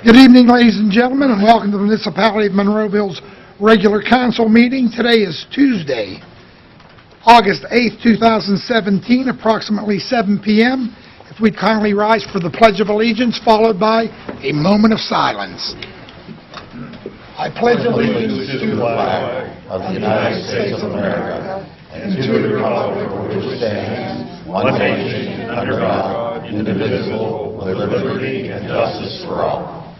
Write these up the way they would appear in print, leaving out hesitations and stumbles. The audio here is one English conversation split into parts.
Good evening, ladies and gentlemen, and welcome to the Municipality of Monroeville's regular council meeting. Today is Tuesday, August 8th, 2017, approximately 7 p.m. If we'd kindly rise for the Pledge of Allegiance, followed by a moment of silence. I pledge allegiance to the flag of the United States of America and to the republic for which it stands, one nation, under God, indivisible, with liberty and justice for all.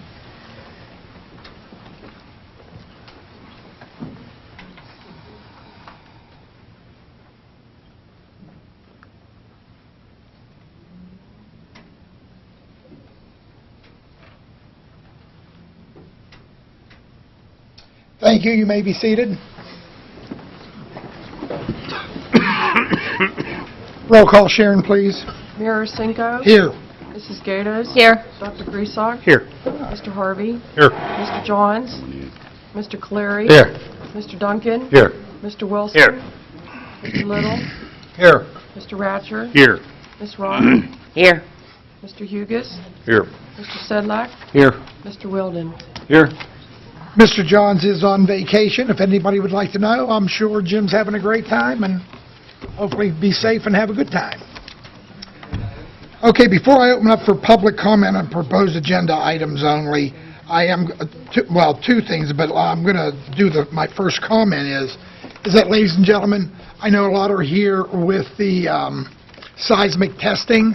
Thank you. You may be seated. Roll call, Sharon, please. Mayor Cinco. Here. Mrs. Gatos. Here. Dr. Grisak. Here. Mr. Harvey. Here. Mr. Johns. Mr. Cleary. Here. Mr. Duncan. Here. Mr. Wilson. Here. Mr. Little. Here. Mr. Ratcher. Here. Ms. Rock. Here. Mr. Hugus. Here. Mr. Sedlak. Here. Mr. Wilden. Here. Mr. Johns is on vacation. If anybody would like to know, I'm sure Jim's having a great time, and hopefully be safe and have a good time. Okay, before I open up for public comment on proposed agenda items only, I am, two things, but I'm going to do my first comment is that, ladies and gentlemen, I know a lot are here with the seismic testing.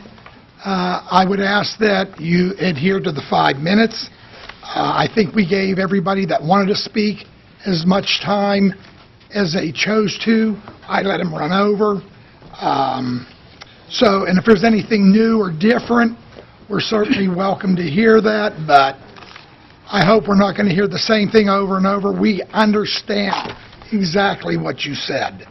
I would ask that you adhere to the 5 minutes. I think we gave everybody that wanted to speak as much time as they chose to. I let them run over. And if there's anything new or different, we're certainly welcome to hear that, but I hope we're not going to hear the same thing over and over. We understand exactly what you said.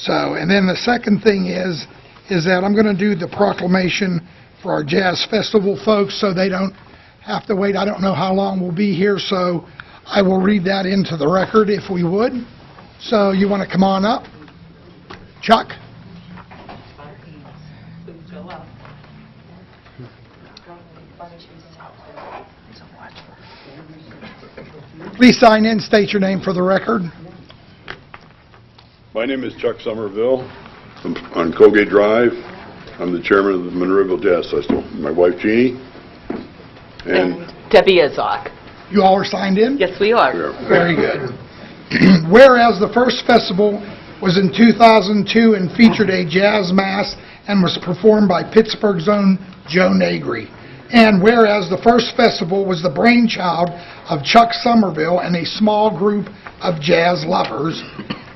And then the second thing is that I'm going to do the proclamation for our Jazz Festival folks so they don't have to wait. I don't know how long we'll be here, so I will read that into the record if we would. So you want to come on up? Chuck? Please sign in, state your name for the record. My name is Chuck Somerville. I'm on Colgate Drive. I'm the chairman of the Monroeville Jazz Festival. My wife, Jeannie. And Debbie Izok. You all are signed in? Yes, we are. Very good. Whereas the first festival was in 2002 and featured a jazz mass and was performed by Pittsburgh's own Joe Negri. And whereas the first festival was the brainchild of Chuck Somerville and a small group of jazz lovers.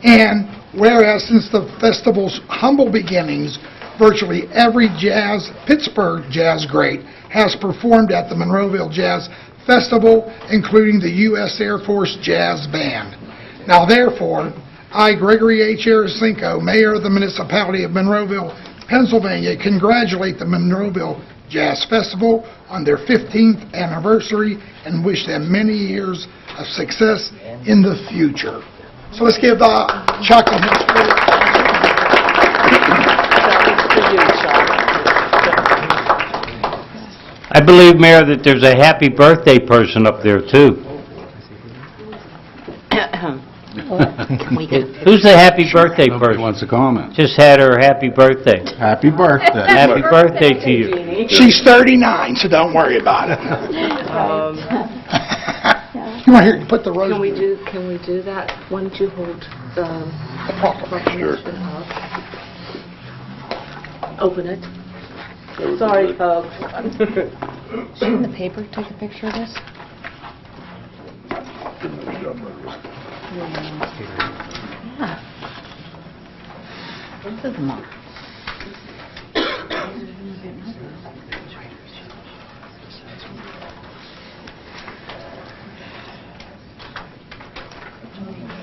And whereas since the festival's humble beginnings, virtually every Pittsburgh jazz great has performed at the Monroeville Jazz Festival, including the U.S. Air Force Jazz Band. Now, therefore, I, Gregory H. Aracinko, Mayor of the Municipality of Monroeville, Pennsylvania, congratulate the Monroeville Jazz Festival on their 15th anniversary and wish them many years of success in the future. So let's give Chuck and his crew. I believe, Mayor, that there's a happy birthday person up there, too. Who's the happy birthday Nobody person? wants to comment. Just had her happy birthday. Happy birthday. Happy birthday to you. She's 39, so don't worry about it. You want to put the rose? Can we do that? Why don't you hold the proclamation up? Open it. Sorry, folks. Shouldn't the paper take a picture of this? Yeah. Both of them are.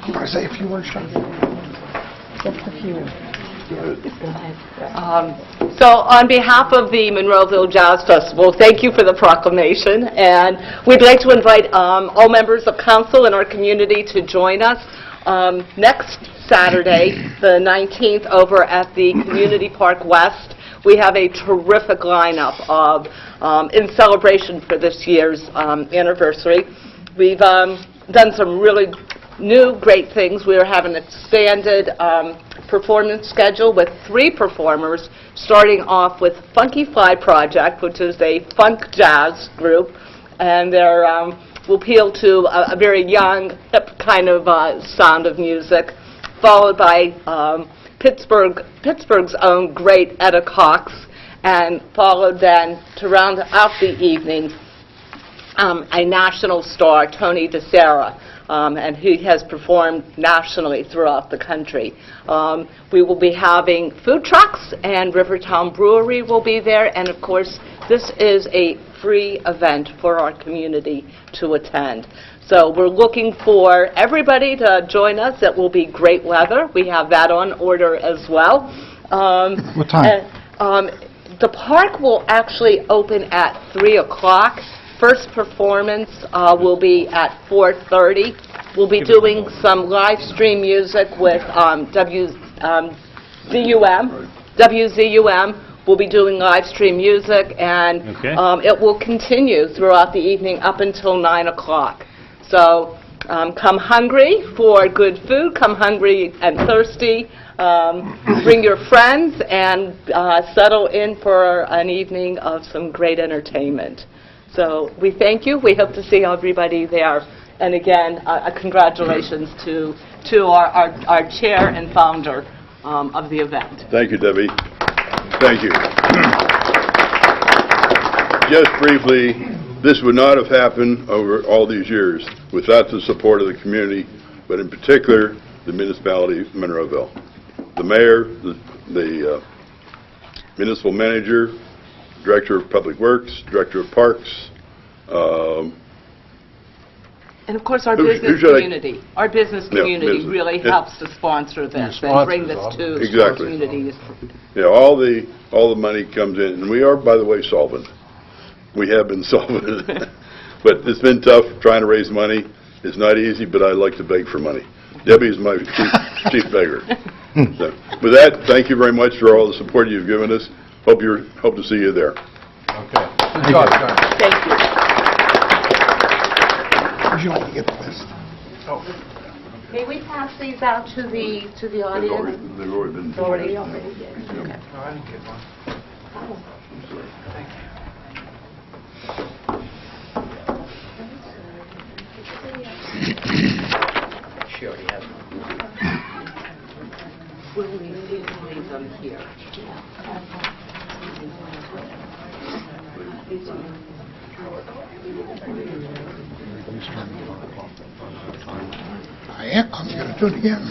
You want to say a few words, Chuck? Just a few. Go ahead. So on behalf of the Monroeville Jazz Festival, thank you for the proclamation, and we'd like to invite all members of council in our community to join us next Saturday, the 19th, over at the Community Park West, we have a terrific lineup of, in celebration for this year's anniversary. We've done some really new great things. We are having an expanded performance schedule with 3 performers, starting off with Funky Fly Project, which is a funk jazz group, and they're will appeal to a very young, hip kind of sound of music, followed by Pittsburgh's own great Etta Cox, and followed then, to round out the evening, a national star, Tony DeSera, and he has performed nationally throughout the country. We will be having food trucks, and Rivertown Brewery will be there, and of course, this is a free event for our community to attend. So we're looking for everybody to join us. It will be great weather. We have that on order as well. What time? The park will actually open at 3 o'clock. First performance will be at 4:30. We'll be doing some live stream music with WZUM. We'll be doing live stream music, and it will continue throughout the evening up until 9 o'clock. So come hungry for good food, come hungry and thirsty. Bring your friends and settle in for an evening of some great entertainment. So we thank you. We hope to see everybody there. And again, congratulations to our chair and founder of the event. Thank you, Debbie. Thank you. Just briefly, this would not have happened over all these years without the support of the community, but in particular, the municipality of Monroeville. The mayor, the municipal manager, director of public works, director of parks, and of course, our Who business should I- community. Our business community business. really Yeah. helps to sponsor this and bring this to Exactly. communities. yeah, all the money comes in, and we are, by the way, solvent. We have been solvent, but it's been tough trying to raise money. It's not easy, but I like to beg for money. Debbie is my chief beggar. So, with that, thank you very much for all the support you've given us. Hope to see you there. Okay. Good job, John. Thank you. Would you like to get the list? May we pass these out to the audience? They've already been. Already? No, I didn't get one. She already has one. We'll leave them here. I'm going to do it again.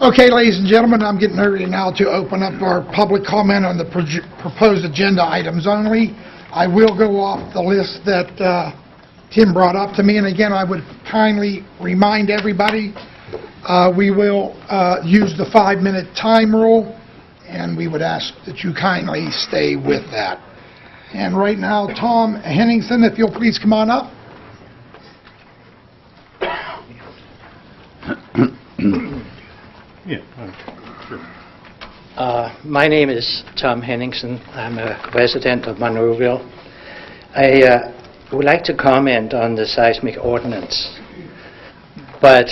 Okay, ladies and gentlemen, I'm getting ready now to open up our public comment on the proposed agenda items only. I will go off the list that Tim brought up to me, and again, I would kindly remind everybody, we will use the 5-minute time rule, and we would ask that you kindly stay with that. And right now, Tom Henningsen, if you'll please come on up. My name is Tom Henningsen. I'm a resident of Monroeville. I would like to comment on the seismic ordinance, but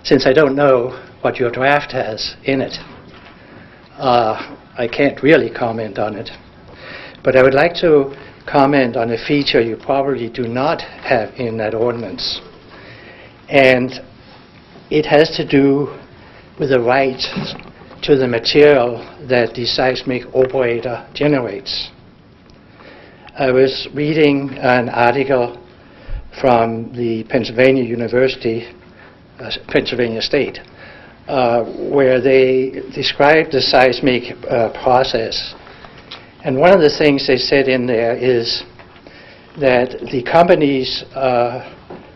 since I don't know what your draft has in it, I can't really comment on it. But I would like to comment on a feature you probably do not have in that ordinance, and it has to do with the right to the material that the seismic operator generates. I was reading an article from the Pennsylvania University, Pennsylvania State, where they described the seismic process. And one of the things they said in there is that the companies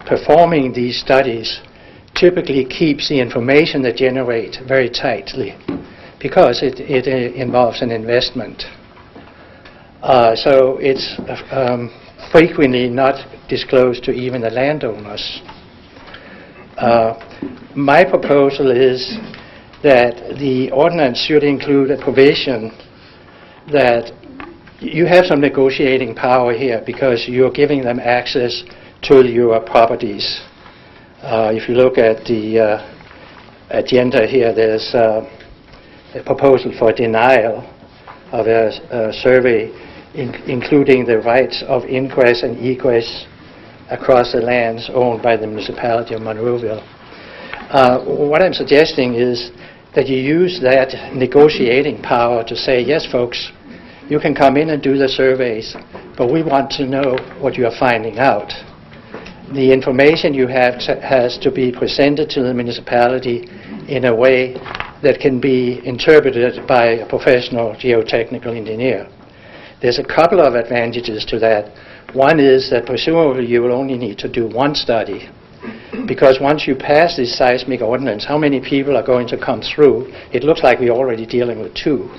performing these studies typically keeps the information they generate very tightly because it involves an investment. So it's frequently not disclosed to even the landowners. My proposal is that the ordinance should include a provision that you have some negotiating power here because you're giving them access to your properties. If you look at the agenda here, there's a proposal for denial of a survey including the rights of ingress and egress across the lands owned by the municipality of Monroeville. What I'm suggesting is that you use that negotiating power to say, yes, folks, you can come in and do the surveys, but we want to know what you are finding out. The information you have has to be presented to the municipality in a way that can be interpreted by a professional geotechnical engineer. There's a couple of advantages to that. One is that presumably you will only need to do one study, because once you pass this seismic ordinance, how many people are going to come through? It looks like we're already dealing with 2.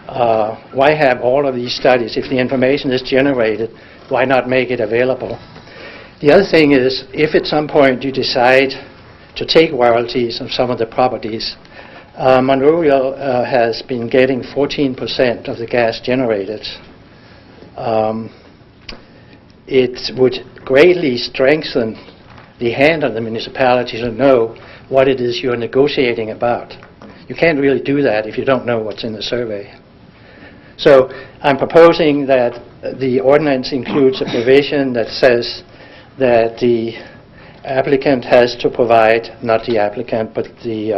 Why have all of these studies? If the information is generated, why not make it available? The other thing is, if at some point you decide to take royalties on some of the properties, Monroeville has been getting 14% of the gas generated. It would greatly strengthen the hand of the municipality to know what it is you're negotiating about. You can't really do that if you don't know what's in the survey. So I'm proposing that the ordinance includes a provision that says that the applicant has to provide, not the applicant, but the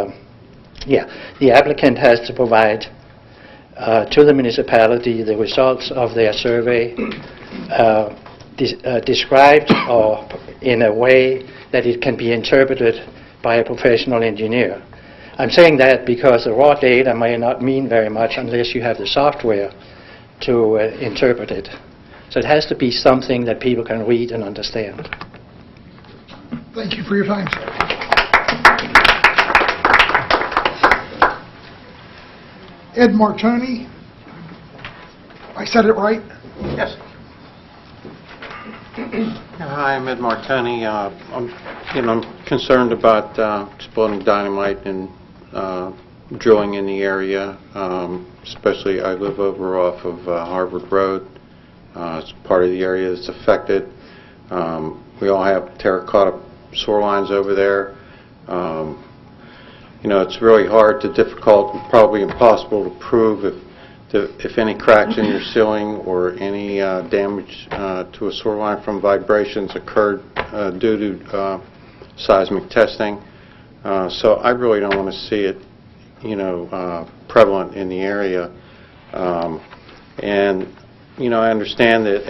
applicant has to provide to the municipality the results of their survey described or in a way that it can be interpreted by a professional engineer. I'm saying that because the raw data may not mean very much unless you have the software to interpret it. So it has to be something that people can read and understand. Thank you for your time, sir. Ed Martoni. I said it right? Yes. Hi, I'm Ed Martoni. I'm concerned about exploding dynamite and drilling in the area. Especially, I live over off of Harvard Road. It's part of the area that's affected. We all have terracotta shorelines over there. It's really hard to difficult, and probably impossible to prove if any cracks in your ceiling or any damage to a shoreline from vibrations occurred due to seismic testing. So I really don't want to see it, prevalent in the area. And I understand that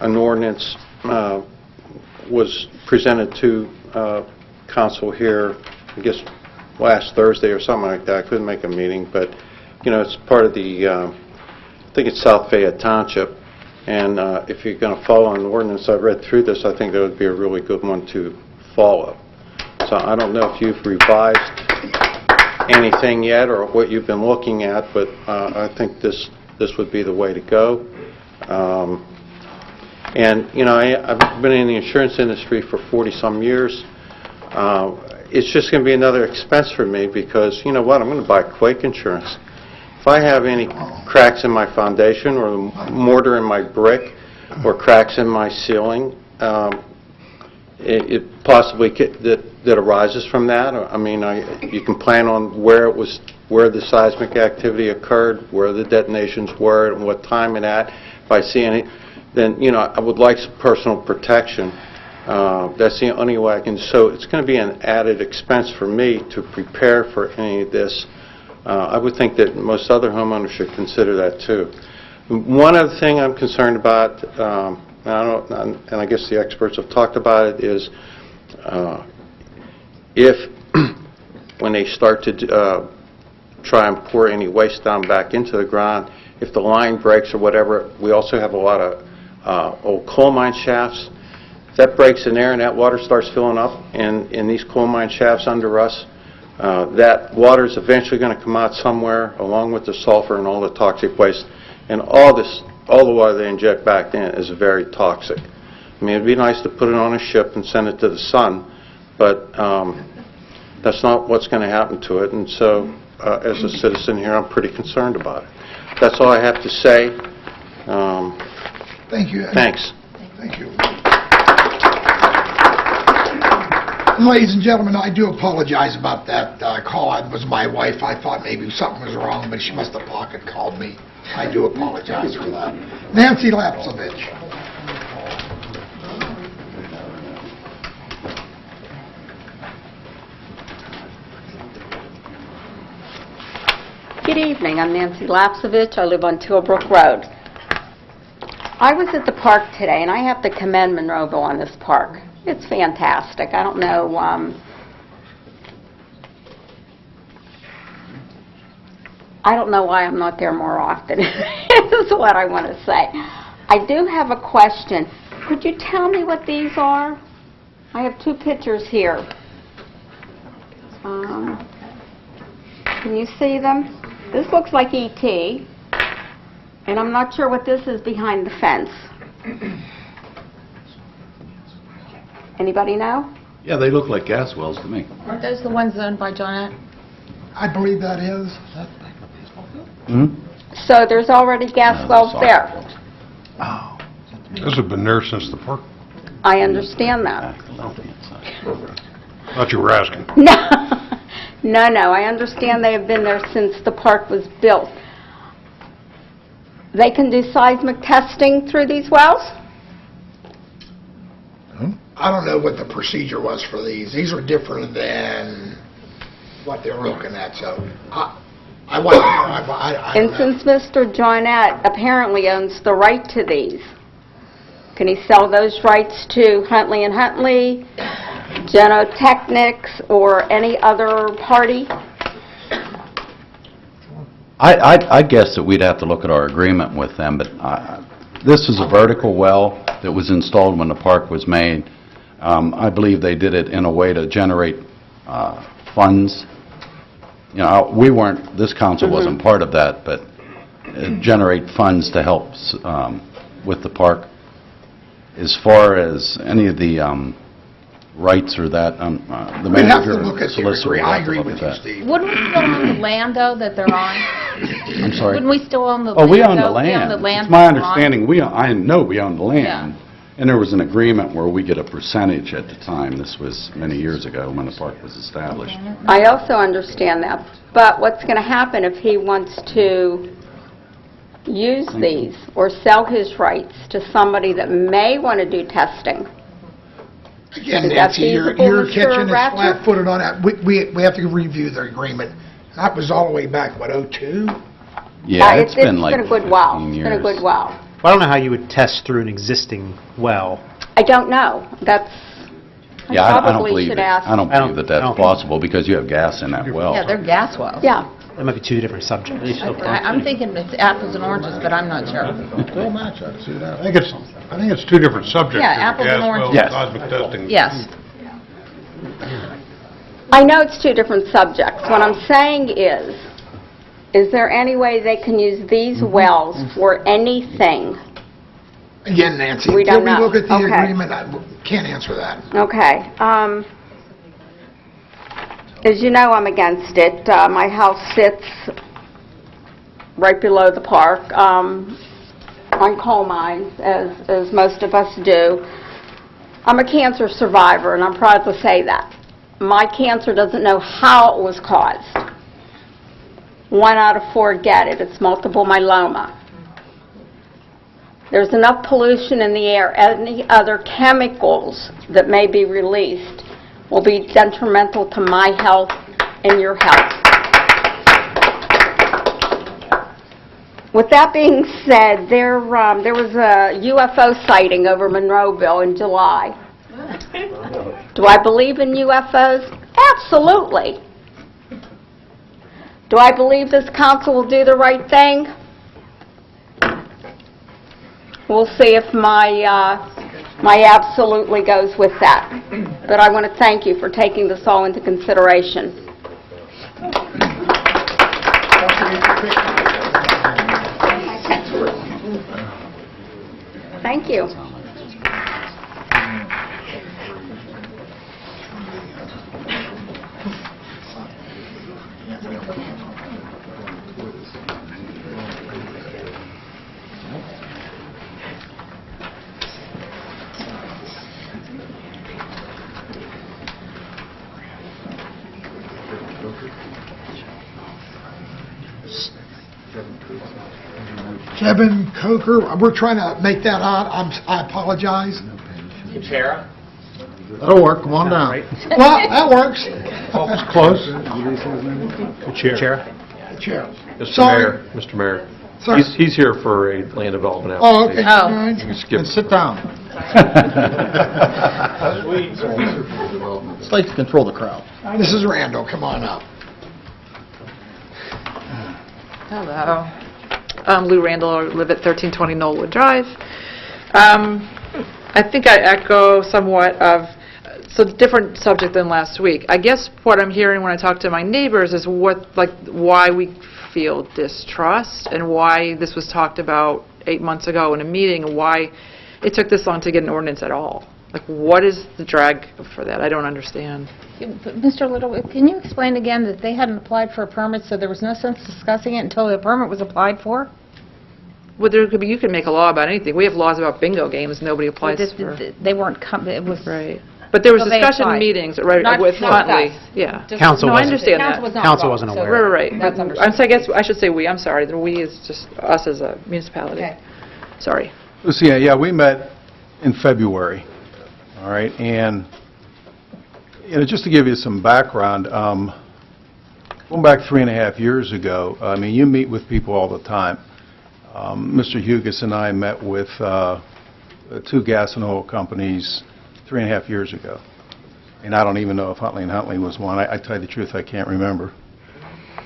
an ordinance was presented to council here, I guess last Thursday or something like that. I couldn't make a meeting, but it's part of the I think it's South Fayette Township, and if you're going to follow an ordinance, I've read through this, I think that would be a really good one to follow. So I don't know if you've revised anything yet or what you've been looking at, but I think this would be the way to go. And I've been in the insurance industry for 40-some years. It's just going to be another expense for me because, you know what, I'm going to buy quake insurance. If I have any cracks in my foundation or mortar in my brick or cracks in my ceiling, it possibly that arises from that. I mean, you can plan on where the seismic activity occurred, where the detonations were, and what time it at. If I see any, then I would like some personal protection. That's the only way I can. So it's going to be an added expense for me to prepare for any of this. I would think that most other homeowners should consider that too. One other thing I'm concerned about, and I guess the experts have talked about it, is if when they start to try and pour any waste down back into the ground, if the line breaks or whatever, we also have a lot of old coal mine shafts. If that breaks in there and that water starts filling up in these coal mine shafts under us, that water is eventually going to come out somewhere, along with the sulfur and all the toxic waste, and all the water they inject back in is very toxic. I mean, it'd be nice to put it on a ship and send it to the sun, but that's not what's going to happen to it, and so as a citizen here, I'm pretty concerned about it. That's all I have to say. Thank you. Thanks. Thank you. Ladies and gentlemen, I do apologize about that call. It was my wife. I thought maybe something was wrong, but she must have pocket called me. I do apologize for that. Nancy Lapsovich. Good evening. I'm Nancy Lapsovich. I live on Tilbrook Road. I was at the park today, and I have to commend Monroeville on this park. It's fantastic. I don't know, I don't know why I'm not there more often, is what I want to say. I do have a question. Could you tell me what these are? I have two pictures here. Can you see them? This looks like E.T., and I'm not sure what this is behind the fence. Anybody know? Yeah, they look like gas wells to me. Aren't those the ones owned by Johnette? I believe that is. So there's already gas wells there. Oh. Those have been there since the park. I understand that. Thought you were asking. No, I understand they have been there since the park was built. They can do seismic testing through these wells? I don't know what the procedure was for these. These are different than what they were looking at, so I wasn't there. I And don't know. since Mr. Johnette apparently owns the right to these, can he sell those rights to Huntley and Huntley, Genotechnics, or any other party? I guess that we'd have to look at our agreement with them, but this is a vertical well that was installed when the park was made. I believe they did it in a way to generate funds. You know, we weren't, this council wasn't part of that, but generate funds to help with the park. As far as any of the rights or that, the We'd have to manager, look at the solicitor agree. would I have to agree look with at you, that. Steve. Wouldn't we still own the land, though, that they're on? I'm sorry? Wouldn't we still own the Oh, land? we own the though? We own land. the land It's my that they're on? understanding, I know we own the land. Yeah. And there was an agreement where we get a percentage at the time. This was many years ago when the park was established. I also understand that, but what's going to happen if he wants to use these or sell his rights to somebody that may want to do testing? Again, Is that Nancy, your feasible, Mr. kitchen is Ratcher? flat-footed on that. We have to review the agreement. That was all the way back, what, '02? Yeah, it's been like a good while. 15 It's been a years. good while. Well, I don't know how you would test through an existing well. I don't know. That's, Yeah, I I don't probably believe should it. ask. I don't believe that I that's don't- possible because you have gas in that well. Yeah, they're gas wells. Yeah. That might be two different subjects. I'm thinking it's apples and oranges, but I'm not sure. Don't match that, see that? I think it's two different subjects. Yeah, here, apples gas and oranges. wells, Yes. Seismic testing. Yes. I know it's two different subjects. What I'm saying is there any way they can use these wells for anything? Again, Nancy, We until don't we know. look at the Okay. agreement, I can't answer that. Okay. As you know, I'm against it. My house sits right below the park on coal mines, as most of us do. I'm a cancer survivor, and I'm proud to say that. My cancer doesn't know how it was caused. 1 out of 4 get it. It's multiple myeloma. There's enough pollution in the air. Any other chemicals that may be released will be detrimental to my health and your health. With that being said, there was a UFO sighting over Monroeville in July. Do I believe in UFOs? Absolutely. Do I believe this council will do the right thing? We'll see if my absolutely goes with that. But I want to thank you for taking this all into consideration. Thank you. Kevin Coker, we're trying to make that out. I apologize. That'll work, come on down. Well, that works. It's close. Chair? Chair. Mr. Sorry. Mayor, Mr. Mayor, Sir. he's here for a land development Oh, okay. application. All right. You skip- And sit down. It's like to control the crowd. This is Randall. Come on up. Hello. I'm Lou Randall. I live at 1320 Knollwood Drive. I think I echo somewhat of, so different subject than last week. I guess what I'm hearing when I talk to my neighbors is why we feel distrust and why this was talked about 8 months ago in a meeting and why it took this long to get an ordinance at all. Like, what is the drag for that? I don't understand. Mr. Little, can you explain again that they hadn't applied for a permit, so there was no sense discussing it until the permit was applied for? Well, you could make a law about anything. We have laws about bingo games. Nobody applies for. They weren't, it was... Right. But there was So they discussion applied. meetings, right, Not- with not Huntley. us. Yeah. Council No, I wasn't- understand Council that. was not Council involved, wasn't so- aware. Right. That's But understood. I guess I should say we. I'm sorry. The we is just us as a municipality. Okay. Sorry. So, yeah, we met in February, all right, and, just to give you some background, going back 3.5 years ago, I mean, you meet with people all the time. Mr. Hugus and I met with 2 gas and oil companies 3.5 years ago, and I don't even know if Huntley and Huntley was one. I tell you the truth, I can't remember.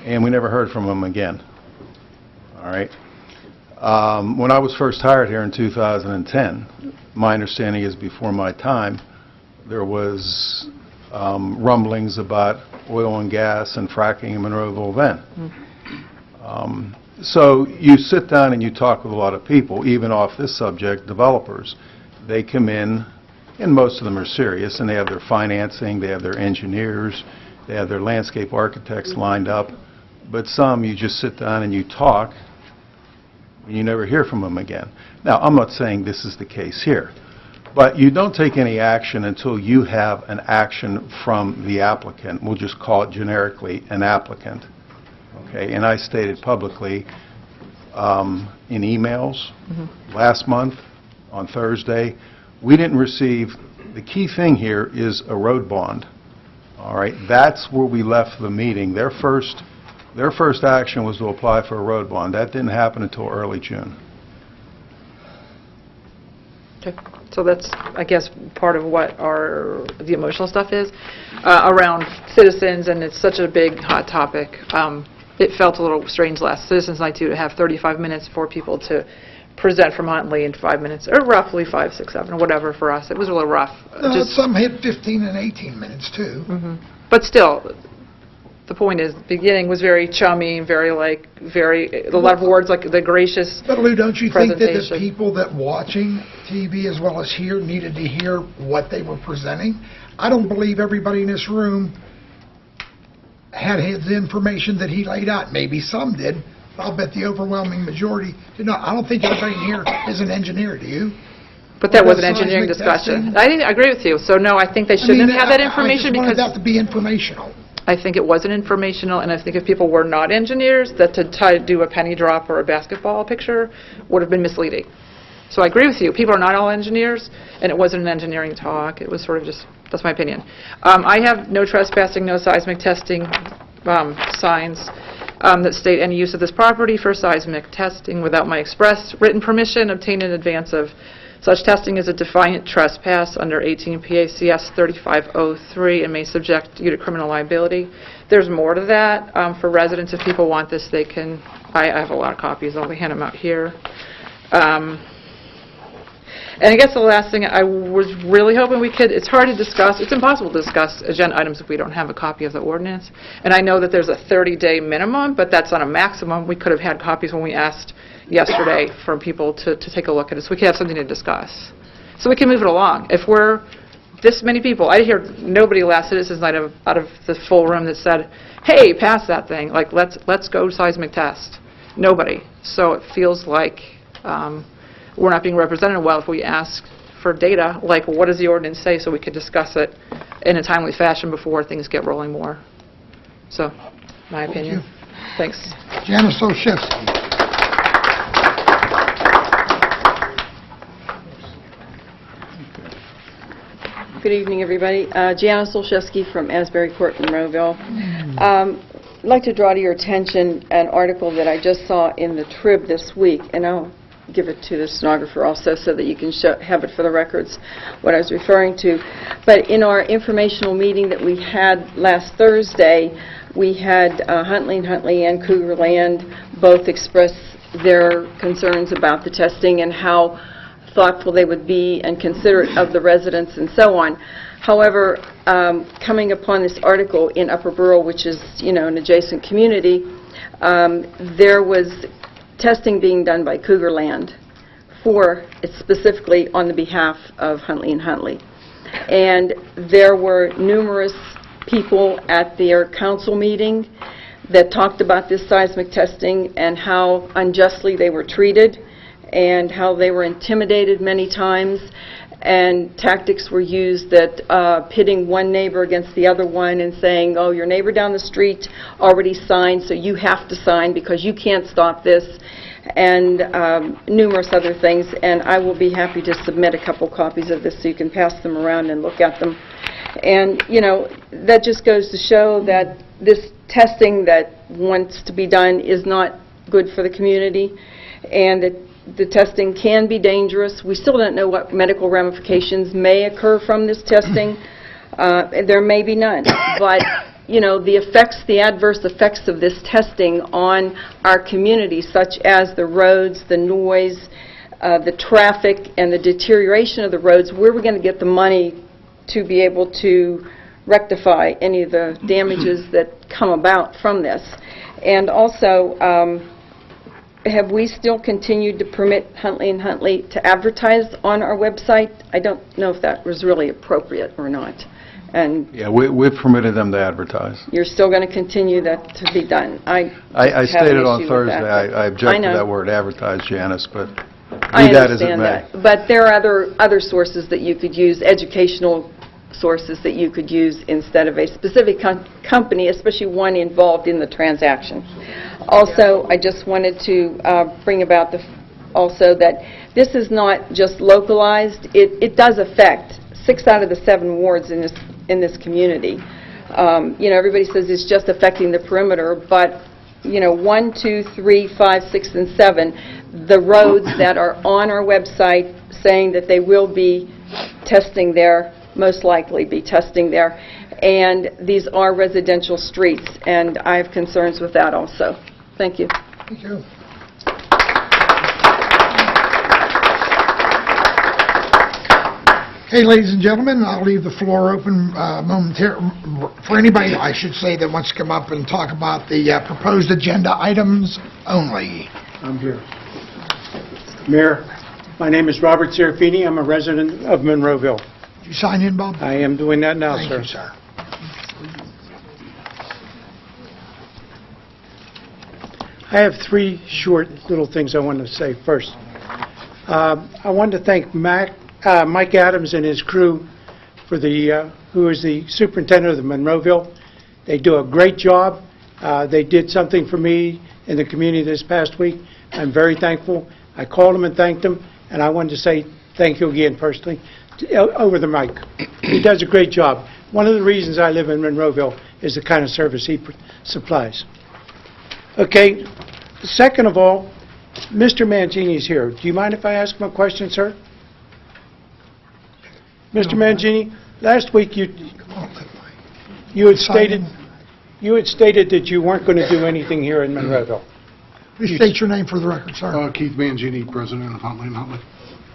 And we never heard from them again, all right? When I was first hired here in 2010, my understanding is before my time, there was rumblings about oil and gas and fracking in Monroeville then. So you sit down and you talk with a lot of people, even off this subject, developers. They come in, and most of them are serious, and they have their financing, they have their engineers, they have their landscape architects lined up. But some, you just sit down and you talk, and you never hear from them again. Now, I'm not saying this is the case here, but you don't take any action until you have an action from the applicant. We'll just call it generically an applicant. Okay, and I stated publicly in emails last month on Thursday, we didn't receive, the key thing here is a road bond. All right, that's where we left the meeting. Their first action was to apply for a road bond. That didn't happen until early June. Okay. So that's, I guess, part of what the emotional stuff is around citizens, and it's such a big, hot topic. It felt a little strange last Citizens Night, too, to have 35 minutes for people to present from Huntley in 5 minutes, or roughly 5, 6, 7, or whatever for us. It was a little rough. Some hit 15 and 18 minutes, too. But still, the point is, the beginning was very chummy, very, a lot of words like the gracious But Lou, don't you think that the presentation. people that watching TV as well as here needed to hear what they were presenting? I don't believe everybody in this room had his information that he laid out. Maybe some did, but I'll bet the overwhelming majority did not. I don't think everybody in here is an engineer, do you? But that was an Seismic engineering discussion. testing? I agree with you. So, no, I think they shouldn't have had that information I just wanted because that to be informational. I think it wasn't informational, and I think if people were not engineers, that to try to do a penny drop or a basketball picture would have been misleading. So I agree with you. People are not all engineers, and it wasn't an engineering talk. It was sort of just, that's my opinion. I have no trespassing, no seismic testing signs that state any use of this property for seismic testing without my express written permission obtained in advance of such testing is a defiant trespass under 18 PACS 3503 and may subject you to criminal liability. There's more to that for residents. If people want this, they can. I have a lot of copies. I'll hand them out here. And I guess the last thing, I was really hoping we could, it's hard to discuss, it's impossible to discuss agenda items if we don't have a copy of the ordinance. And I know that there's a 30-day minimum, but that's on a maximum. We could have had copies when we asked yesterday for people to take a look at it, so we could have something to discuss. So we can move it along. If we're this many people, I hear nobody last citizens night out of the full room that said, hey, pass that thing, like let's go seismic test. Nobody. So it feels like we're not being represented well if we ask for data, like what does the ordinance say, so we could discuss it in a timely fashion before things get rolling more. So, my opinion. Thanks. Janice Olszewski. Good evening, everybody. Janice Olszewski from Asbury Court, Monroeville. I'd like to draw to your attention an article that I just saw in the Trib this week, and I'll give it to the stenographer also so that you can have it for the records, what I was referring to. But in our informational meeting that we had last Thursday, we had Huntley & Huntley and Cougar Land both express their concerns about the testing and how thoughtful they would be and considerate of the residents and so on. However, coming upon this article in Upper Borough, which is, an adjacent community, there was testing being done by Cougar Land specifically on the behalf of Huntley & Huntley. And there were numerous people at their council meeting that talked about this seismic testing and how unjustly they were treated and how they were intimidated many times, and tactics were used that pitting one neighbor against the other one and saying, oh, your neighbor down the street already signed, so you have to sign because you can't stop this, and numerous other things. And I will be happy to submit a couple copies of this so you can pass them around and look at them. And, that just goes to show that this testing that wants to be done is not good for the community, and that the testing can be dangerous. We still don't know what medical ramifications may occur from this testing. There may be none. But, the adverse effects of this testing on our community, such as the roads, the noise, the traffic, and the deterioration of the roads, where are we going to get the money to be able to rectify any of the damages that come about from this? And also, have we still continued to permit Huntley & Huntley to advertise on our website? I don't know if that was really appropriate or not. And Yeah, we've permitted them to advertise. you're still going to continue that to be done. I have an stated issue on with Thursday, that, but I object to know. that word advertise, Janice, but I be that as it understand may. that. But there are other sources that you could use, educational sources that you could use instead of a specific company, especially one involved in the transaction. Also, I just wanted to bring about also that this is not just localized. It does affect 6 out of the 7 wards in this community. Everybody says it's just affecting the perimeter, but 1, 2, 3, 5, 6, and 7, the roads that are on our website saying that they will be testing there, most likely be testing there, and these are residential streets, and I have concerns with that also. Thank you. Thank you. Okay, ladies and gentlemen, I'll leave the floor open momentarily for anybody, I should say, that wants to come up and talk about the proposed agenda items only. I'm here. Mayor, my name is Robert Serafini. I'm a resident of Monroeville. Did you sign in, Bob? I am doing that now, Thank sir. you, sir. I have 3 short little things I want to say. First, I want to thank Mike Adams and his crew for who is the superintendent of Monroeville. They do a great job. They did something for me in the community this past week. I'm very thankful. I called him and thanked him, and I wanted to say thank you again personally over the mic. He does a great job. One of the reasons I live in Monroeville is the kind of service he supplies. Okay, second of all, Mr. Mangini is here. Do you mind if I ask him a question, sir? Mr. Mangini, last week you had stated that you weren't going to do anything here in Monroeville. Please state your name for the record, sir. Keith Mangini, president of Huntley & Huntley.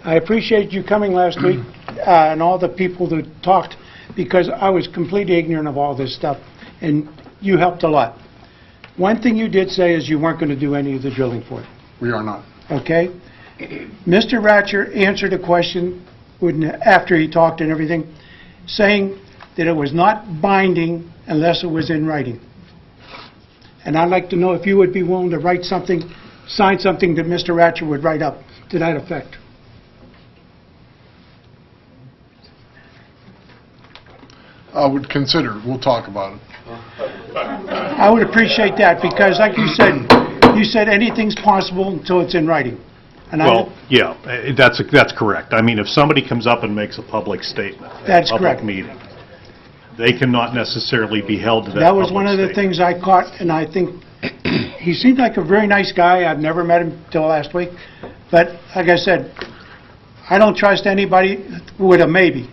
I appreciate you coming last week and all the people that talked, because I was completely ignorant of all this stuff, and you helped a lot. One thing you did say is you weren't going to do any of the drilling for it. We are not. Okay? Mr. Ratcher answered a question after he talked and everything, saying that it was not binding unless it was in writing. And I'd like to know if you would be willing to write something, sign something that Mr. Ratcher would write up to that effect. I would consider, we'll talk about it. I would appreciate that, because like you said anything's possible until it's in writing. And Well, yeah, that's correct. I mean, if somebody comes up and makes a public statement, That's a public correct. meeting, they cannot necessarily be held to that That was public one of the statement. things I caught, and I think he seemed like a very nice guy. I've never met him till last week. But like I said, I don't trust anybody with a maybe.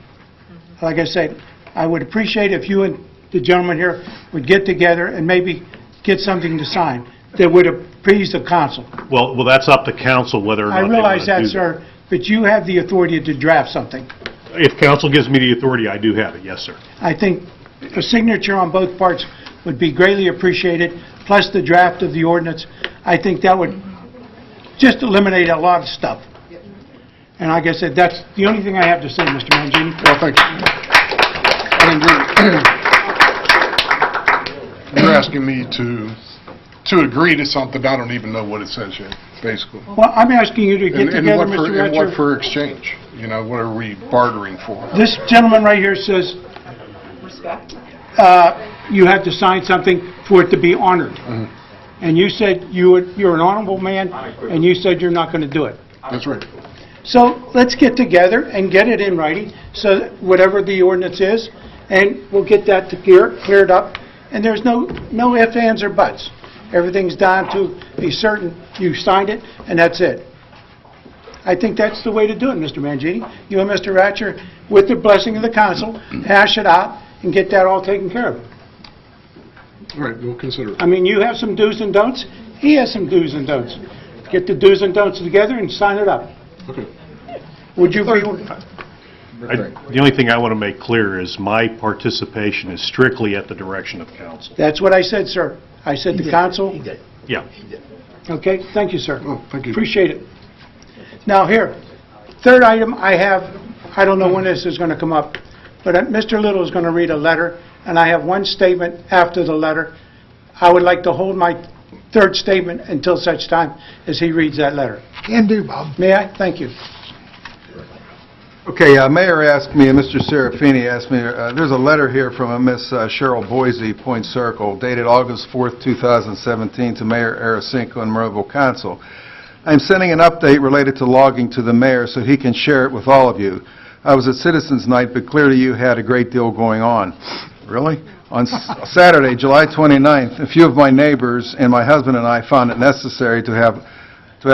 Like I said, I would appreciate if you and the gentleman here would get together and maybe get something to sign that would appease the council. Well, that's up to council whether or not I they want realize to that, do sir, but you have the authority to draft something. If council gives me the authority, I do have it, yes, sir. I think a signature on both parts would be greatly appreciated, plus the draft of the ordinance. I think that would just eliminate a lot of stuff. And like I said, that's the only thing I have to say, Mr. Mangini. Well, thank you. And you're asking me to agree to something I don't even know what it says yet, basically. Well, I'm asking you to get And together, what Mr. and what Retcher. for exchange? You know, what are we bartering for? This gentleman right here says you have to sign something for it to be honored. And you said you're an honorable man, and you said you're not going to do it. That's right. So let's get together and get it in writing, so whatever the ordinance is, and we'll get that cleared up. And there's no ifs, ands, or buts. Everything's down to be certain you signed it, and that's it. I think that's the way to do it, Mr. Mangini. You and Mr. Ratcher, with the blessing of the council, hash it out and get that all taken care of. All right, we'll consider it. I mean, you have some do's and don'ts. He has some do's and don'ts. Get the do's and don'ts together and sign it up. Okay. Would you be... The only thing I want to make clear is my participation is strictly at the direction of council. That's what I said, sir. I said the council... Yeah. Okay, thank you, sir. Oh, thank you. Appreciate it. Now, here, third item I have, I don't know when this is going to come up, but Mr. Little is going to read a letter, and I have one statement after the letter. I would like to hold my third statement until such time as he reads that letter. Can do, Bob. May I? Thank you. Okay, Mayor asked me, and Mr. Serafini asked me, there's a letter here from a Miss Cheryl Boise, Point Circle, dated August 4th, 2017, to Mayor Aracinco and Monroeville Council. I'm sending an update related to logging to the mayor so he can share it with all of you. I was at Citizens Night, but clearly you had a great deal going on. Really? On Saturday, July 29th, a few of my neighbors and my husband and I found it necessary to have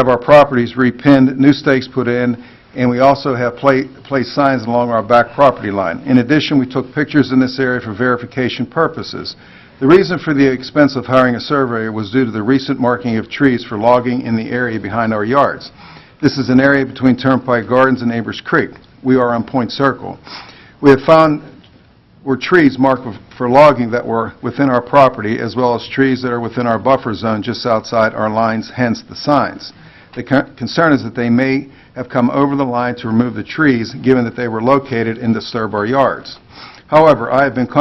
our properties repinned, new stakes put in, and we also have placed signs along our back property line. In addition, we took pictures in this area for verification purposes. The reason for the expense of hiring a surveyor was due to the recent marking of trees for logging in the area behind our yards. This is an area between Turnpike Gardens and Neighbors Creek. We are on Point Circle. We have found were trees marked for logging that were within our property, as well as trees that are within our buffer zone just outside our lines, hence the signs. The concern is that they may have come over the line to remove the trees, given that they were located and disturb our yards. However, I have been in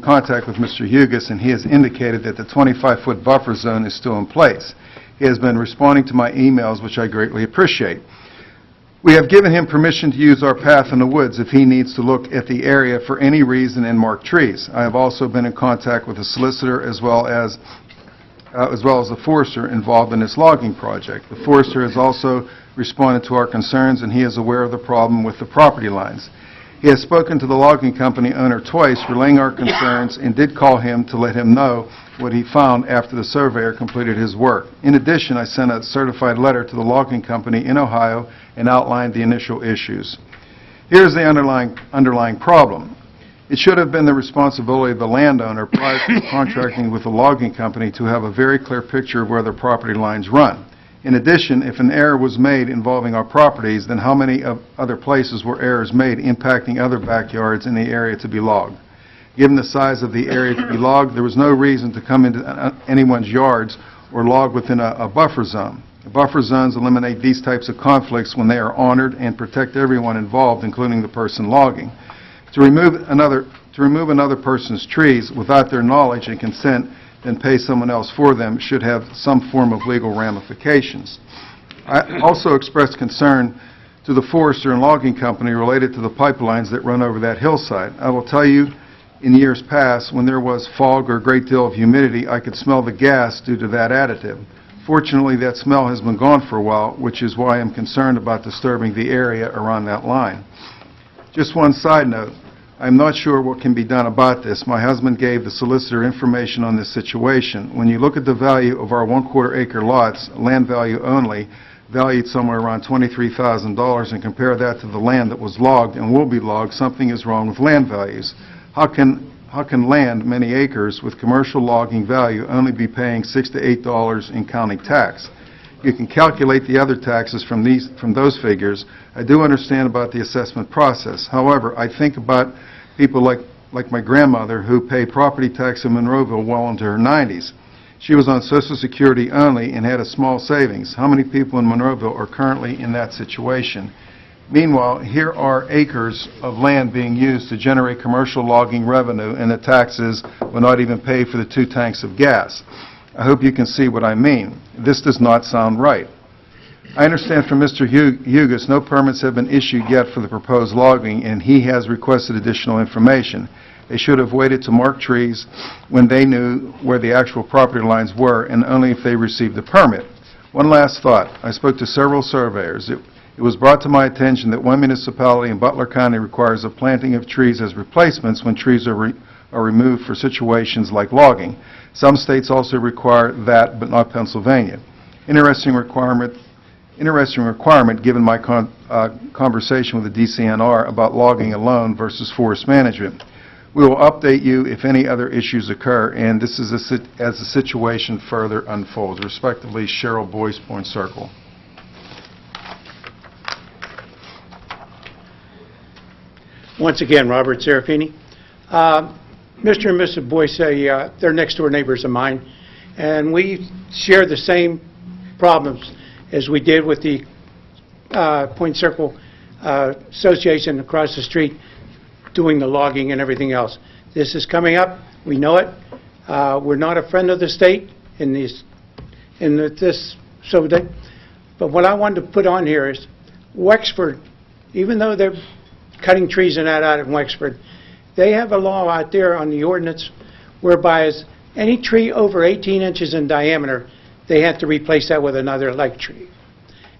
contact with Mr. Hugus, and he has indicated that the 25-foot buffer zone is still in place. He has been responding to my emails, which I greatly appreciate. We have given him permission to use our path in the woods if he needs to look at the area for any reason and mark trees. I have also been in contact with the solicitor as well as the forester involved in this logging project. The forester has also responded to our concerns, and he is aware of the problem with the property lines. He has spoken to the logging company owner twice, relaying our concerns, and did call him to let him know what he found after the surveyor completed his work. In addition, I sent a certified letter to the logging company in Ohio and outlined the initial issues. Here's the underlying problem. It should have been the responsibility of the landowner prior to contracting with the logging company to have a very clear picture of where their property lines run. In addition, if an error was made involving our properties, then how many of other places were errors made impacting other backyards in the area to be logged? Given the size of the area to be logged, there was no reason to come into anyone's yards or log within a buffer zone. Buffer zones eliminate these types of conflicts when they are honored and protect everyone involved, including the person logging. To remove another person's trees without their knowledge and consent, then pay someone else for them, should have some form of legal ramifications. I also expressed concern to the forester and logging company related to the pipelines that run over that hillside. I will tell you, in years past, when there was fog or a great deal of humidity, I could smell the gas due to that additive. Fortunately, that smell has been gone for a while, which is why I'm concerned about disturbing the area around that line. Just one side note. I'm not sure what can be done about this. My husband gave the solicitor information on this situation. When you look at the value of our 1/4 acre lots, land value only, valued somewhere around $23,000, and compare that to the land that was logged and will be logged, something is wrong with land values. How can land, many acres, with commercial logging value only be paying $6 to $8 in county tax? You can calculate the other taxes from those figures. I do understand about the assessment process. However, I think about people like my grandmother who pay property tax in Monroeville well into her 90s. She was on Social Security only and had a small savings. How many people in Monroeville are currently in that situation? Meanwhile, here are acres of land being used to generate commercial logging revenue, and the taxes will not even pay for the 2 tanks of gas. I hope you can see what I mean. This does not sound right. I understand from Mr. Hugus no permits have been issued yet for the proposed logging, and he has requested additional information. They should have waited to mark trees when they knew where the actual property lines were, and only if they received the permit. One last thought. I spoke to several surveyors. It was brought to my attention that one municipality in Butler County requires a planting of trees as replacements when trees are removed for situations like logging. Some states also require that, but not Pennsylvania. Interesting requirement given my conversation with the DCNR about logging alone versus forest management. We will update you if any other issues occur, and this is as the situation further unfolds. Respectively, Cheryl Boyce, Point Circle. Once again, Robert Serafini. Mr. and Mrs. Boyce, they're next-door neighbors of mine, and we share the same problems as we did with the Point Circle Association across the street doing the logging and everything else. This is coming up. We know it. We're not a friend of the state but what I wanted to put on here is Wexford, even though they're cutting trees and that out in Wexford, they have a law out there on the ordinance whereby any tree over 18 inches in diameter, they have to replace that with another like tree.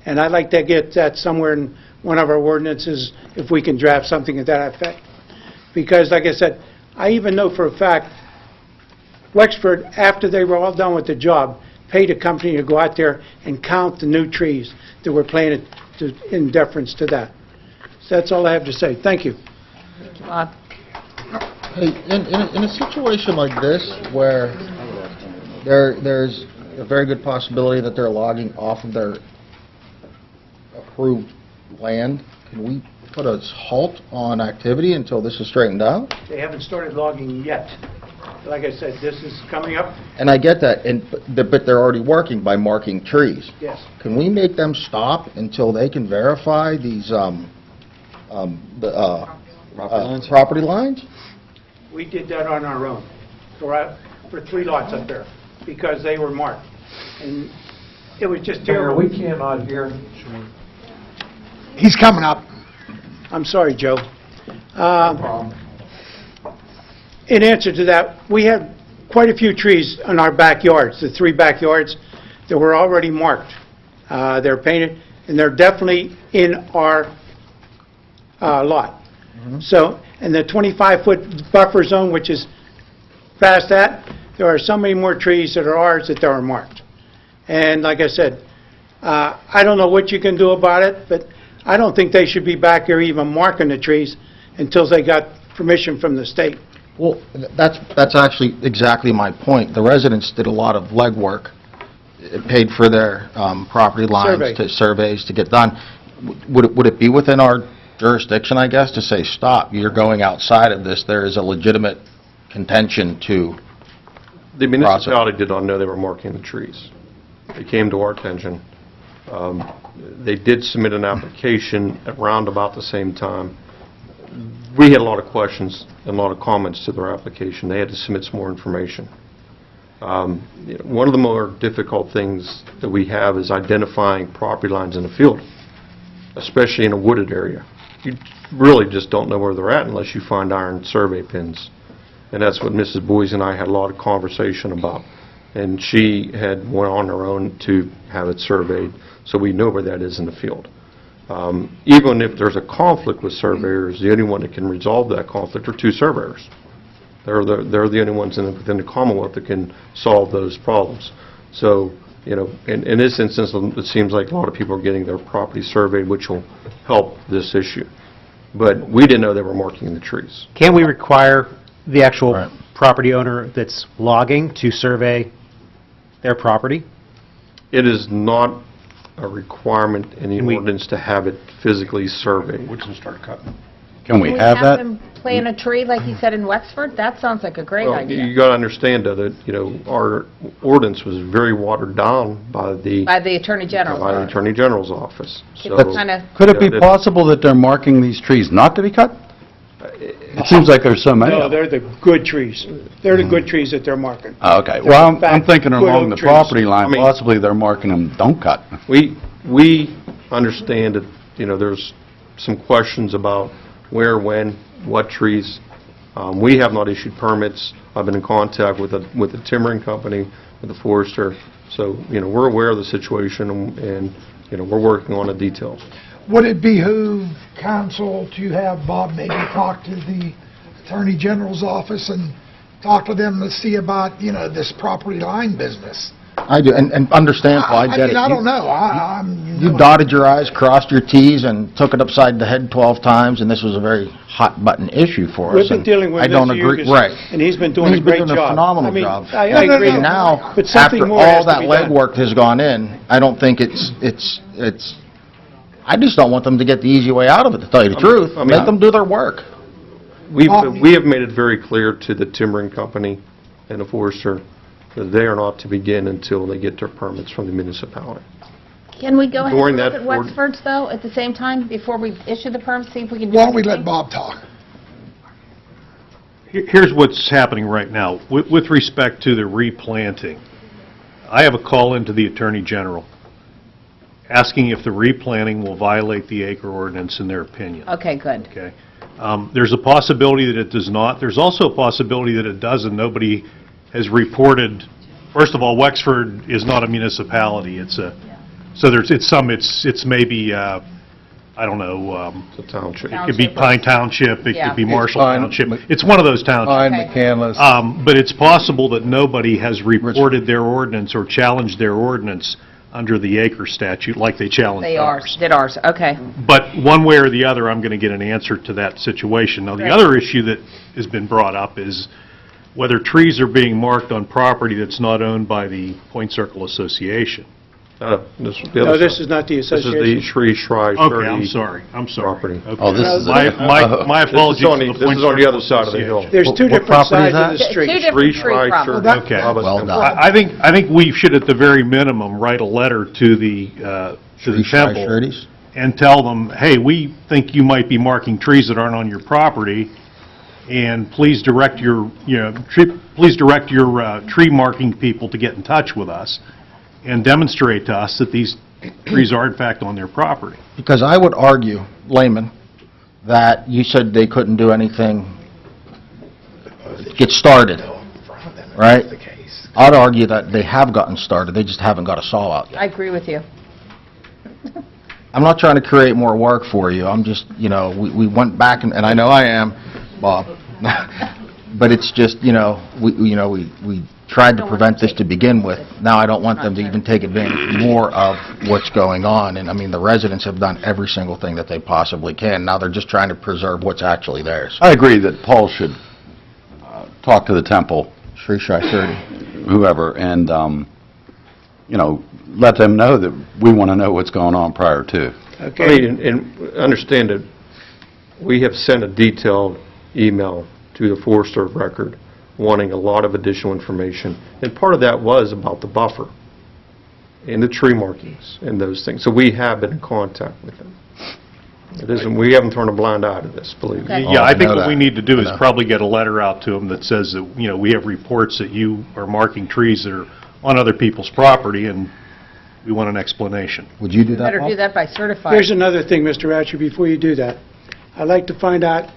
And I'd like to get that somewhere in one of our ordinances if we can draft something to that effect. Because, like I said, I even know for a fact Wexford, after they were all done with the job, paid a company to go out there and count the new trees that were planted in deference to that. So that's all I have to say. Thank you. Thank you, Bob. Hey, in a situation like this where there's a very good possibility that they're logging off of their approved land, can we put a halt on activity until this is straightened out? They haven't started logging yet. Like I said, this is coming up. And I get that, but they're already working by marking trees. Yes. Can we make them stop until they can verify these property lines? We did that on our own for 3 lots up there because they were marked. And it was just terrible. We cannot hear. He's coming up. I'm sorry, Joe. In answer to that, we have quite a few trees in our backyards, the 3 backyards that were already marked. They're painted, and they're definitely in our lot. So, in the 25-foot buffer zone, which is past that, there are so many more trees that are ours that are marked. And like I said, I don't know what you can do about it, but I don't think they should be back here even marking the trees until they got permission from the state. Well, that's actually exactly my point. The residents did a lot of legwork paid for their property lines, Survey. surveys to get done. Would it be within our jurisdiction, I guess, to say, stop, you're going outside of this, there is a legitimate contention to The municipality did not know they were marking the trees. It came to our attention. They did submit an application around about the same time. We had a lot of questions and a lot of comments to their application. They had to submit some more information. One of the more difficult things that we have is identifying property lines in the field, especially in a wooded area. You really just don't know where they're at unless you find iron survey pins. And that's what Mrs. Boyes and I had a lot of conversation about. And she had went on her own to have it surveyed, so we know where that is in the field. Even if there's a conflict with surveyors, the only one that can resolve that conflict are two surveyors. They're the only ones within the Commonwealth that can solve those problems. So, in this instance, it seems like a lot of people are getting their property surveyed, which will help this issue. But we didn't know they were marking the trees. Can we require the actual property owner that's logging to survey their property? It is not a requirement in the ordinance to have it physically surveyed. We can start cutting. Can we have that? them plant a tree like you said in Wexford? That sounds like a great Well, idea. you got to understand that, our ordinance was very watered down by the Attorney General. by the Attorney General's office. So, Could it be that- possible that they're marking these trees not to be cut? It seems like there's so many No, of them. they're the good trees. They're the good trees that they're marking. Oh, okay, They're well, in I'm fact thinking good along oak the trees. property line, I mean- possibly they're marking them, don't cut. We understand that, there's some questions about where, when, what trees. We have not issued permits. I've been in contact with the timbering company, with the forester. So, we're aware of the situation and, we're working on the details. Would it behoove council to have Bob maybe talk to the Attorney General's office and talk to them to see about, this property line business? I do, and understandable, I get it. I don't know. You dotted your i's, crossed your t's, and took it upside the head 12 times, and this was a very hot-button issue for us. We've been and dealing with I don't Mr. agree, Hughes, right. and he's been doing a great job. He's been doing a phenomenal I mean, job. I agree. And now, But something after more has all to that be done. legwork has gone in, I don't think it's, I just don't want them to get the easy way out of it, to tell you the truth. I mean, Make them do their work. We have made it very clear to the timbering company and the forester that they are not to begin until they get their permits from the municipality. Can we go ahead During and look that at ord- Wexford's, though, at the same time, before we issue the permit, see if we can do Why don't we let anything? Bob talk? Here's what's happening right now. With respect to the replanting, I have a call into the Attorney General asking if the replanting will violate the acre ordinance in their opinion. Okay, good. Okay. There's a possibility that it does not. There's also a possibility that it does, and nobody has reported. First of all, Wexford is not a municipality. It's maybe, I don't know. It's a township. It could be Pine Township, it Yeah. could be It's Marshall Pine- Township. It's one of those townships. Pine, Okay. McCandless. But it's possible that nobody has reported their ordinance or challenged their ordinance under the acre statute like they challenged They ours. did ours, okay. But one way or the other, I'm going to get an answer to that situation. Now, the Right. other issue that has been brought up is whether trees are being marked on property that's not owned by the Point Circle Association. This No, this is not the This is the association. Sri Shri Okay, I'm Shri sorry. property. Okay. Oh, this is My apologies to the This Point is on the Circle other side of the hill. Association. There's two What different property is sides of the that? street. Two different Sri tree Shri problems. Shri Okay. Baba Well Temple. done. I think we should, at the very minimum, write a letter to the Sri temple Shirties? and tell them, hey, we think you might be marking trees that aren't on your property, and please direct your, tree marking people to get in touch with us and demonstrate to us that these trees are in fact on their property. Because I would argue, layman, that you said they couldn't do anything, get started, right? I'd argue that they have gotten started, they just haven't got a saw out yet. I agree with you. I'm not trying to create more work for you, I'm just, we went back, and I know I am, Bob, but it's just, we tried to prevent this to begin with. Now I don't want them to even take advantage more of what's going on, and I mean, the residents have done every single thing that they possibly can. Now they're just trying to preserve what's actually theirs. I agree that Paul should talk to the temple, Sri Shri 30. whoever, and let them know that we want to know what's going on prior to. Okay. I mean, and understand that we have sent a detailed email to the Forester of Record wanting a lot of additional information. And part of that was about the buffer and the tree markings and those things. So we have been in contact with them. It isn't, we haven't thurned a blind eye to this, believe me. Yeah, I think what we need to do is probably get a letter out to them that says that, we have reports that you are marking trees that are on other people's property, and we want an explanation. Would you do that, Better Paul? do that by certified. Here's another thing, Mr. Ratcher, before you do that. I'd like to find out,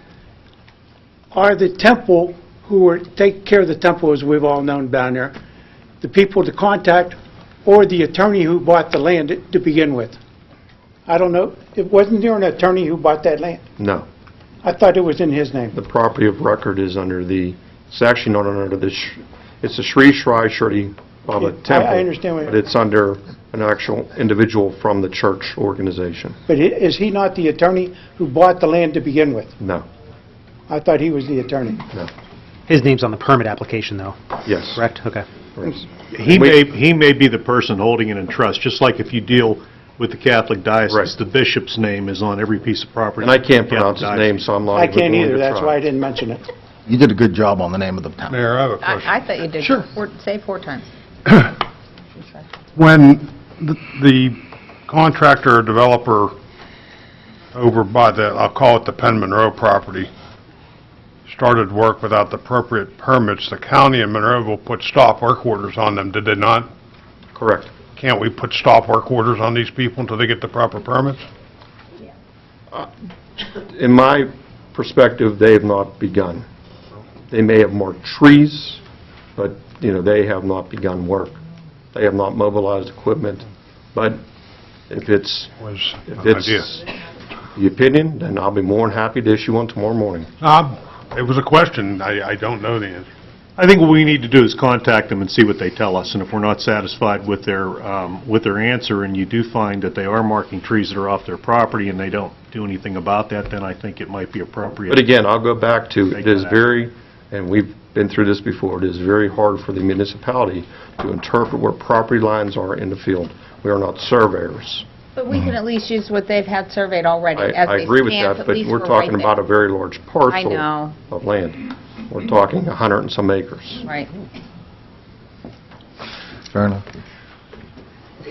are the temple, take care of the temple, as we've all known down there, the people to contact, or the attorney who bought the land to begin with? I don't know. Wasn't there an attorney who bought that land? No. I thought it was in his name. The property of record is under it's actually not under it's the Sri Shri Shirdi Baba Temple. I understand what but it's under an actual individual from the church organization. But is he not the attorney who bought the land to begin with? No. I thought he was the attorney. No. His name's on the permit application, though. Yes. Correct? Okay. Yes. He may be the person holding it in trust, just like if you deal with the Catholic diocese, the bishop's name is on every piece of property. And I can't in the pronounce his Catholic name, diocese. so I'm not I even can't going either. to That's try. why I didn't mention it. You did a good job on the name of the temple. Mayor, I have a question. I thought you did. Sure. Say 4 times. When the contractor or developer over by I'll call it the Penn Monroe property, started work without the appropriate permits, the county and Monroeville put stop work orders on them, did they not? Correct. Can't we put stop work orders on these people until they get the proper permits? In my perspective, they have not begun. They may have marked trees, but, they have not begun work. They have not mobilized equipment. But if it's the opinion, then I'll be more than happy to issue one tomorrow morning. It was a question. I don't know the answer. I think what we need to do is contact them and see what they tell us, and if we're not satisfied with their answer, and you do find that they are marking trees that are off their property and they don't do anything about that, then I think it might be appropriate. But again, I'll go back to, it is very, and we've been through this before, it is very hard for the municipality to interpret where property lines are in the field. We are not surveyors. But we can at least use what they've had surveyed already. I agree with that, but we're talking about a very large I parcel know. of land. We're talking 100 and some acres. Right. Fair enough.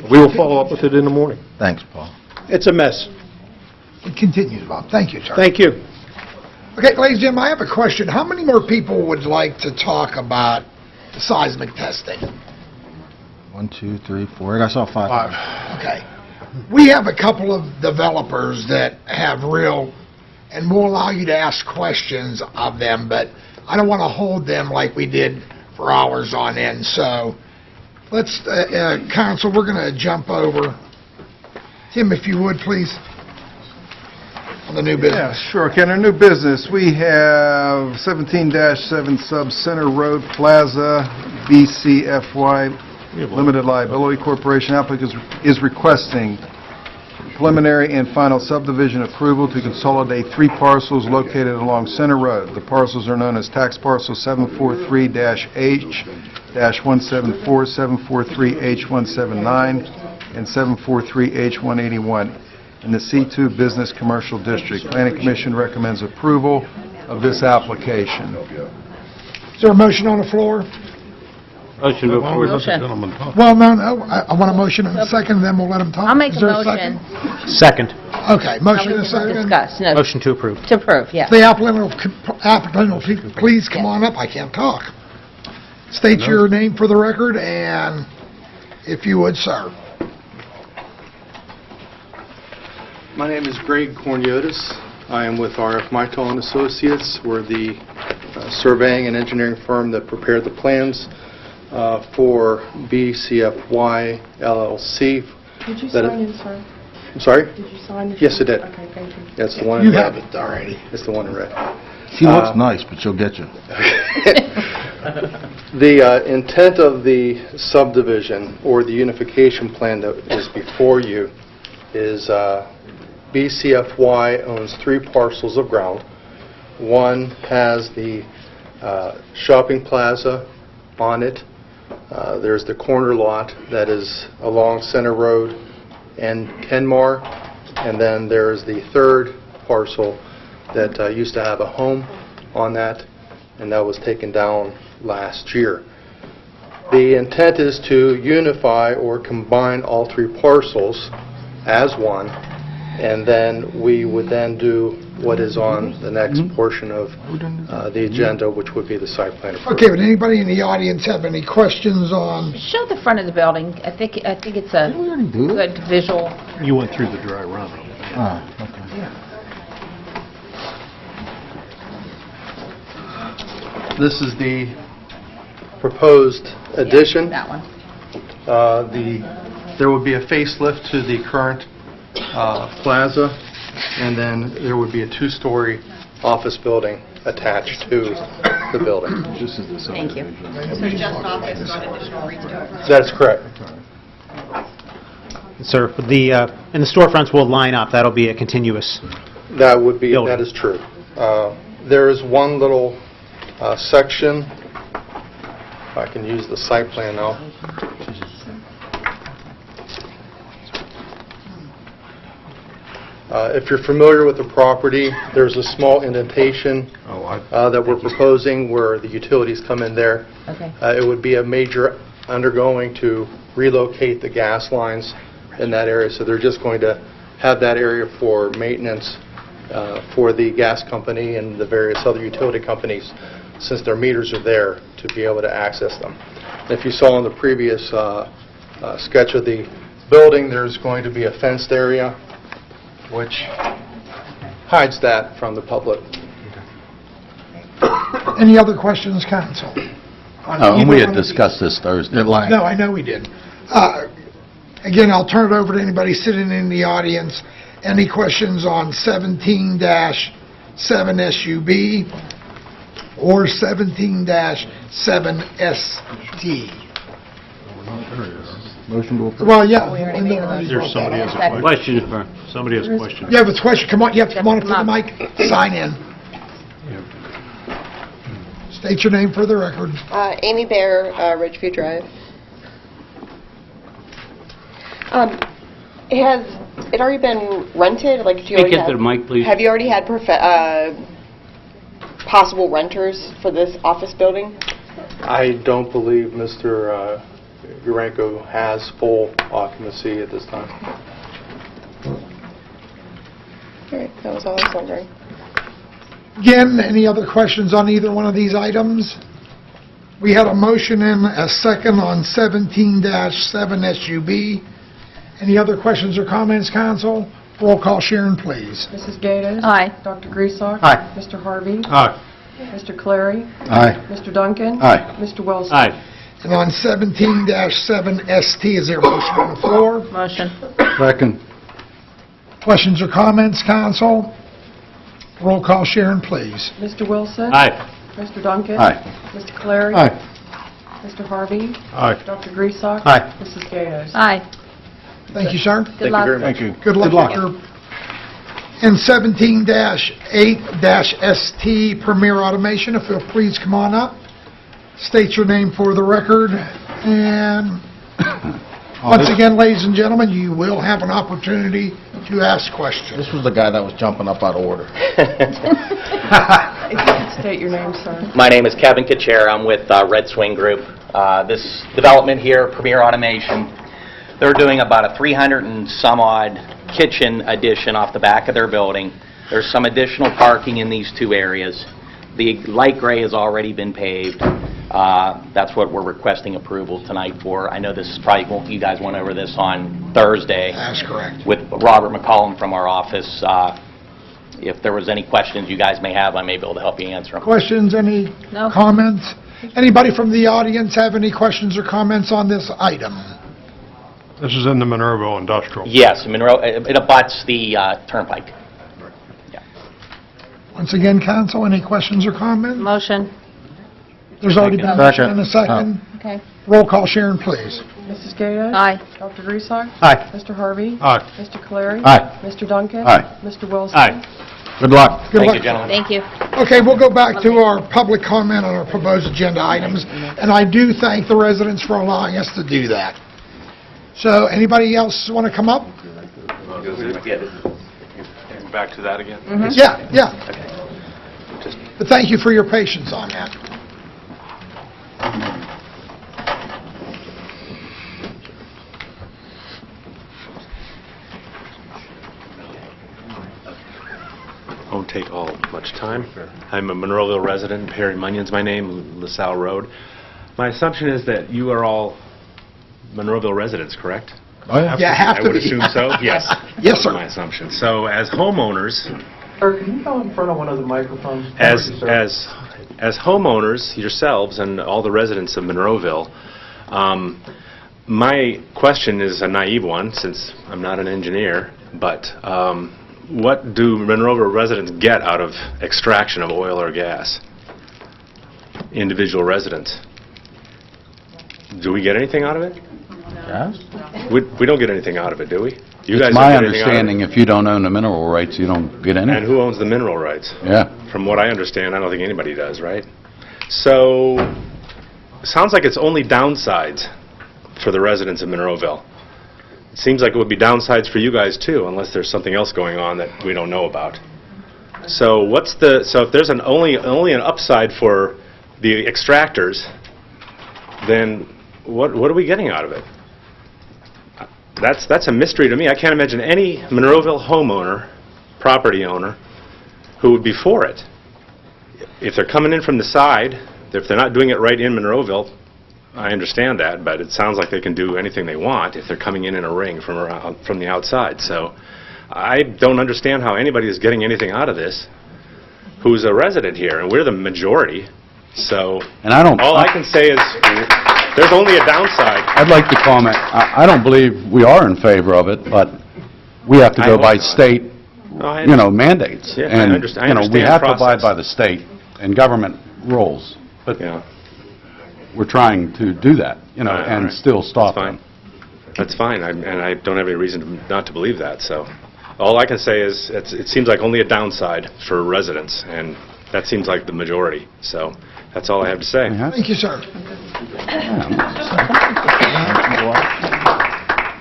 We will follow up with it in the morning. Thanks, Paul. It's a mess. It continues, Bob. Thank you, sir. Thank you. Okay, ladies and gentlemen, I have a question. How many more people would like to talk about seismic testing? 1, 2, 3, 4. I saw 5. Okay. We have a couple of developers that have and we'll allow you to ask questions of them, but I don't want to hold them like we did for hours on end. So let's, Council, we're going to jump over. Tim, if you would, please, on the new business. Yeah, sure. Okay, in our new business, we have 17-7 Sub Center Road Plaza, BCFY Limited Liability Corporation. Applicant is requesting preliminary and final subdivision approval to consolidate 3 parcels located along Center Road. The parcels are known as tax parcel 743-H-174, 743-H-179, and 743-H-181 in the C2 Business Commercial District. Planning Commission recommends approval of this application. Is there a motion on the floor? Motion to approve. Well, no, I want a motion and a second, and then we'll let them talk. I'll make Is a there motion. Second. Okay, motion and a We can second. discuss. No, Motion to approve. to approve, yes. The applicant will please come on up. I can't talk. State your name for the record, and if you would, sir. My name is Greg Corniotis. I am with RF Michael and Associates. We're the surveying and engineering firm that prepared the plans for BCFY LLC. Did you That sign in, sir? I'm sorry? Did you sign this? Yes, I did. Okay, thank you. That's the one in You red. have it already. It's the one in red. She looks nice, but she'll get you. The intent of the subdivision or the unification plan that is before you is BCFY owns 3 parcels of ground. One has the shopping plaza on it. There's the corner lot that is along Center Road and Kenmar, and then there's the third parcel that used to have a home on that, and that was taken down last year. The intent is to unify or combine all three parcels as one, and then we would then do what is on the next portion of the agenda, which would be the site plan approval. Okay, would anybody in the audience have any questions on? Show the front of the building. I think it's a good visual. You went through the dry run. This is the proposed addition. That one. There would be a facelift to the current plaza, and then there would be a two-story office building attached to the building. Thank you. So just office, not additional retail? That's correct. Sir, and the storefronts will line up. That'll be a continuous. That would be, building. that is true. There is one little section, if I can use the site plan now. If you're familiar with the property, there's a small indentation that we're proposing where the utilities come in there. Okay. It would be a major undergoing to relocate the gas lines in that area, so they're just going to have that area for maintenance for the gas company and the various other utility companies, since their meters are there, to be able to access them. If you saw in the previous sketch of the building, there's going to be a fenced area which hides that from the public. Any other questions, council? And we had discussed this Thursday. No, I know we did. Again, I'll turn it over to anybody sitting in the audience. Any questions on 17-7 SUB or 17-7ST? Motion to approve. Well, yeah. There's somebody has a question. Somebody has a question. You have a question? Come on, you have to come on up to the mic. Sign in. State your name for the record. Amy Bear, Ridgeview Drive. Has it already been rented? Like, do you already Get to the mic, please. have you already had possible renters for this office building? I don't believe Mr. Urenco has full occupancy at this time. All right, that was all I was wondering. Again, any other questions on either one of these items? We had a motion and a second on 17-7 SUB. Any other questions or comments, council? Roll call, Sharon, please. Mrs. Gatos? Aye. Dr. Griesbach? Aye. Mr. Harvey? Aye. Mr. Clary? Aye. Mr. Duncan? Aye. Mr. Wilson? Aye. And on 17-7 ST, is there a motion on the floor? Motion. Second. Questions or comments, council? Roll call, Sharon, please. Mr. Wilson? Aye. Mr. Duncan? Aye. Mr. Clary? Aye. Mr. Harvey? Aye. Dr. Griesbach? Aye. Mrs. Gatos? Aye. Thank you, sir. Good luck. Thank you. Good luck, Doctor. And 17-8-ST, Premier Automation, if you'll please come on up. State your name for the record. And once again, ladies and gentlemen, you will have an opportunity to ask questions. This was the guy that was jumping up out of order. If you could state your name, sir. My name is Kevin Kachera. I'm with Red Swing Group. This development here, Premier Automation, they're doing about a 300 and some odd kitchen addition off the back of their building. There's some additional parking in these two areas. The light gray has already been paved. That's what we're requesting approval tonight for. I know this is probably, you guys went over this on Thursday. That's correct. With Robert McCollum from our office. If there was any questions you guys may have, I may be able to help you answer them. Questions, any No. comments? Anybody from the audience have any questions or comments on this item? This is in the Monroeville Industrial. Yes, Monroe, it abuts the Turnpike. Once again, council, any questions or comments? Motion. There's already been a motion and a second. Okay. Roll call, Sharon, please. Mrs. Gatos? Aye. Dr. Griesbach? Aye. Mr. Harvey? Aye. Mr. Clary? Aye. Mr. Duncan? Aye. Mr. Wilson? Aye. Good luck. Good Thank luck. you, gentlemen. Thank you. Okay, we'll go back to our public comment on our proposed agenda items, and I do thank the residents for allowing us to do that. So, anybody else want to come up? Back to that again? Yeah. But thank you for your patience on that. Won't take all much time. I'm a Monroeville resident. Perry Munion's my name, LaSalle Road. My assumption is that you are all Monroeville residents, correct? Oh, yeah. Yeah, have to I would be. assume so, yes. Yes, sir. That's my assumption. So as homeowners, Sir, can you go in front of one of the microphones? as homeowners yourselves and all the residents of Monroeville, my question is a naive one since I'm not an engineer, but what do Monroeville residents get out of extraction of oil or gas? Individual residents. Do we get anything out of it? Yes? We don't get anything out of it, do we? You It's guys my don't get anything out of it? understanding if you don't own the mineral rights, you don't get any. And who owns the mineral rights? Yeah. From what I understand, I don't think anybody does, right? So, sounds like it's only downsides for the residents of Monroeville. It seems like it would be downsides for you guys too, unless there's something else going on that we don't know about. So if there's only an upside for the extractors, then what are we getting out of it? That's a mystery to me. I can't imagine any Monroeville homeowner, property owner, who would be for it. If they're coming in from the side, if they're not doing it right in Monroeville, I understand that, but it sounds like they can do anything they want if they're coming in a ring from the outside. So I don't understand how anybody is getting anything out of this who's a resident here, and we're the majority. So all I can say is there's only a downside. I'd like to comment. I don't believe we are in favor of it, but we have to I go hope by not. state, mandates. Yeah, I And, understand we have to process. abide by the state and government rules. But we're trying to do that, All and right. still stop That's fine. them. That's fine, and I don't have any reason not to believe that. So all I can say is it seems like only a downside for residents, and that seems like the majority. So that's all I have to say. Thank you, sir.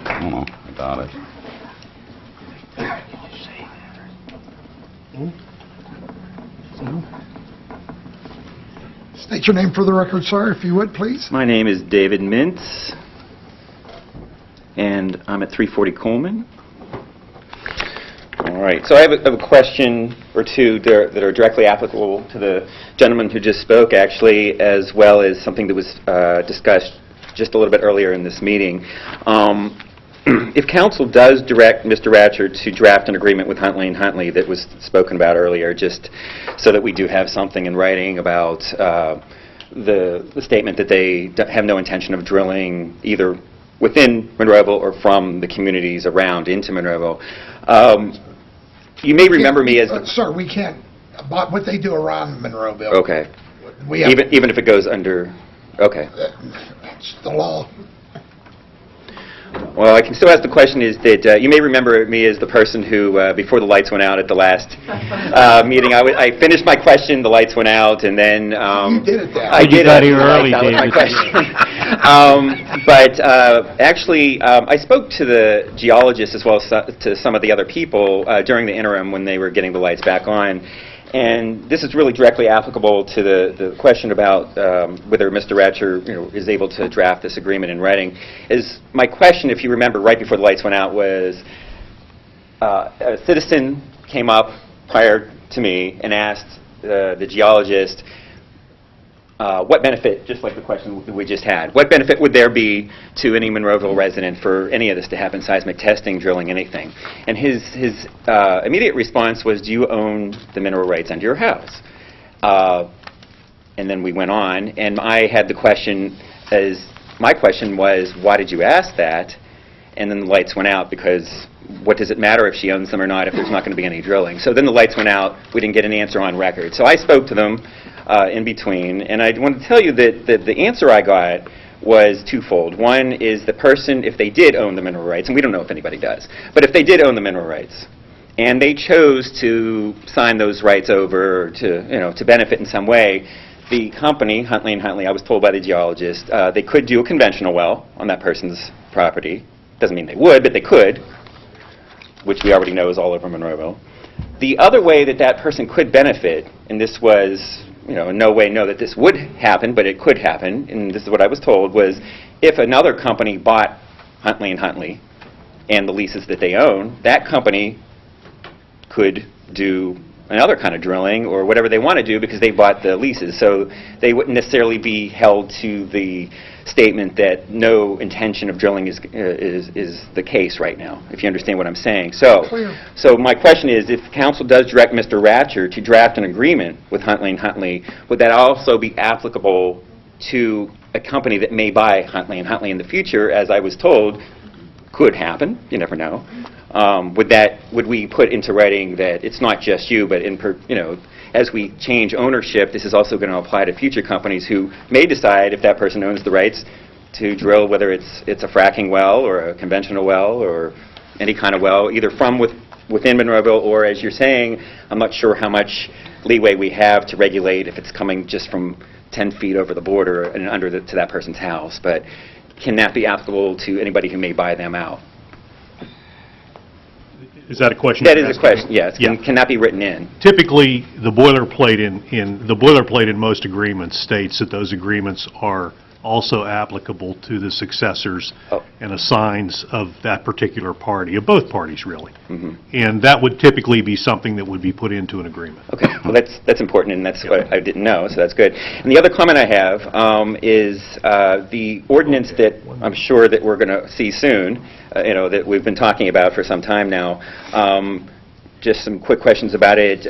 I don't know about it. State your name for the record, sir, if you would, please. My name is David Mintz, and I'm at 340 Coleman. All right, so I have a question or two that are directly applicable to the gentleman who just spoke, actually, as well as something that was discussed just a little bit earlier in this meeting. If council does direct Mr. Ratcher to draft an agreement with Huntley & Huntley that was spoken about earlier, just so that we do have something in writing about the statement that they have no intention of drilling either within Monroeville or from the communities around into Monroeville. You may remember me as... Sir, we can't, about what they do around Monroeville. Okay. We have, Even if it goes under... Okay. It's the law. Well, I can still ask the question is that you may remember me as the person who, before the lights went out at the last meeting, I finished my question, the lights went out, and then... You did it there. I did got it. here early, That was my David. question. But actually, I spoke to the geologist as well as to some of the other people during the interim when they were getting the lights back on. And this is really directly applicable to the question about whether Mr. Ratcher is able to draft this agreement in writing. My question, if you remember, right before the lights went out was a citizen came up prior to me and asked the geologist what benefit, just like the question that we just had, what benefit would there be to any Monroeville resident for any of this to happen, seismic testing, drilling, anything? And his immediate response was, do you own the mineral rights under your house? And then we went on, and I had the question my question was, why did you ask that? And then the lights went out because what does it matter if she owns them or not if there's not going to be any drilling? So then the lights went out. We didn't get an answer on record. So I spoke to them in between, and I want to tell you that the answer I got was twofold. One is the person, if they did own the mineral rights, and we don't know if anybody does, but if they did own the mineral rights, and they chose to sign those rights over to benefit in some way, the company, Huntley & Huntley, I was told by the geologist, they could do a conventional well on that person's property. Doesn't mean they would, but they could, which we already know is all over Monroeville. The other way that that person could benefit, and this was, in no way know that this would happen, but it could happen, and this is what I was told, was if another company bought Huntley & Huntley and the leases that they own, that company could do another kind of drilling or whatever they want to do because they bought the leases. So they wouldn't necessarily be held to the statement that no intention of drilling is the case right now, if you understand what I'm saying. So my question is, if council does direct Mr. Ratcher to draft an agreement with Huntley & Huntley, would that also be applicable to a company that may buy Huntley & Huntley in the future, as I was told could happen, you never know? Would we put into writing that it's not just you, but as we change ownership, this is also going to apply to future companies who may decide, if that person owns the rights, to drill whether it's a fracking well or a conventional well or any kind of well, either from within Monroeville or, as you're saying, I'm not sure how much leeway we have to regulate if it's coming just from 10 feet over the border and under to that person's house, but can that be applicable to anybody who may buy them out? Is that a question? That is a question, yes. Can that be written in? Typically, the boilerplate in most agreements states that those agreements are also applicable to the successors and assigns of that particular party, of both parties, really. And that would typically be something that would be put into an agreement. Okay, well that's important, and that's what I didn't know, so that's good. And the other comment I have is the ordinance that I'm sure that we're going to see soon, that we've been talking about for some time now. Just some quick questions about it.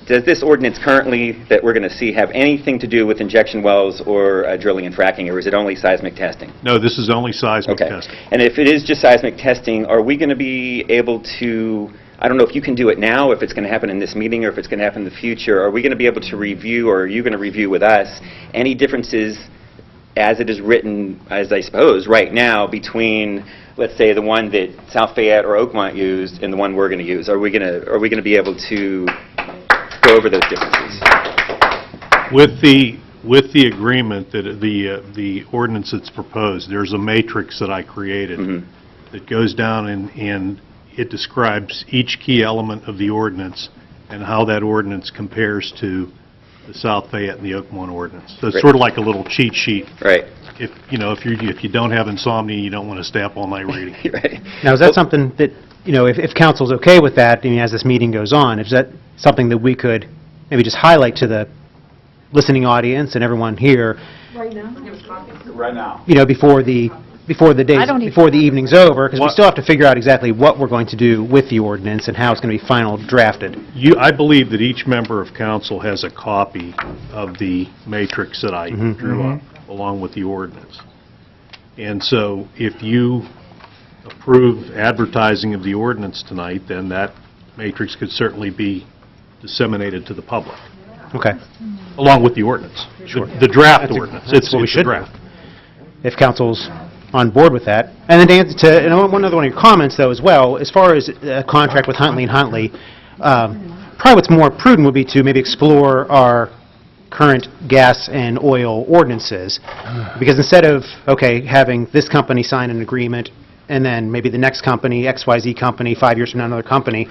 Does this ordinance currently that we're going to see have anything to do with injection wells or drilling and fracking, or is it only seismic testing? No, this is only seismic testing. And if it is just seismic testing, are we going to be able to, I don't know if you can do it now, if it's going to happen in this meeting, or if it's going to happen in the future, are we going to be able to review, or are you going to review with us, any differences as it is written, as I suppose, right now, between, let's say, the one that South Fayette or Oakmont used and the one we're going to use? Are we going to be able to go over those differences? With the agreement that the ordinance that's proposed, there's a matrix that I created that goes down and it describes each key element of the ordinance and how that ordinance compares to the South Fayette and the Oakmont ordinance. So it's sort of like a little cheat sheet. Right. If you don't have insomnia, you don't want to stay up all night reading. Right. Now, is that something that, if council's okay with that, as this meeting goes on, is that something that we could maybe just highlight to the listening audience and everyone here? Right now? Right now. Before the evening's over, because we still have to figure out exactly what we're going to do with the ordinance and how it's going to be final drafted. I believe that each member of council has a copy of the matrix that I drew up, along with the ordinance. And so if you approve advertising of the ordinance tonight, then that matrix could certainly be disseminated to the public. Okay. Along with the ordinance. Sure. The draft ordinance. That's what we should draft. If council's on board with that. And then to answer to one other one of your comments, though, as well, as far as a contract with Huntley & Huntley, probably what's more prudent would be to maybe explore our current gas and oil ordinances, because instead of, having this company sign an agreement and then maybe the next company, XYZ company, 5 years from now another company,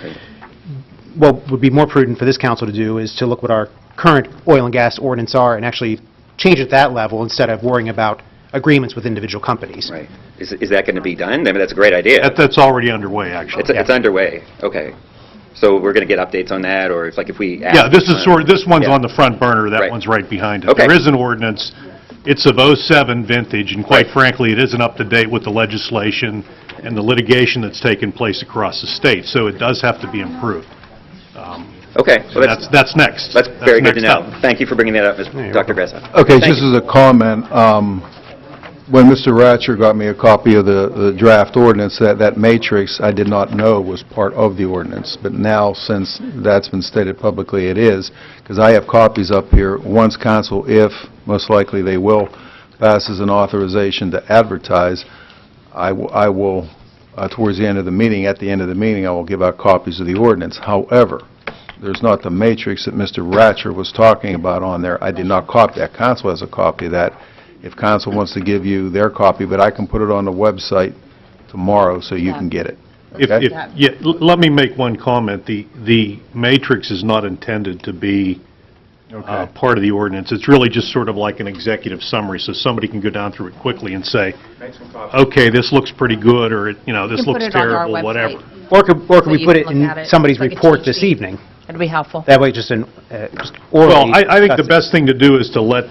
what would be more prudent for this council to do is to look what our current oil and gas ordinance are and actually change it at that level instead of worrying about agreements with individual companies. Right. Is that going to be done? I mean, that's a great idea. That's already underway, actually. It's underway. Okay. So we're going to get updates on that, or if we... this one's on the front burner. That one's right behind it. Okay. There is an ordinance. It's of '07 vintage, and quite frankly, it isn't up to date with the legislation and the litigation that's taken place across the state, so it does have to be improved. Okay. So that's next. That's very good to know. Thank you for bringing that up, Dr. Gressa. Okay, just as a comment, when Mr. Ratcher got me a copy of the draft ordinance, that matrix I did not know was part of the ordinance, but now, since that's been stated publicly, it is, because I have copies up here. Once council, if most likely they will, passes an authorization to advertise, I will towards the end of the meeting. At the end of the meeting, I will give out copies of the ordinance. However, there's not the matrix that Mr. Ratcher was talking about on there. I did not copy that. Council has a copy of that. If council wants to give you their copy, but I can put it on the website tomorrow so you can get it. Okay? Let me make one comment. The matrix is not intended to be part of the ordinance. It's really just sort of like an executive summary, so somebody can go down through it quickly and say, okay, this looks pretty good, or, this looks terrible, whatever. Or could we put it in somebody's report this evening? That'd be helpful. That way, just orally. Well, I think the best thing to do is to let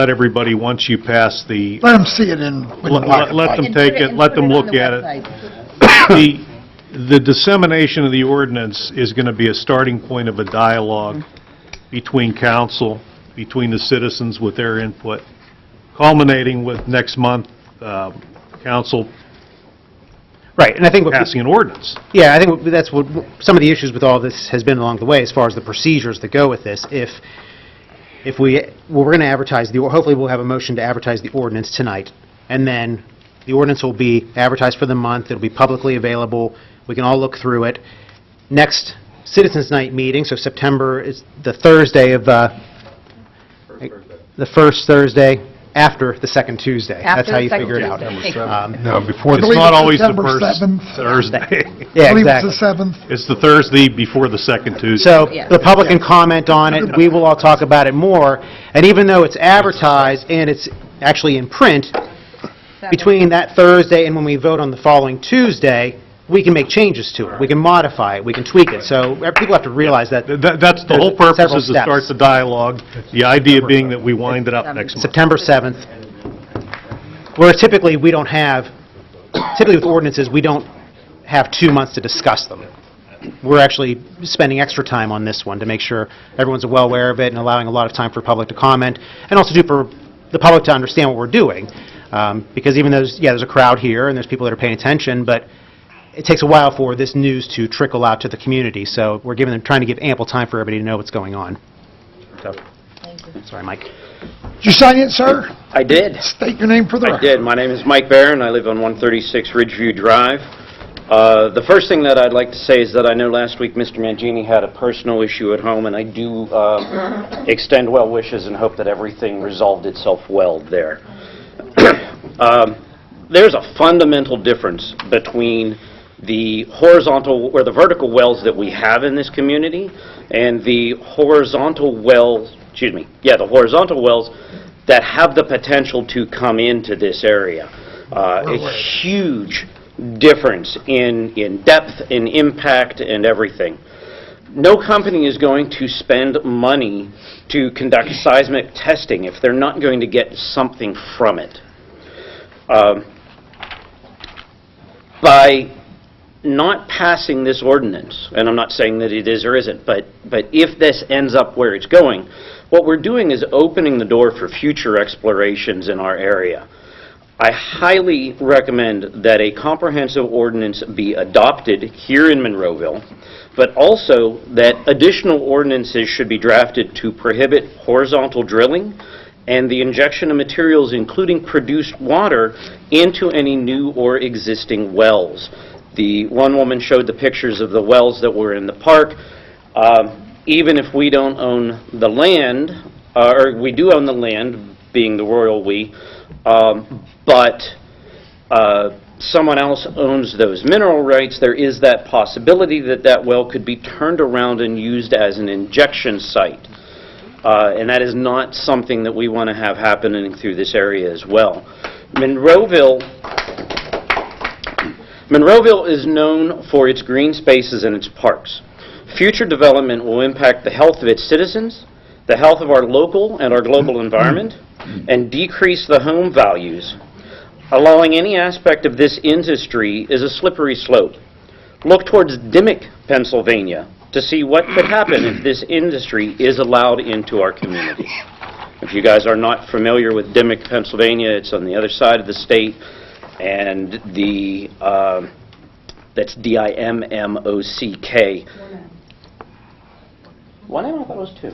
everybody, once you pass the... Let them see it in... Let them take it, let them look at it. The dissemination of the ordinance is going to be a starting point of a dialogue between council, between the citizens with their input, culminating with next month, council Right, and I think passing an ordinance. Yeah, I think that's what some of the issues with all this has been along the way, as far as the procedures that go with this. We're going to advertise hopefully we'll have a motion to advertise the ordinance tonight, and then the ordinance will be advertised for the month. It'll be publicly available. We can all look through it. Next Citizens Night meeting, so September is the Thursday of the first Thursday after the second Tuesday. That's how you figure it out. No, before, it's not always the first Thursday. Yeah, I believe exactly. it's the 7th. It's the Thursday before the second Tuesday. So the public can comment on it, we will all talk about it more, and even though it's advertised and it's actually in print, between that Thursday and when we vote on the following Tuesday, we can make changes to it, we can modify it, we can tweak it, so people have to realize that... That's the whole purpose, is to start the dialogue, the idea being that we wind it up next month. September 7th, where typically we don't have, typically with ordinances, we don't have 2 months to discuss them. We're actually spending extra time on this one to make sure everyone's well aware of it and allowing a lot of time for public to comment, and also for the public to understand what we're doing. Because even though there's a crowd here and there's people that are paying attention, but it takes a while for this news to trickle out to the community, so we're trying to give ample time for everybody to know what's going on. So, sorry, Mike. Did you sign it, sir? I did. State your name for the record. I did. My name is Mike Barron. I live on 136 Ridgeview Drive. The first thing that I'd like to say is that I know last week Mr. Mangini had a personal issue at home, and I do extend well wishes and hope that everything resolved itself well there. There's a fundamental difference between the horizontal or the vertical wells that we have in this community and the horizontal wells, the horizontal wells that have the potential to come into this area. A huge difference in depth, in impact, and everything. No company is going to spend money to conduct seismic testing if they're not going to get something from it. By not passing this ordinance, and I'm not saying that it is or isn't, but if this ends up where it's going, what we're doing is opening the door for future explorations in our area. I highly recommend that a comprehensive ordinance be adopted here in Monroeville, but also that additional ordinances should be drafted to prohibit horizontal drilling and the injection of materials, including produced water, into any new or existing wells. The one woman showed the pictures of the wells that were in the park. Even if we don't own the land, or we do own the land, being the royal we, but someone else owns those mineral rights, there is that possibility that that well could be turned around and used as an injection site. And that is not something that we want to have happening through this area as well. Monroeville is known for its green spaces and its parks. Future development will impact the health of its citizens, the health of our local and our global environment, and decrease the home values. Allowing any aspect of this industry is a slippery slope. Look towards Dimock, Pennsylvania, to see what could happen if this industry is allowed into our community. If you guys are not familiar with Dimock, Pennsylvania, it's on the other side of the state, and that's D-I-M-M-O-C-K. One M? I thought it was two.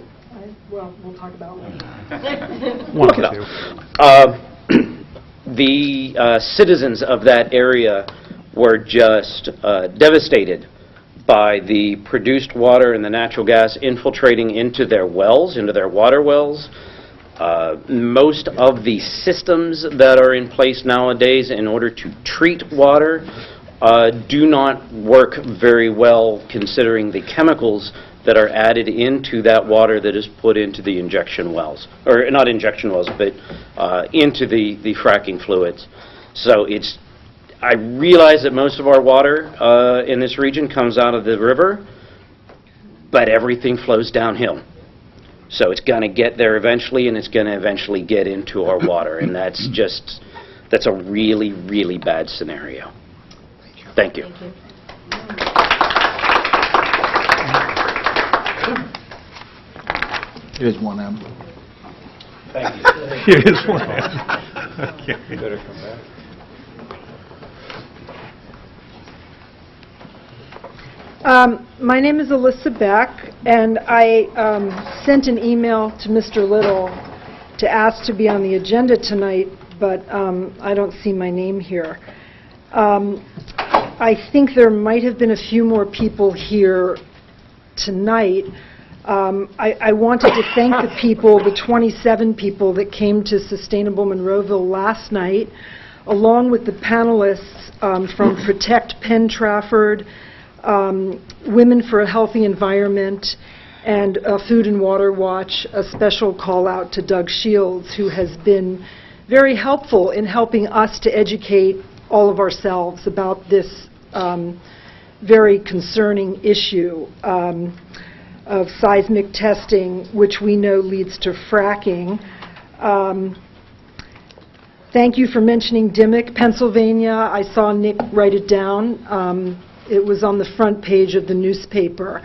Well, we'll talk about it Look it up. The citizens of that area were just devastated by the produced water and the natural gas infiltrating into their wells, into their water wells. Most of the systems that are in place nowadays in order to treat water do not work very well, considering the chemicals that are added into that water that is put into the injection wells, or not injection wells, but into the fracking fluids. So I realize that most of our water in this region comes out of the river, but everything flows downhill. So it's going to get there eventually, and it's going to eventually get into our water, and that's a really, really bad scenario. Thank you. Here's one M. Thank you. Here's one M. Okay. Better come back. My name is Alyssa Beck, and I sent an email to Mr. Little to ask to be on the agenda tonight, but I don't see my name here. I think there might have been a few more people here tonight. I wanted to thank the people, the 27 people that came to Sustainable Monroeville last night, along with the panelists from Protect Penn Trafford, Women for a Healthy Environment, and Food and Water Watch. A special call out to Doug Shields, who has been very helpful in helping us to educate all of ourselves about this very concerning issue of seismic testing, which we know leads to fracking. Thank you for mentioning Dimock, Pennsylvania. I saw Nick write it down. It was on the front page of the newspaper.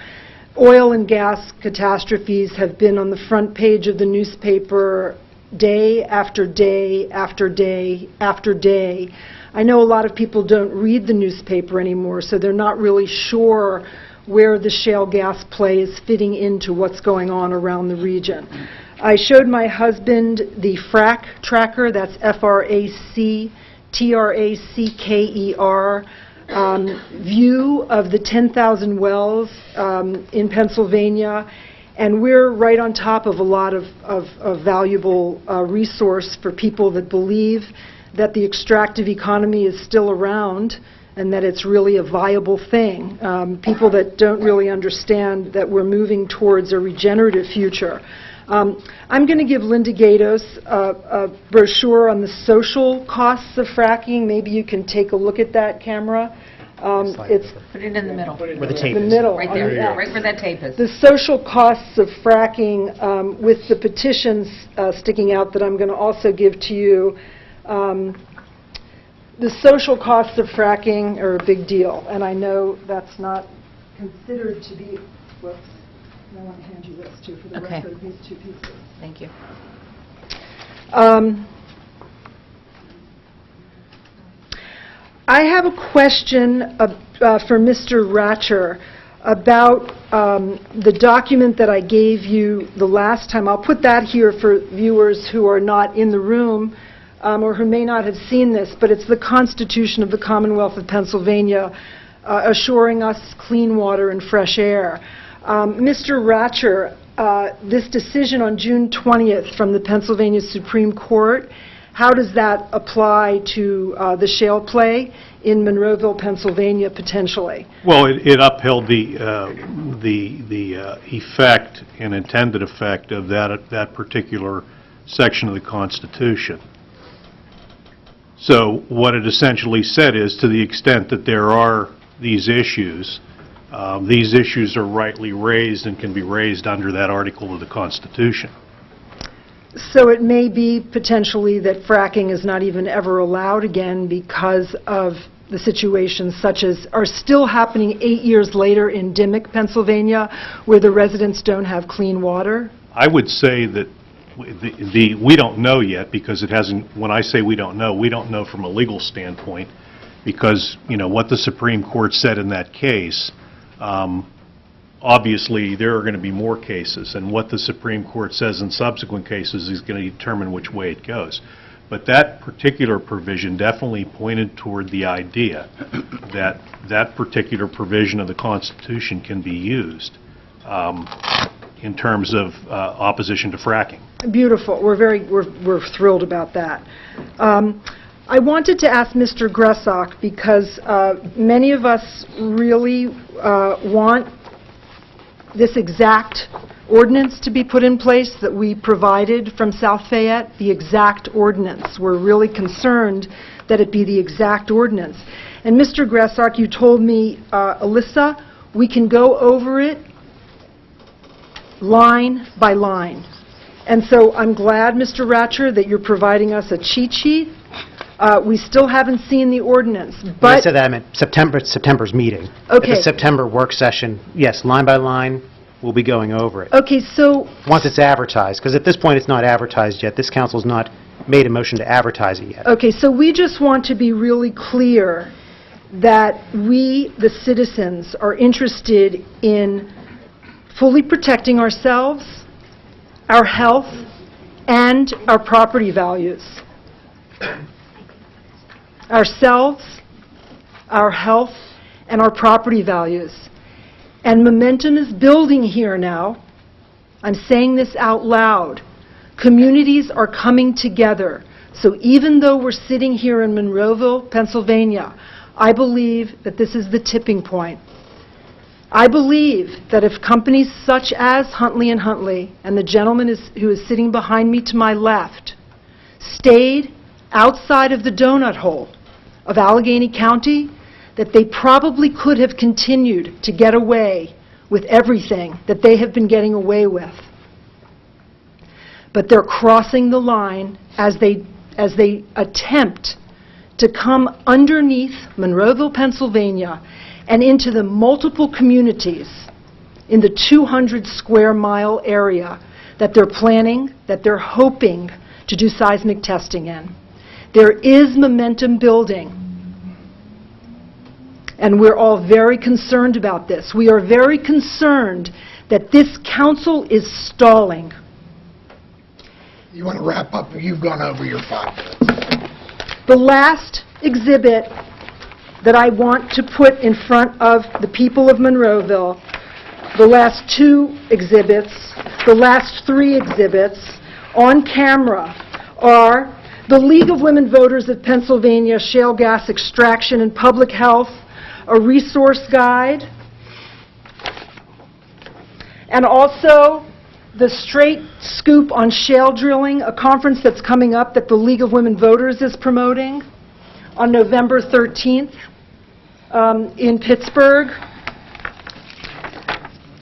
Oil and gas catastrophes have been on the front page of the newspaper day after day after day after day. I know a lot of people don't read the newspaper anymore, so they're not really sure where the shale gas play is fitting into what's going on around the region. I showed my husband the frac tracker, that's FRACTRACKER, view of the 10,000 wells in Pennsylvania, and we're right on top of a lot of valuable resource for people that believe that the extractive economy is still around and that it's really a viable thing. People that don't really understand that we're moving towards a regenerative future. I'm going to give Linda Gatos a brochure on the social costs of fracking. Maybe you can take a look at that, camera. It's Put it in the middle. Where the tape the is. middle. Right there, right where that tape is. The social costs of fracking, with the petitions sticking out that I'm going to also give to you. The social costs of fracking are a big deal, and I know that's not considered to be, whoops, I want to hand you this too for the record, these two pieces. Thank you. I have a question for Mr. Ratcher about the document that I gave you the last time. I'll put that here for viewers who are not in the room or who may not have seen this, but it's the Constitution of the Commonwealth of Pennsylvania assuring us clean water and fresh air. Mr. Ratcher, this decision on June 20th from the Pennsylvania Supreme Court, how does that apply to the shale play in Monroeville, Pennsylvania, potentially? Well, it upheld the effect and intended effect of that particular section of the Constitution. So what it essentially said is, to the extent that there are these issues are rightly raised and can be raised under that article of the Constitution. So it may be potentially that fracking is not even ever allowed again because of the situations such as are still happening 8 years later in Dimock, Pennsylvania, where the residents don't have clean water? I would say that we don't know yet, because it hasn't, when I say we don't know from a legal standpoint, because, you know, what the Supreme Court said in that case, obviously there are going to be more cases, and what the Supreme Court says in subsequent cases is going to determine which way it goes. But that particular provision definitely pointed toward the idea that that particular provision of the Constitution can be used in terms of opposition to fracking. Beautiful. We're thrilled about that. I wanted to ask Mr. Gressok, because many of us really want this exact ordinance to be put in place that we provided from South Fayette, the exact ordinance. We're really concerned that it be the exact ordinance. And Mr. Gressok, you told me, Alyssa, we can go over it line by line. And so I'm glad, Mr. Ratcher, that you're providing us a cheat sheet. We still haven't seen the ordinance, but... When I said that, I meant September's meeting. Okay. At the September work session, yes, line by line, we'll be going over it. Okay, so... Once it's advertised, because at this point it's not advertised yet. This council's not made a motion to advertise it yet. Okay, so we just want to be really clear that we, the citizens, are interested in fully protecting ourselves, our health, and our property values. Ourselves, our health, and our property values. And momentum is building here now. I'm saying this out loud. Communities are coming together. So even though we're sitting here in Monroeville, Pennsylvania, I believe that this is the tipping point. I believe that if companies such as Huntley & Huntley, and the gentleman who is sitting behind me to my left, stayed outside of the donut hole of Allegheny County, that they probably could have continued to get away with everything that they have been getting away with. But they're crossing the line as they attempt to come underneath Monroeville, Pennsylvania, and into the multiple communities in the 200 square mile area that they're planning, that they're hoping to do seismic testing in. There is momentum building. And we're all very concerned about this. We are very concerned that this council is stalling. You want to wrap up? You've gone over your 5 minutes. The last exhibit that I want to put in front of the people of Monroeville, the last 2 exhibits, the last 3 exhibits on camera are the League of Women Voters of Pennsylvania, Shale Gas Extraction and Public Health, a resource guide, and also the Straight Scoop on Shale Drilling, a conference that's coming up that the League of Women Voters is promoting on November 13th in Pittsburgh.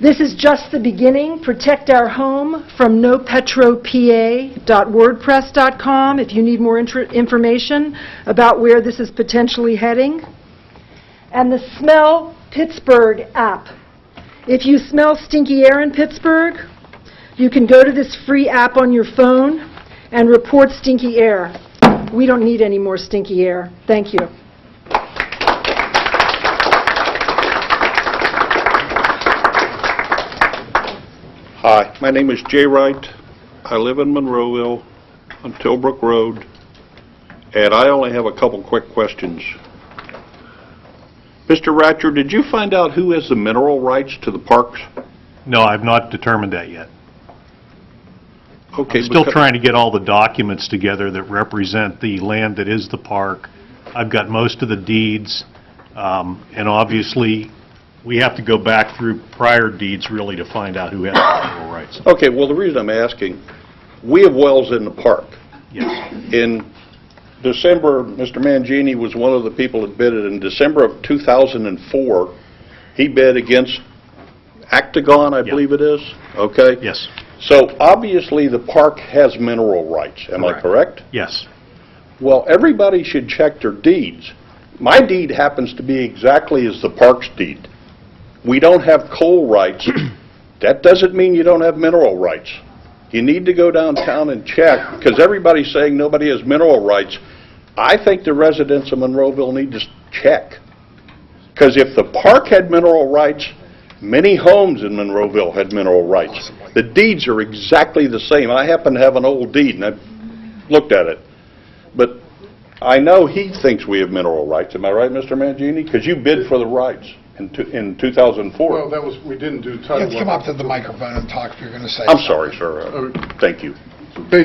This is just the beginning. Protect Our Home from nopetropa.wordpress.com if you need more information about where this is potentially heading. And the Smell Pittsburgh app. If you smell stinky air in Pittsburgh, you can go to this free app on your phone and report stinky air. We don't need any more stinky air. Thank you. Hi, my name is Jay Wright. I live in Monroeville on Tilbrook Road, and I only have a couple quick questions. Mr. Ratcher, did you find out who has the mineral rights to the parks? No, I've not determined that yet. Okay, I'm still trying to get all the documents together that represent the land that is the park. I've got most of the deeds, and obviously, we have to go back through prior deeds really to find out who has the mineral rights. Okay, well, the reason I'm asking, we have wells in the park. Yes. In December, Mr. Mangini was one of the people that bid it. In December of 2004, he bid against Actagon, I believe it is. Okay? Yes. So obviously the park has mineral rights. Am I correct? Yes. Well, everybody should check their deeds. My deed happens to be exactly as the park's deed. We don't have coal rights. That doesn't mean you don't have mineral rights. You need to go downtown and check, because everybody's saying nobody has mineral rights. I think the residents of Monroeville need to check. Because if the park had mineral rights, many homes in Monroeville had mineral rights. The deeds are exactly the same. I happen to have an old deed, and I've looked at it. I know he thinks we have mineral rights. Am I right, Mr. Mangini? Because you bid for the rights in 2004. Well, that was, we didn't do You title. have to come up to the microphone and talk if you're going to say I'm something. sorry, sir. Thank you.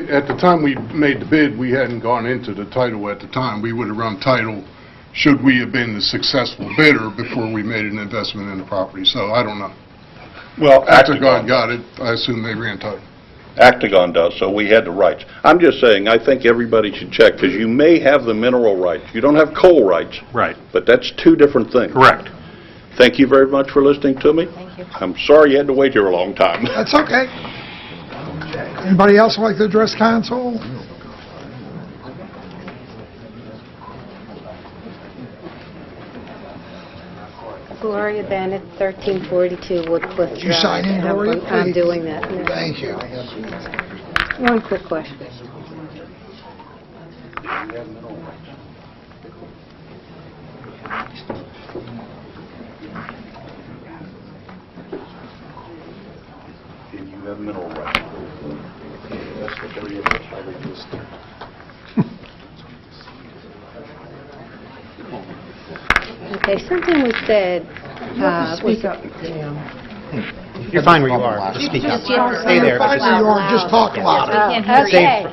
At the time we made the bid, we hadn't gone into the title at the time. We would have run title should we have been the successful bidder before we made an investment in the property. So I don't know. Well, After God got it, I assume they ran title. Actagon does, so we had the rights. I'm just saying, I think everybody should check, because you may have the mineral rights. You don't have coal rights. Right. But that's two different things. Correct. Thank you very much for listening to me. Thank you. I'm sorry you had to wait here a long time. That's okay. Anybody else like to address council? Gloria Bennett, 1342 Woodcliff Drive. Did you sign in, Gloria, I'm please? doing that now. Thank you. One quick question. And you have mineral rights. That's the three of us, how they listed. Okay, something was said. Speak up, ma'am. You're fine where you are. Just speak up. Stay there. Fine where you are, just talk louder. Okay.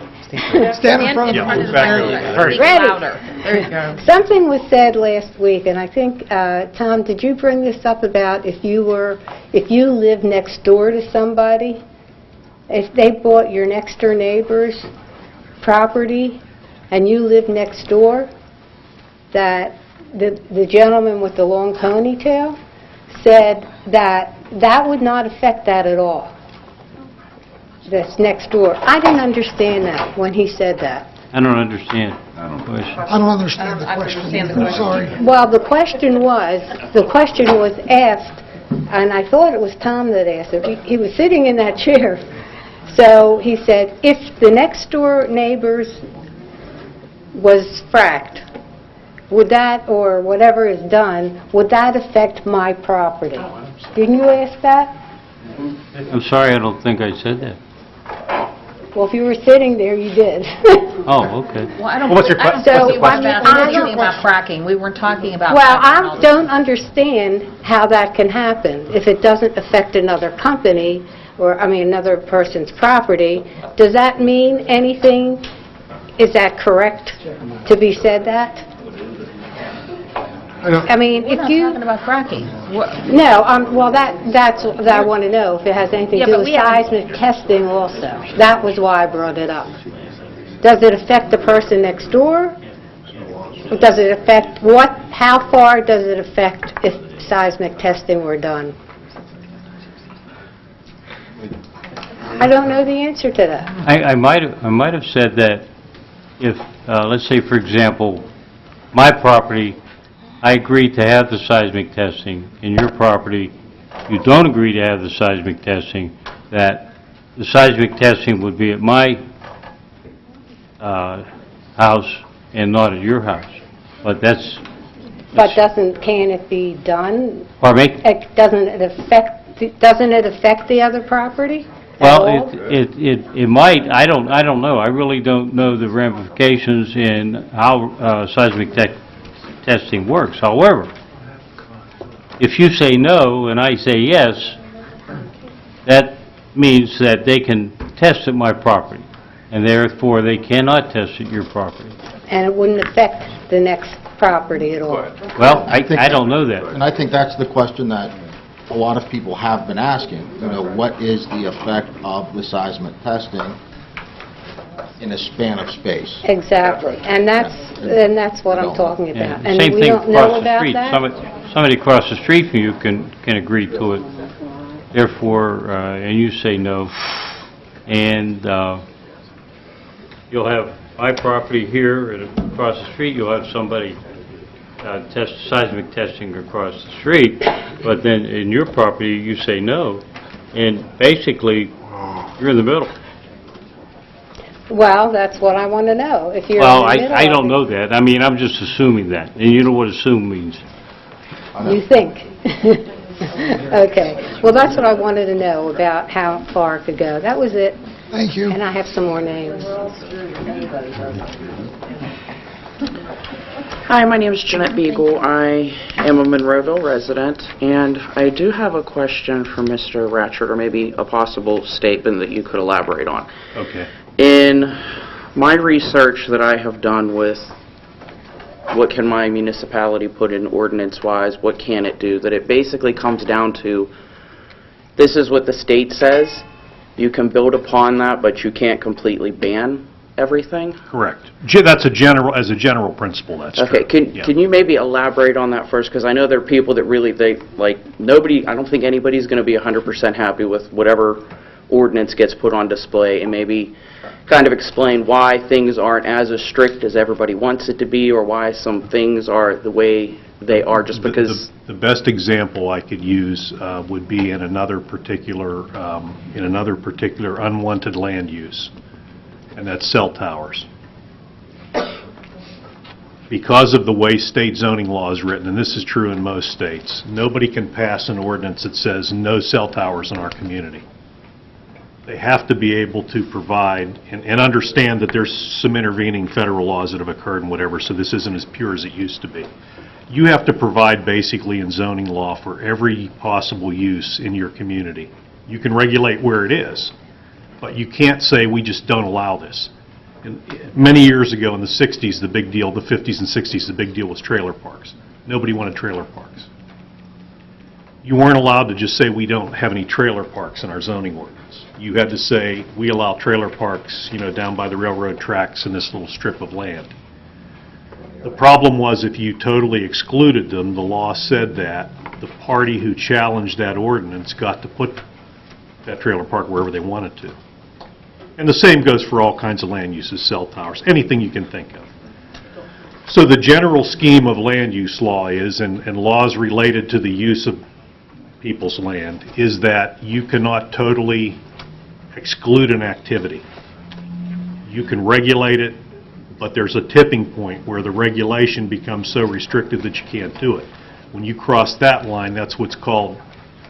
Stand in front of the microphone. Ready? There you go. Something was said last week, and I think, Tom, did you bring this up about if you live next door to somebody, if they bought your next door neighbor's property and you live next door, that the gentleman with the long ponytail said that that would not affect that at all. That's next door. I didn't understand that when he said that. I don't understand. I don't understand the question. I'm sorry. Well, the question was asked, and I thought it was Tom that asked it. He was sitting in that chair. So he said, if the next door neighbor's was fracked, would that, or whatever is done, would that affect my property? Didn't you ask that? I'm sorry, I don't think I said that. Well, if you were sitting there, you did. Oh, okay. Well, I don't What's your I don't que- think what's we the were question? talking about fracking. We weren't talking about Well, fracking and all I this. don't understand how that can happen if it doesn't affect another company, or, I mean, another person's property. Does that mean anything? Is that correct to be said that? I mean, We're if not you... talking about fracking. No, well, that's what I want to know, if it has anything Yeah, to do but with we haven't- seismic testing also. That was why I brought it up. Does it affect the person next door? Does it affect how far does it affect if seismic testing were done? I don't know the answer to that. I might have said that if, let's say, for example, my property, I agree to have the seismic testing, and your property, you don't agree to have the seismic testing, that the seismic testing would be at my house and not at your house. But that's... But can it be done? Pardon me? Doesn't it affect the other property? Well, at all? it might, I don't know. I really don't know the ramifications in how seismic testing works. However, if you say no and I say yes, that means that they can test at my property, and therefore they cannot test at your property. And it wouldn't affect the next property at all? Well, I don't know that. And I think that's the question that a lot of people have been asking. You know, what is the effect of the seismic testing in a span of space? Exactly. And that's what I'm talking Yeah, about. And same we thing don't know across the about street. that? Somebody across the street from you can agree to it. Therefore, and you say no, and you'll have my property here, and across the street you'll have somebody seismic testing across the street, but then in your property you say no, and basically you're in the middle. Well, that's what I want to know. If you're Well, in the middle I of don't it. know that. I mean, I'm just assuming that, and you know what assume means. You think? Okay. Well, that's what I wanted to know about how far it could go. That was it. Thank you. And I have some more names. Hi, my name is Jeanette Beagle. I am a Monroeville resident, and I do have a question for Mr. Ratchford, or maybe a possible statement that you could elaborate on. Okay. In my research that I have done with what can my municipality put in ordinance-wise, what can it do, that it basically comes down to, this is what the state says, you can build upon that, but you can't completely ban everything? Correct. That's as a general principle, that's true. Okay, can you maybe elaborate on that first? Because I know there are people that really, I don't think anybody's going to be 100% happy with whatever ordinance gets put on display, and maybe kind of explain why things aren't as strict as everybody wants it to be, or why some things are the way they are, just because... The best example I could use would be in another particular unwanted land use, and that's cell towers. Because of the way state zoning law is written, and this is true in most states, nobody can pass an ordinance that says no cell towers in our community. They have to be able to provide and understand that there's some intervening federal laws that have occurred and whatever, so this isn't as pure as it used to be. You have to provide basically in zoning law for every possible use in your community. You can regulate where it is, but you can't say we just don't allow this. And many years ago in the 60s, the big deal, the 50s and 60s, the big deal was trailer parks. Nobody wanted trailer parks. You weren't allowed to just say we don't have any trailer parks in our zoning ordinance. You had to say we allow trailer parks, down by the railroad tracks in this little strip of land. The problem was if you totally excluded them, the law said that the party who challenged that ordinance got to put that trailer park wherever they wanted to. And the same goes for all kinds of land uses, cell towers, anything you can think of. So the general scheme of land use law is, and laws related to the use of people's land, is that you cannot totally exclude an activity. You can regulate it, but there's a tipping point where the regulation becomes so restrictive that you can't do it. When you cross that line, that's what's called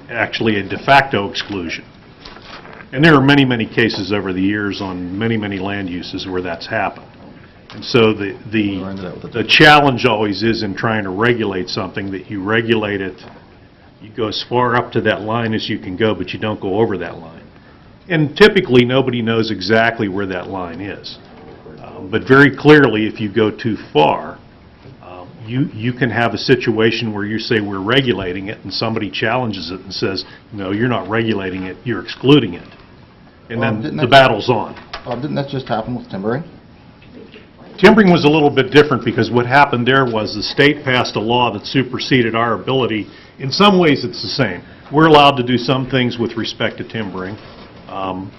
actually a de facto exclusion. And there are many, many cases over the years on many, many land uses where that's happened. And so the challenge always is in trying to regulate something that you regulate it, you go as far up to that line as you can go, but you don't go over that line. And typically nobody knows exactly where that line is. But very clearly, if you go too far, you can have a situation where you say we're regulating it and somebody challenges it and says, no, you're not regulating it, you're excluding it. And then the battle's on. Didn't that just happen with timbering? Timbering was a little bit different because what happened there was the state passed a law that superseded our ability. In some ways it's the same. We're allowed to do some things with respect to timbering.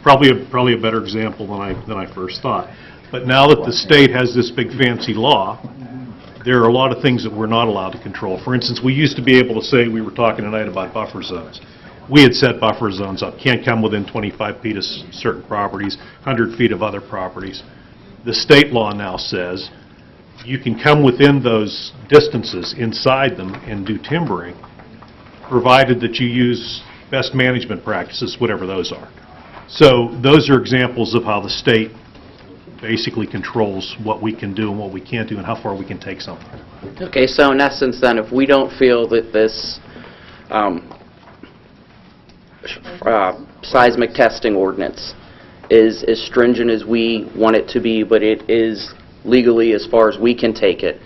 Probably a better example than I first thought. But now that the state has this big fancy law, there are a lot of things that we're not allowed to control. For instance, we used to be able to say, we were talking tonight about buffer zones. We had set buffer zones up. Can't come within 25 feet of certain properties, 100 feet of other properties. The state law now says you can come within those distances inside them and do timbering, provided that you use best management practices, whatever those are. So those are examples of how the state basically controls what we can do and what we can't do and how far we can take something. Okay, so in essence then, if we don't feel that this seismic testing ordinance is as stringent as we want it to be, but it is legally as far as we can take it,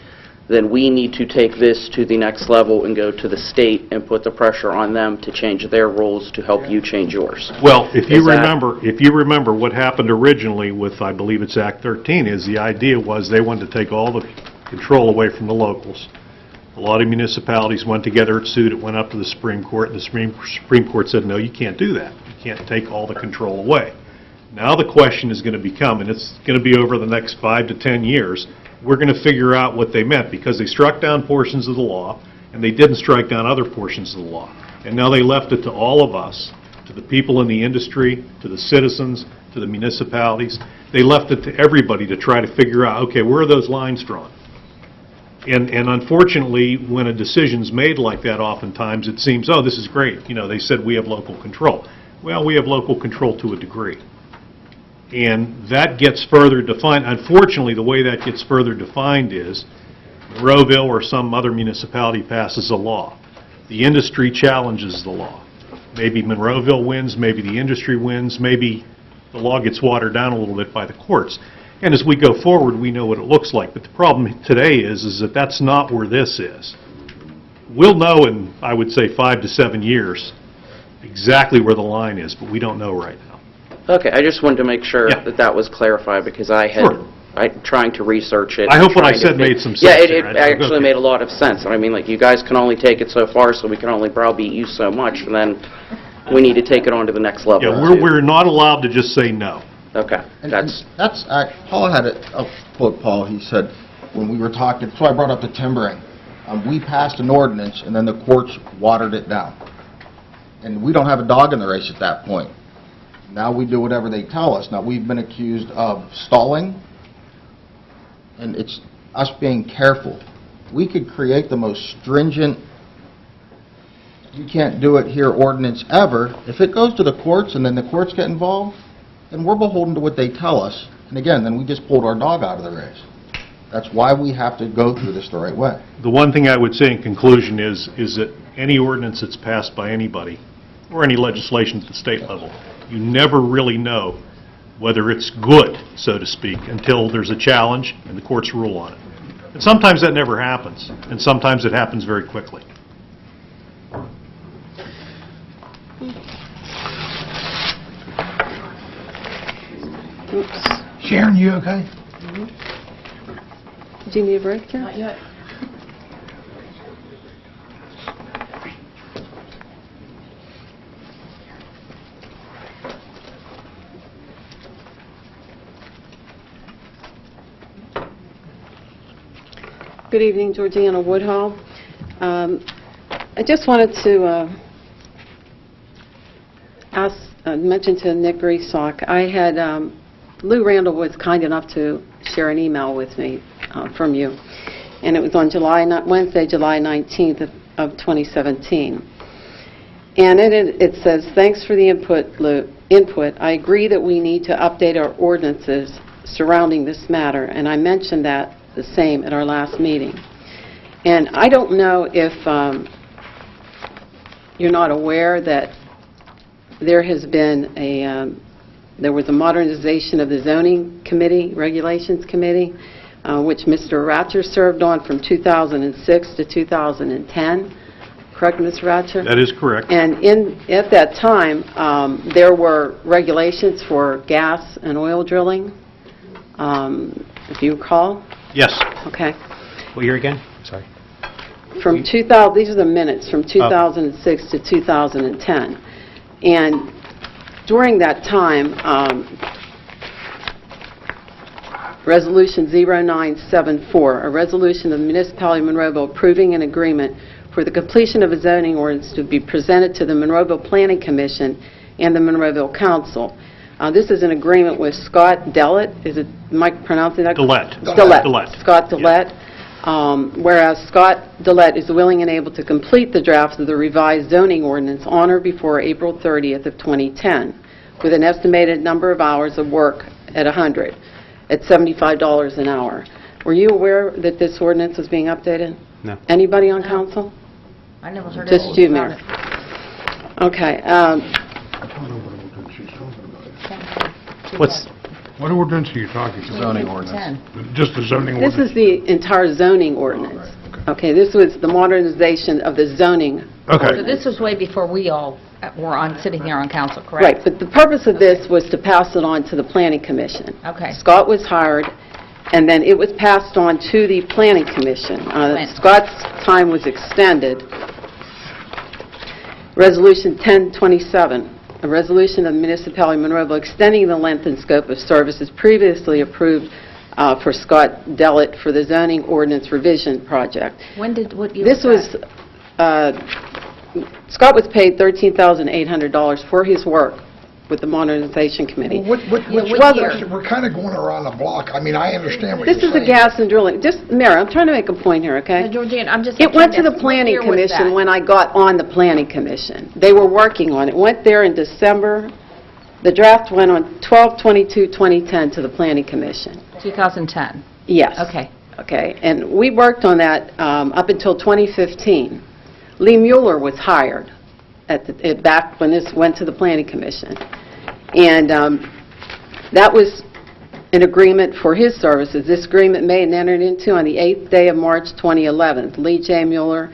then we need to take this to the next level and go to the state and put the pressure on them to change their rules to help you change yours. Well, if you remember what happened originally with, I believe it's Act 13, is the idea was they wanted to take all the control away from the locals. A lot of municipalities went together at suit. It went up to the Supreme Court, and the Supreme Court said, no, you can't do that. You can't take all the control away. Now the question is going to become, and it's going to be over the next 5 to 10 years, we're going to figure out what they meant, because they struck down portions of the law and they didn't strike down other portions of the law. And now they left it to all of us, to the people in the industry, to the citizens, to the municipalities. They left it to everybody to try to figure out, okay, where are those lines drawn? And unfortunately, when a decision's made like that, oftentimes it seems, oh, this is great. You know, they said we have local control. Well, we have local control to a degree. And that gets further defined. Unfortunately, the way that gets further defined is Monroeville or some other municipality passes a law. The industry challenges the law. Maybe Monroeville wins, maybe the industry wins, maybe the law gets watered down a little bit by the courts. And as we go forward, we know what it looks like. But the problem today is that that's not where this is. We'll know in, I would say, 5 to 7 years exactly where the line is, but we don't know right now. Okay, I just wanted to make sure Yeah. that was clarified, because I had, Sure. trying to research it. I hope what I trying to said made some Yeah, sense it there. actually Okay. made a lot of sense. I mean, like, you guys can only take it so far, so we can only browbeat you so much, and then we need to take it on to the next level. Yeah, we're not allowed to just say no. Okay, Paul had it, I'll quote Paul, he said, when we were talking, so I brought up the timbering. We passed an ordinance, and then the courts watered it down. And we don't have a dog in the race at that point. Now we do whatever they tell us. Now, we've been accused of stalling, and it's us being careful. We could create the most stringent, you can't do it here ordinance ever. If it goes to the courts and then the courts get involved, then we're beholden to what they tell us. And again, then we just pulled our dog out of the race. That's why we have to go through this the right way. The one thing I would say in conclusion is that any ordinance that's passed by anybody, or any legislation at the state level, you never really know whether it's good, so to speak, until there's a challenge and the courts rule on it. And sometimes that never happens, and sometimes it happens very quickly. Sharon, you okay? Do you need a break, Karen? Not yet. Good evening, Georgiana Woodhull. I just wanted to mention to Nick Reesock, I had, Lou Randall was kind enough to share an email with me from you, and it was on Wednesday, July 19th of 2017. And it says, thanks for the input, Lou. I agree that we need to update our ordinances surrounding this matter, and I mentioned that the same at our last meeting. And I don't know if you're not aware that there has been there was a modernization of the zoning committee, regulations committee, which Mr. Ratcher served on from 2006 to 2010. Correct, Mr. Ratcher? That is correct. And at that time, there were regulations for gas and oil drilling, if you recall. Yes. Okay. What year again? Sorry. From 2000, these are the minutes from 2006 to 2010. And during that time, Resolution 0974, a resolution of the Municipality of Monroeville approving an agreement for the completion of a zoning ordinance to be presented to the Monroeville Planning Commission and the Monroeville Council. This is an agreement with Scott Dellett. Am I pronouncing that? Dellett. Dellett. Scott Dellett. Whereas Scott Dellett is willing and able to complete the draft of the revised zoning ordinance on or before April 30th of 2010, with an estimated number of hours of work at 100, at $75 an hour. Were you aware that this ordinance was being updated? No. Anybody on council? I never heard Just you, Mayor. Okay. What ordinance are you talking about? Zoning ordinance. Just the zoning This ordinance? is the entire zoning ordinance. Okay, this was the modernization of the zoning. Okay. So this was way before we all were sitting here on council, correct? Right, but the purpose of this was to pass it on to the Planning Commission. Okay. Scott was hired, and then it was passed on to the Planning Commission. Scott's time was extended. Resolution 1027, a resolution of the Municipality of Monroeville extending the length and scope of services previously approved for Scott Dellett for the zoning ordinance revision project. What year This was Scott was paid $13,800 for his work with the Modernization Committee. What wasn't- we're kind of going around the block. I mean, I understand what This you're is the saying. gas and drilling. Just, Mayor, I'm trying to make a point here, okay? Georgiana, I'm just... It went to the What Planning year was Commission that? when I got on the Planning Commission. They were working on it. Went there in December, The draft went on 12/22/2010 to the Planning Commission. 2010. Yes. Okay. Okay, and we worked on that up until 2015. Lee Mueller was hired back when this went to the Planning Commission. And that was an agreement for his services. This agreement made and entered into on the 8th day of March 2011. Lee J. Mueller,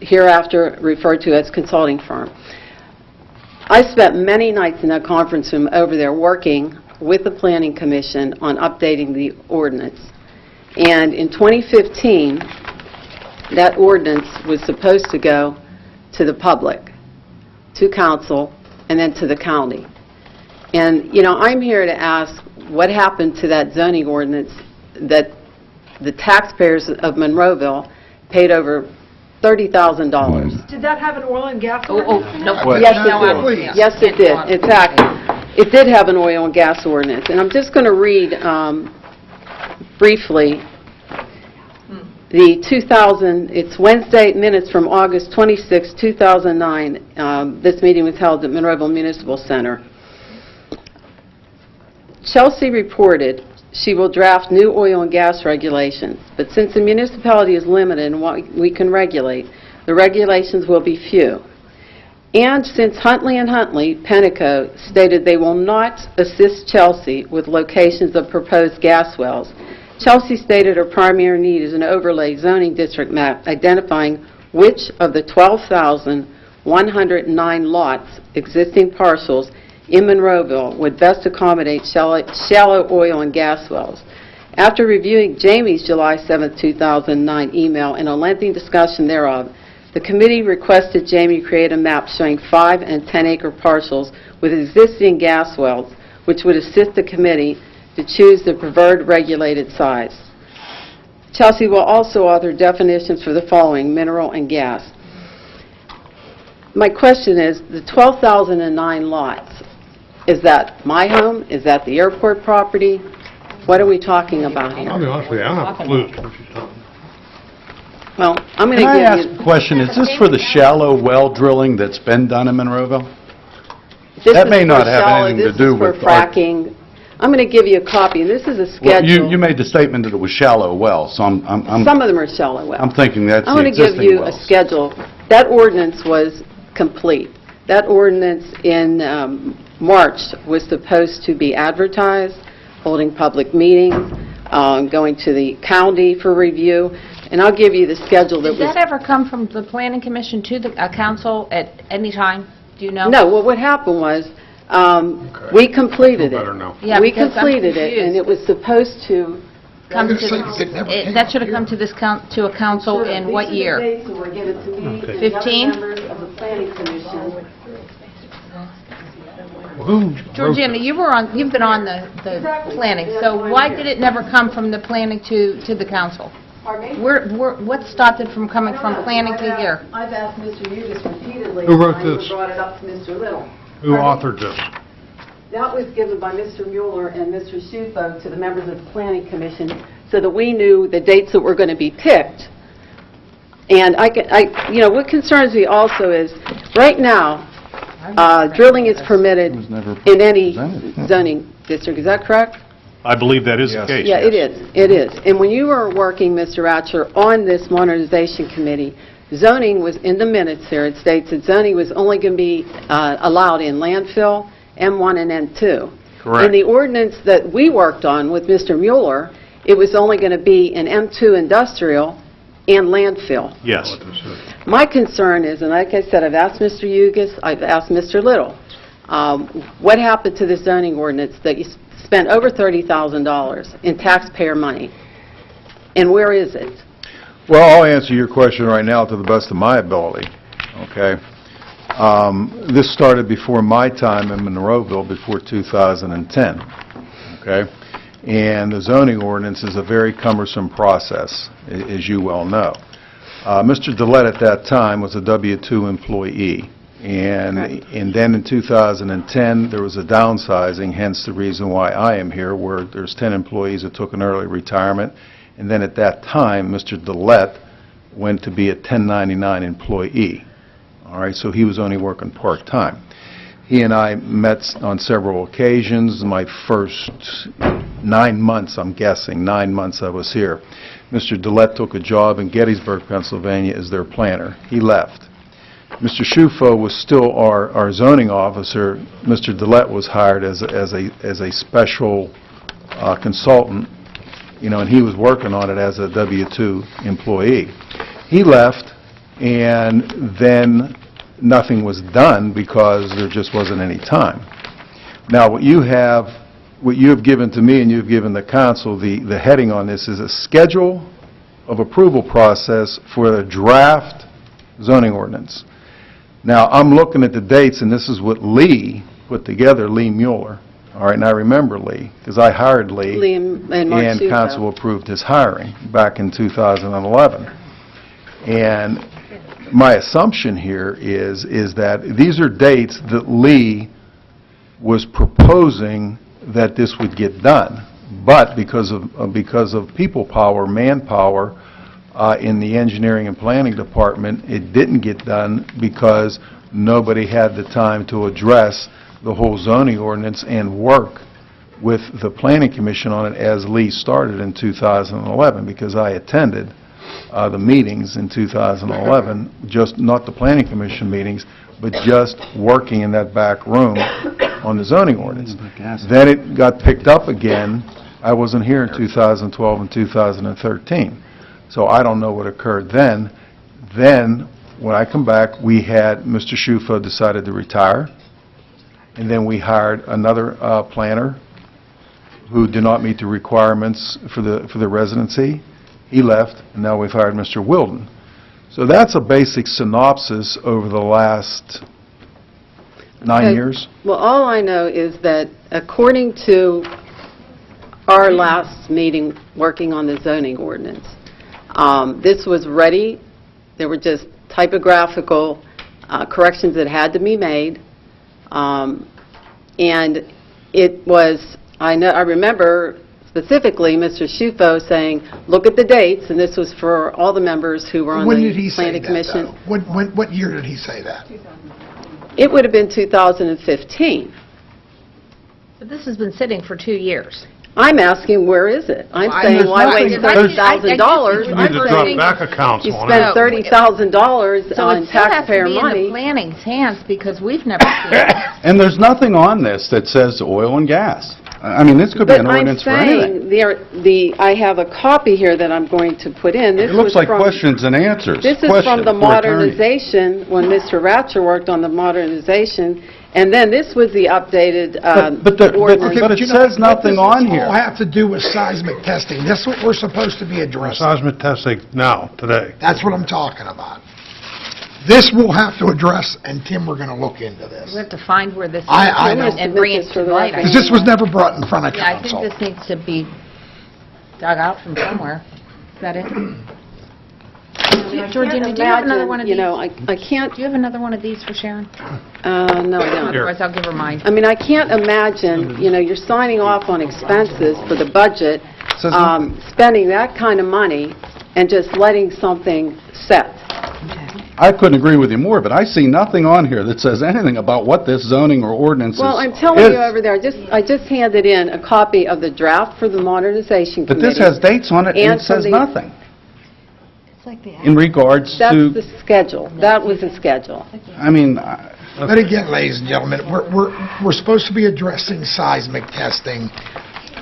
hereafter referred to as consulting firm. I spent many nights in that conference room over there working with the Planning Commission on updating the ordinance. And in 2015, that ordinance was supposed to go to the public, to council, and then to the county. And, you know, I'm here to ask what happened to that zoning ordinance that the taxpayers of Monroeville paid over $30,000. Did that have an oil and gas No. Yes, it did. Yes, it did. In fact, it did have an oil and gas ordinance. And I'm just going to read briefly the 2000, it's Wednesday minutes from August 26, 2009. This meeting was held at Monroeville Municipal Center. Chelsea reported she will draft new oil and gas regulations, but since the municipality is limited in what we can regulate, the regulations will be few. And since Huntley & Huntley, Penteco, stated they will not assist Chelsea with locations of proposed gas wells, Chelsea stated her primary need is an overlay zoning district map identifying which of the 12,109 lots, existing parcels, in Monroeville would best accommodate shallow oil and gas wells. After reviewing Jamie's July 7, 2009 email and a lengthy discussion thereof, the committee requested Jamie create a map showing 5- and 10-acre parcels with existing gas wells, which would assist the committee to choose the preferred regulated size. Chelsea will also author definitions for the following: mineral and gas. My question is, the 12,009 lots, is that my home? Is that the airport property? What are we talking about here? I'll be honest with you, I don't have a clue what you're talking Well, I'm going to Can I give ask you... a question? Is this for the shallow well drilling that's been done in Monroeville? This That is may for not have shallow, anything to this do is for with our- fracking. I'm going to give you a copy, and this is a Well, schedule. you made the statement that it was shallow wells, so I'm Some of them are shallow wells. I'm thinking that's I'm the going to give existing you a wells. schedule. That ordinance was complete. That ordinance in March was supposed to be advertised, holding public meetings, going to the county for review, and I'll give you the schedule that Did was... that ever come from the Planning Commission to the council at any time? Do you know? No, well, what happened was, we completed it. Yeah, We because I'm completed it, and it was supposed to... Come to, It never came that should have come to this to a council in what year? These are the dates that were given to me and the 15? other members of the Planning Commission. Georgiana, you've been on the planning, so why did it never come from the planning to the council? Pardon me? What stopped it from coming from planning to here? I've asked Mr. Udis repeatedly. Who wrote and I this? brought it up to Mr. Little. Who authored this? That was given by Mr. Mueller and Mr. Schupo to the members of the Planning Commission so that we knew the dates that were going to be picked. And you know, what concerns me also is, right now, drilling is permitted in any zoning district. Is that correct? I believe that is the case. Yeah, it is. It is. And when you were working, Mr. Ratcher, on this modernization committee, zoning was in the minutes here. It states that zoning was only going to be allowed in landfill, M1 and M2. Correct. In the ordinance that we worked on with Mr. Mueller, it was only going to be in M2 industrial and landfill. Yes. My concern is, and like I said, I've asked Mr. Hughes, I've asked Mr. Little, what happened to the zoning ordinance that you spent over $30,000 in taxpayer money? And where is it? Well, I'll answer your question right now to the best of my ability, okay? This started before my time in Monroeville, before 2010, okay? And the zoning ordinance is a very cumbersome process, as you well know. Mr. Dillette at that time was a W-2 employee, and then in 2010, there was a downsizing, hence the reason why I am here, where there's 10 employees that took an early retirement, and then at that time, Mr. Dillette went to be a 1099 employee. All right, so he was only working part-time. He and I met on several occasions. My first 9 months, I'm guessing, 9 months I was here. Mr. Dillette took a job in Gettysburg, Pennsylvania as their planner. He left. Mr. Schufo was still our zoning officer. Mr. Dillette was hired as a special consultant, and he was working on it as a W-2 employee. He left, and then nothing was done because there just wasn't any time. Now, what you have given to me and you've given the council, the heading on this is a schedule of approval process for the draft zoning ordinance. Now, I'm looking at the dates, and this is what Lee put together, Lee Mueller. All right, and I remember Lee, because I hired Lee, and Mark and Schufo. council approved his hiring back in 2011. And my assumption here is that these are dates that Lee was proposing that this would get done. But because of people power, manpower, in the engineering and planning department, it didn't get done because nobody had the time to address the whole zoning ordinance and work with the planning commission on it as Lee started in 2011, because I attended the meetings in 2011, just not the planning commission meetings, but just working in that back room on the zoning ordinance. Then it got picked up again. I wasn't here in 2012 and 2013. So I don't know what occurred then. Then, when I come back, we had Mr. Schufo decided to retire, and then we hired another planner who did not meet the requirements for the residency. He left, and now we've hired Mr. Wilden. So that's a basic synopsis over the last 9 years. Well, all I know is that according to our last meeting working on the zoning ordinance, this was ready. There were just typographical corrections that had to be made. And it was, I remember specifically Mr. Schufo saying, look at the dates, and this was for all the members who were on When did he the say planning that, commission. though? What year did he say that? It would have been 2015. But this has been sitting for 2 years. I'm asking, where is it? I'm Well, saying, there's why nothing- waste I- $30,000? You need to drop back accounts You on spent it. $30,000 So on it still has to taxpayer be in money. the planning's hands because we've never seen it. And there's nothing on this that says oil and gas. I mean, this could be an ordinance for anything. But I'm saying, I have a copy here that I'm going to put in. This It looks was like from- questions and answers. This is from the modernization, when Mr. Ratcher worked on the modernization, and then this was the updated ordinance. But it says nothing on This here. all have to do with seismic testing. That's what we're supposed to be addressing. Seismic testing now, today. That's what I'm talking about. This we'll have to address, and Tim, we're going to look into We this. have to find where this is I know. and bring it to light. Because this was never brought in front of Yeah, I think council. this needs to be dug out from somewhere. Is that it? Georgina, do you have another one of these? I can't... Do you have another one of these for Sharon? No, I don't. Otherwise, I'll give her mine. I mean, I can't imagine, you're signing off on expenses for the budget, spending that kind of money, and just letting something set. I couldn't agree with you more, but I see nothing on here that says anything about what this zoning or ordinance is. Well, I'm telling you over there, I just handed in a copy of the draft for the modernization But committee. this has dates on it, and it from says the- nothing in regards That's to, the schedule. That was the schedule. I mean, But again, ladies and gentlemen, we're supposed to be addressing seismic testing.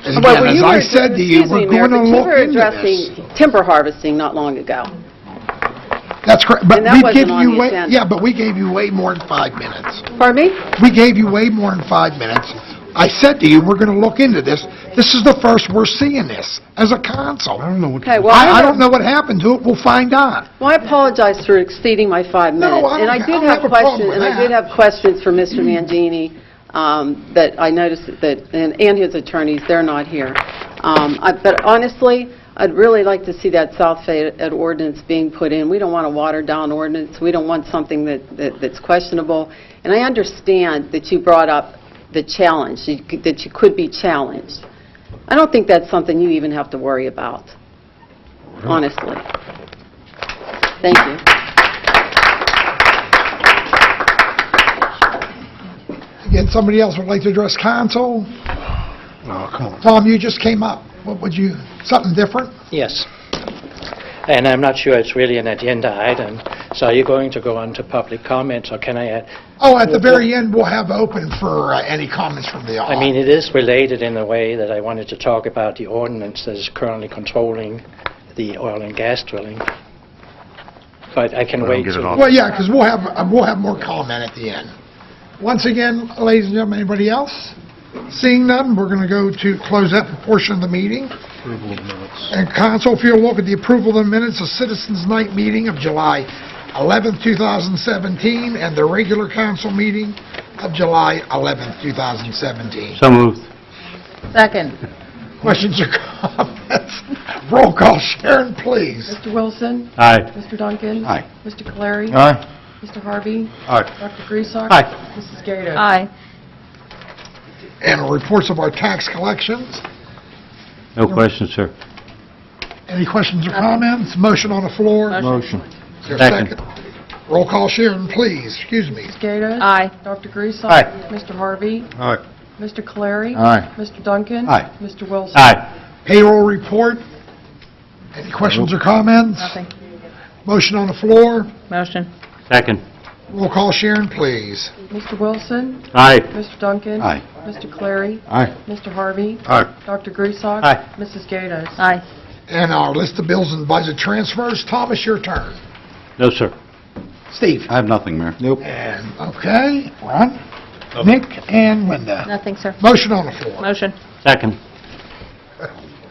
As Well, again, you as I were- said to you, excuse we're me, Mayor, going to but look you were into this. addressing timber harvesting not long ago. That's correct, but And that we wasn't give on you the way, agenda. yeah, but we gave you way more than 5 minutes. Pardon me? We gave you way more than 5 minutes. I said to you, we're going to look into this. This is the first we're seeing this as a council. I don't know what. Okay, well, I don't know what happened to it. We'll find out. Well, I apologize for exceeding my 5 minutes. No, I don't And I ha- I did don't have have a problem questions, with and I that. did have questions for Mr. Mangini, that I noticed that, and his attorneys, they're not here. But honestly, I'd really like to see that South Fayette ordinance being put in. We don't want a watered-down ordinance. We don't want something that's questionable. And I understand that you brought up the challenge, that you could be challenged. I don't think that's something you even have to worry about, honestly. Thank you. Again, somebody else would like to address council? Oh, come on. Tom, you just came up. What would you, something different? Yes. And I'm not sure it's really an agenda item. So are you going to go on to public comments, or can I add? Oh, at the very end, we'll have open for any comments from the audience. I mean, it is related in a way that I wanted to talk about the ordinance that is currently controlling the oil and gas drilling. But I can wait till... Well, yeah, because we'll have more comment at the end. Once again, ladies and gentlemen, anybody else? Seeing none, we're going to go to close that portion of the meeting. Approval of minutes. And council, if you'll look at the approval of the minutes of Citizens Night meeting of July 11th, 2017, and the regular council meeting of July 11th, 2017. So moved. Second. Questions or comments? Roll call, Sharon, please. Mr. Wilson? Aye. Mr. Duncan? Aye. Mr. Caleri? Aye. Mr. Harvey? Aye. Dr. Griesach? Aye. Mrs. Gato? Aye. And reports of our tax collections. No questions, sir. Any questions or comments? Motion on the floor. Motion. Is there a Second. Roll call, Sharon, please. Excuse me. Mrs. Gato? Aye. Dr. Griesach? Aye. Mr. Harvey? Aye. Mr. Caleri? Aye. Mr. Duncan? Aye. Mr. Wilson? Aye. Payroll report. Any questions or comments? Nothing. Motion on the floor. Motion. Second. Roll call, Sharon, please. Mr. Wilson? Aye. Mr. Duncan? Aye. Mr. Caleri? Aye. Mr. Harvey? Aye. Dr. Griesach? Aye. Mrs. Gatos? Aye. And our list of bills and budget transfers. Thomas, your turn. No, sir. Steve. I have nothing, Mayor. Nope. And, okay, Ron, Nick, and Linda. Nothing, sir. Motion on the floor. Motion. Second.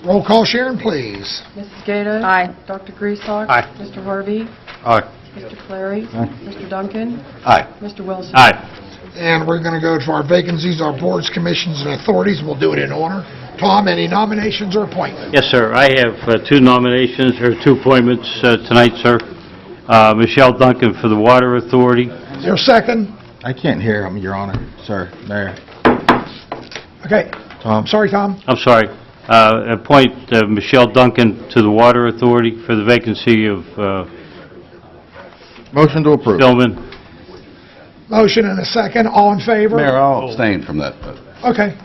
Roll call, Sharon, please. Mrs. Gatos? Aye. Dr. Griesach? Aye. Mr. Harvey? Aye. Mr. Caleri? Mr. Duncan? Aye. Mr. Wilson? Aye. And we're going to go to our vacancies, our boards, commissions, and authorities. We'll do it in order. Tom, any nominations or appointments? Yes, sir. I have two nominations, or two appointments tonight, sir. Michelle Duncan for the Water Authority. Is there a second? I can't hear him, Your Honor. Sir, Mayor. Okay. Tom. Sorry, Tom. I'm sorry. Appoint Michelle Duncan to the Water Authority for the vacancy of Motion to approve. Stillman. Motion and a second. All in favor? Mayor, I'll abstain from that vote. Okay.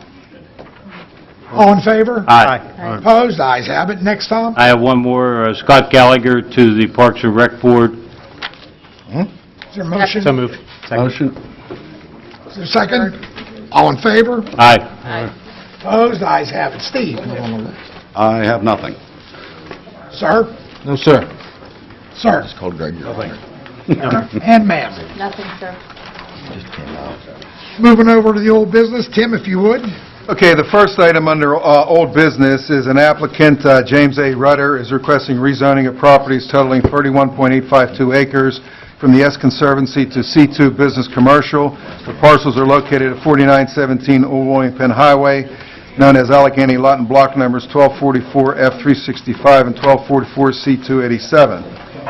All in favor? Aye. Opposed? Ayes have it. Next, Tom. I have one more, Scott Gallagher to the Parks and Rec Board. Is there a motion? So moved. Second. Motion? Is there a second? All in favor? Aye. Opposed? Ayes have it. Steve? I have nothing. Sir? No, sir. Sir? It's called Greg, Your Honor. And ma'am? Nothing, sir. Just came out. Moving over to the old business. Tim, if you would. Okay, the first item under old business is an applicant, James A. Rutter, is requesting rezoning of properties totaling 31.852 acres from the S Conservancy to C2 Business Commercial. The parcels are located at 4917 Old William Penn Highway, known as Allegheny Lot and Block numbers 1244 F365 and 1244 C287,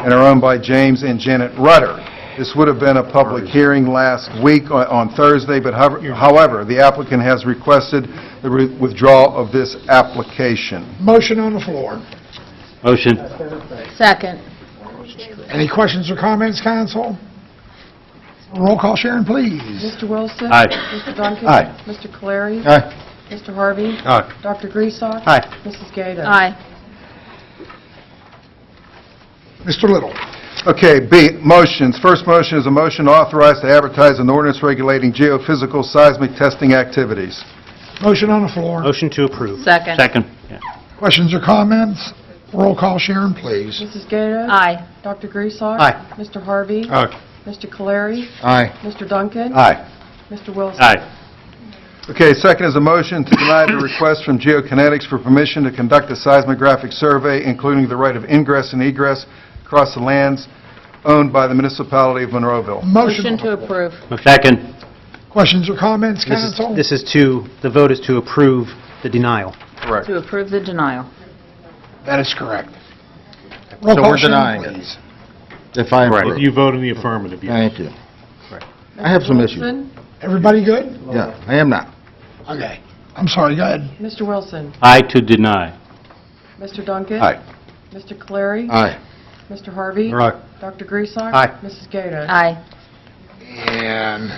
and are owned by James and Janet Rutter. This would have been a public hearing last week on Thursday, but however, the applicant has requested the withdrawal of this application. Motion on the floor. Motion. Second. Any questions or comments, council? Roll call, Sharon, please. Mr. Wilson? Aye. Mr. Duncan? Aye. Mr. Caleri? Aye. Mr. Harvey? Aye. Dr. Griesach? Aye. Mrs. Gato? Aye. Mr. Little. Okay, B, motions. First motion is a motion to authorize to advertise an ordinance regulating geophysical seismic testing activities. Motion on the floor. Motion to approve. Second. Second. Yeah. Questions or comments? Roll call, Sharon, please. Mrs. Gato? Aye. Dr. Griesach? Aye. Mr. Harvey? Aye. Mr. Caleri? Aye. Mr. Duncan? Aye. Mr. Wilson? Aye. Okay, second is a motion to deny the request from Geokinetics for permission to conduct a seismographic survey, including the right of ingress and egress across the lands owned by the municipality of Monroeville. Motion to approve. Second. Questions or comments, council? The vote is to approve the denial. Correct. To approve the denial. That is correct. Roll So call, we're Sharon, denying please. it. If I approve. You vote in the affirmative, yes. Thank you. I have some issues. Wilson? Everybody good? Yeah, I am not. Okay. I'm sorry, go ahead. Mr. Wilson? Aye to deny. Mr. Duncan? Aye. Mr. Caleri? Aye. Mr. Harvey? Aye. Dr. Griesach? Aye. Mrs. Gato? Aye. And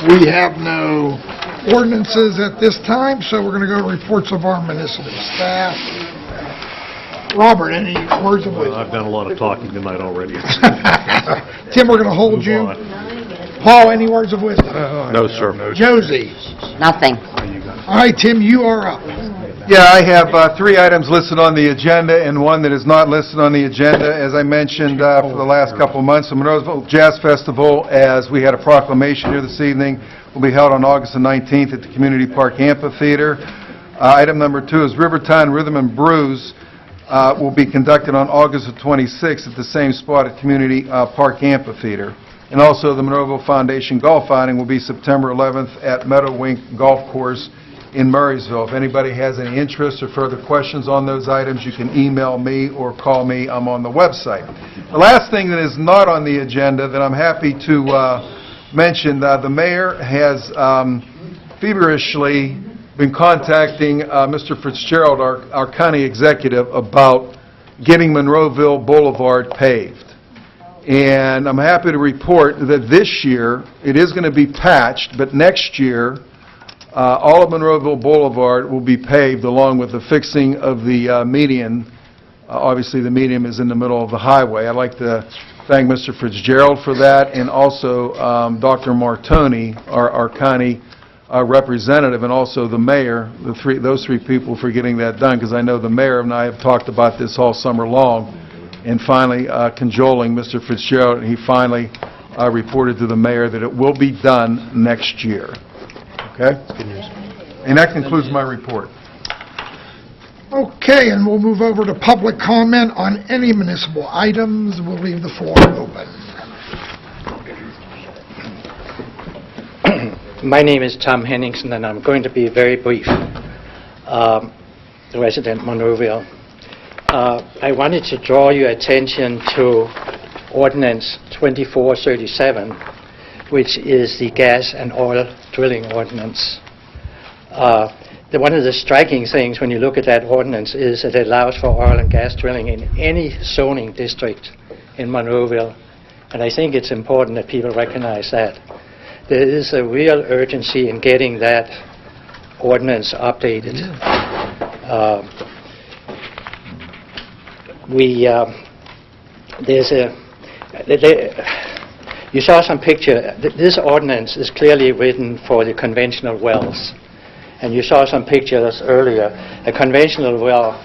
We have no ordinances at this time, so we're going to go to reports of our municipal staff. Robert, any words of wisdom? I've done a lot of talking tonight already. Tim, we're going to hold you. Paul, any words of wisdom? No, sir. Josie? Nothing. All right, Tim, you are up. Yeah, I have 3 items listed on the agenda and one that is not listed on the agenda. As I mentioned for the last couple of months, the Monroeville Jazz Festival, as we had a proclamation here this evening, will be held on August the 19th at the Community Park Amphitheater. Item number 2 is Rivertown Rhythm and Brews will be conducted on August the 26th at the same spot at Community Park Amphitheater. And also the Monroeville Foundation Golf Outing will be September 11th at Meadowwink Golf Course in Murraysville. If anybody has any interest or further questions on those items, you can email me or call me. I'm on the website. The last thing that is not on the agenda that I'm happy to mention, the mayor has feverishly been contacting Mr. Fitzgerald, our county executive, about getting Monroeville Boulevard paved. And I'm happy to report that this year it is going to be patched, but next year all of Monroeville Boulevard will be paved along with the fixing of the median. Obviously, the median is in the middle of the highway. I'd like to thank Mr. Fitzgerald for that, and also Dr. Martoni, our county representative, and also the mayor, those three people for getting that done, because I know the mayor and I have talked about this all summer long, and finally cajoling Mr. Fitzgerald, and he finally reported to the mayor that it will be done next year. Okay? Good news. And that concludes my report. Okay, and we'll move over to public comment on any municipal items. We'll leave the floor open. My name is Tom Henningsen, and I'm going to be very brief. Resident Monroeville. I wanted to draw your attention to Ordinance 2437, which is the gas and oil drilling ordinance. One of the striking things when you look at that ordinance is that it allows for oil and gas drilling in any zoning district in Monroeville, and I think it's important that people recognize that. There is a real urgency in getting that ordinance updated. You saw some picture. This ordinance is clearly written for the conventional wells. And you saw some pictures earlier. A conventional well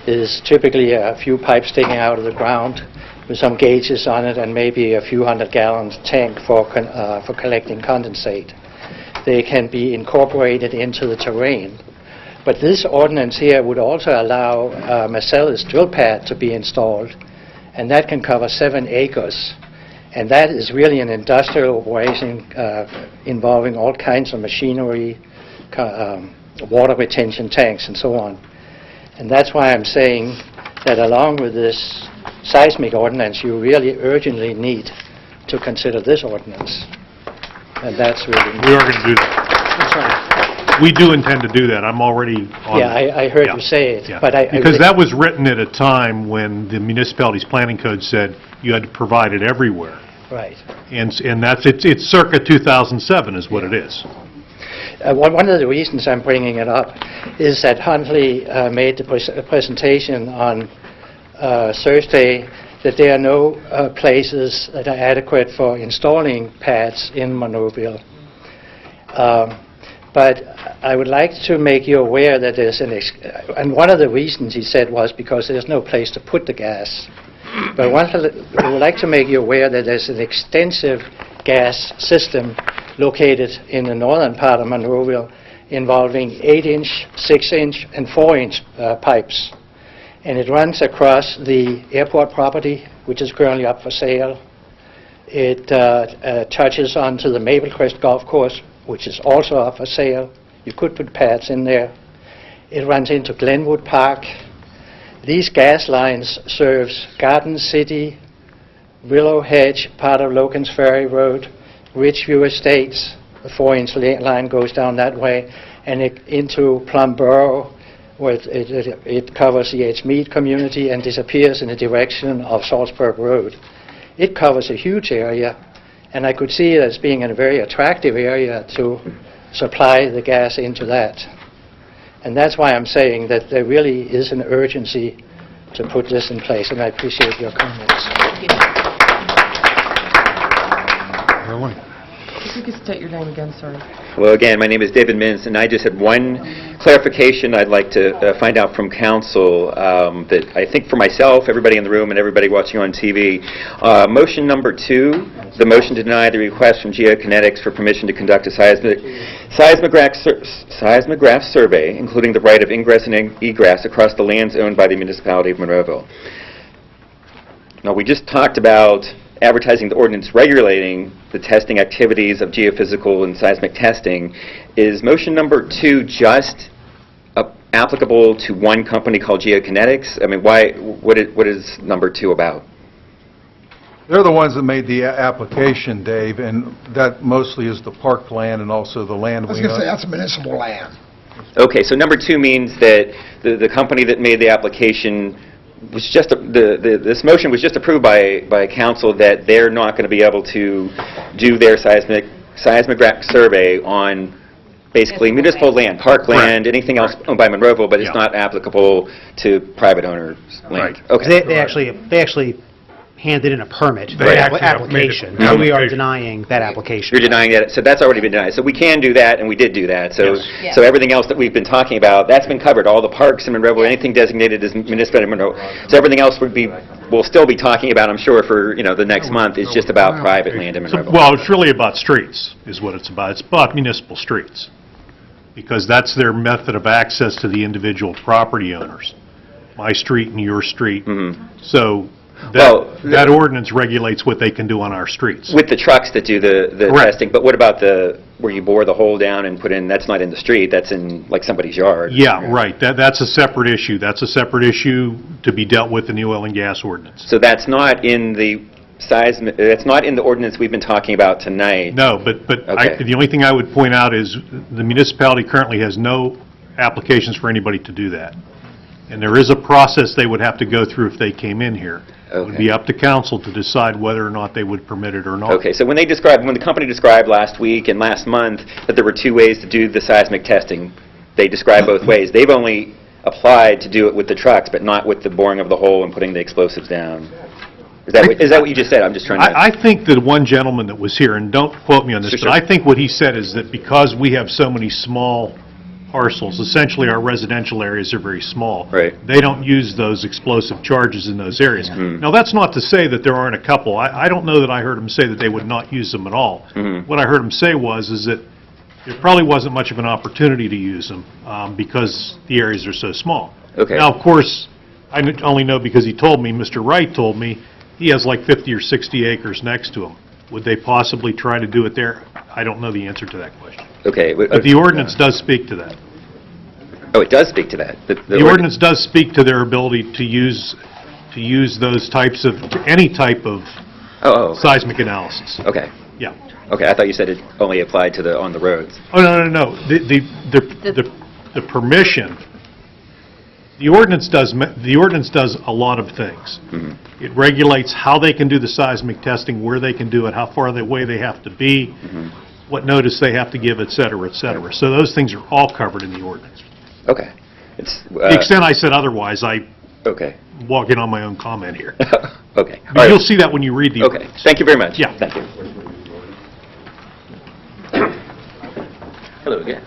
is typically a few pipes sticking out of the ground with some gauges on it and maybe a few 100-gallon tank for collecting condensate. They can be incorporated into the terrain. But this ordinance here would also allow Marcellus drill pad to be installed, and that can cover 7 acres. And that is really an industrial operation involving all kinds of machinery, water retention tanks, and so on. And that's why I'm saying that along with this seismic ordinance, you really urgently need to consider this ordinance. And that's really... We are going to do that. I'm sorry. We do intend to do that. I'm already on... Yeah, I heard you say it. Yeah. But because that was written at a time when the municipality's planning code said you had to provide it everywhere. Right. And it's circa 2007 is what it is. One of the reasons I'm bringing it up is that Huntley made the presentation on Thursday that there are no places that are adequate for installing pads in Monroeville. But I would like to make you aware that there's and one of the reasons he said was because there's no place to put the gas. But I would like to make you aware that there's an extensive gas system located in the northern part of Monroeville involving 8-inch, 6-inch, and 4-inch pipes. And it runs across the airport property, which is currently up for sale. It touches onto the Maplecrest Golf Course, which is also up for sale. You could put pads in there. It runs into Glenwood Park. These gas lines serves Garden City, Willow Hedge, part of Logan's Ferry Road, Ridgeview Estates. The 4-inch line goes down that way, and into Plum Borough, where it covers the Edgemead community and disappears in the direction of Salzburg Road. It covers a huge area, And I could see it as being a very attractive area to supply the gas into that. And that's why I'm saying that there really is an urgency to put this in place, and I appreciate your comments. If you could state your name again, sir. Well, again, my name is David Mintz, and I just had one clarification I'd like to find out from council that I think for myself, everybody in the room, and everybody watching on TV. Motion number 2, the motion to deny the request from GeoKinetics for permission to conduct a seismograph survey, including the right of ingress and egress across the lands owned by the municipality of Monroeville. Now, we just talked about advertising the ordinance regulating the testing activities of geophysical and seismic testing. Is motion number 2 just applicable to one company called GeoKinetics? I mean, what is number 2 about? They're the ones that made the application, Dave, and that mostly is the park land and also the land I was we going to say, own. that's municipal land. Okay, so number 2 means that the company that made the application was just, this motion was just approved by council that they're not going to be able to do their seismograph survey on basically municipal land, park land, anything else owned by Monroeville, but it's not applicable to private owners' land. Right. Okay. They actually handed in a permit, Right. application, Made it- so we are denying that application. You're denying that, so that's already been denied. So we can do that, and we did do that. So, Yes. so everything else that we've been talking about, that's been covered. All the parks in Monroeville, anything designated as municipal Monroe. So everything else we'll still be talking about, I'm sure, for the next month. Is just about private land in Monroeville. Well, it's really about streets, is what it's about. It's about municipal streets, because that's their method of access to the individual property owners, my street and your street. So that ordinance regulates what they can do on our streets. With the trucks that do the Correct. testing, but what about where you bore the hole down and put in? That's not in the street. That's in like somebody's yard. Yeah, right. That's a separate issue. That's a separate issue to be dealt with in the oil and gas ordinance. So that's not in the that's not in the ordinance we've been talking about tonight. No, but Okay. the only thing I would point out is the municipality currently has no applications for anybody to do that. And there is a process they would have to go through if they came in here. It would be up to council to decide whether or not they would permit it or not. Okay, so when the company described last week and last month that there were 2 ways to do the seismic testing, they described both ways. They've only applied to do it with the trucks, but not with the boring of the hole and putting the explosives down. Is that what you just said? I'm just trying to... I think that one gentleman that was here, and don't quote me on this, Sure, but sure. I think what he said is that because we have so many small parcels, essentially our residential areas are very small. Right. They don't use those explosive charges in those areas. Now, that's not to say that there aren't a couple. I don't know that I heard him say that they would not use them at all. What I heard him say is that there probably wasn't much of an opportunity to use them because the areas are so small. Okay. Now, of course, I only know because he told me, Mr. Wright told me, he has like 50 or 60 acres next to him. Would they possibly try to do it there? I don't know the answer to that question. Okay. But the ordinance does speak to that. Oh, it does speak to that. The ordinance does speak to their ability to use those types of, any type of seismic analysis. Okay. Yeah. Okay, I thought you said it only applied to on the roads. Oh, no. The permission, the ordinance does a lot of things. It regulates how they can do the seismic testing, where they can do it, how far away they have to be, what notice they have to give, et cetera, et cetera. So those things are all covered in the ordinance. Okay. To the extent I said otherwise, I Okay. walk in on my own comment here. Okay. But you'll see that when you read the Okay. ordinance. Thank you very much. Yeah. Thank you. Hello again.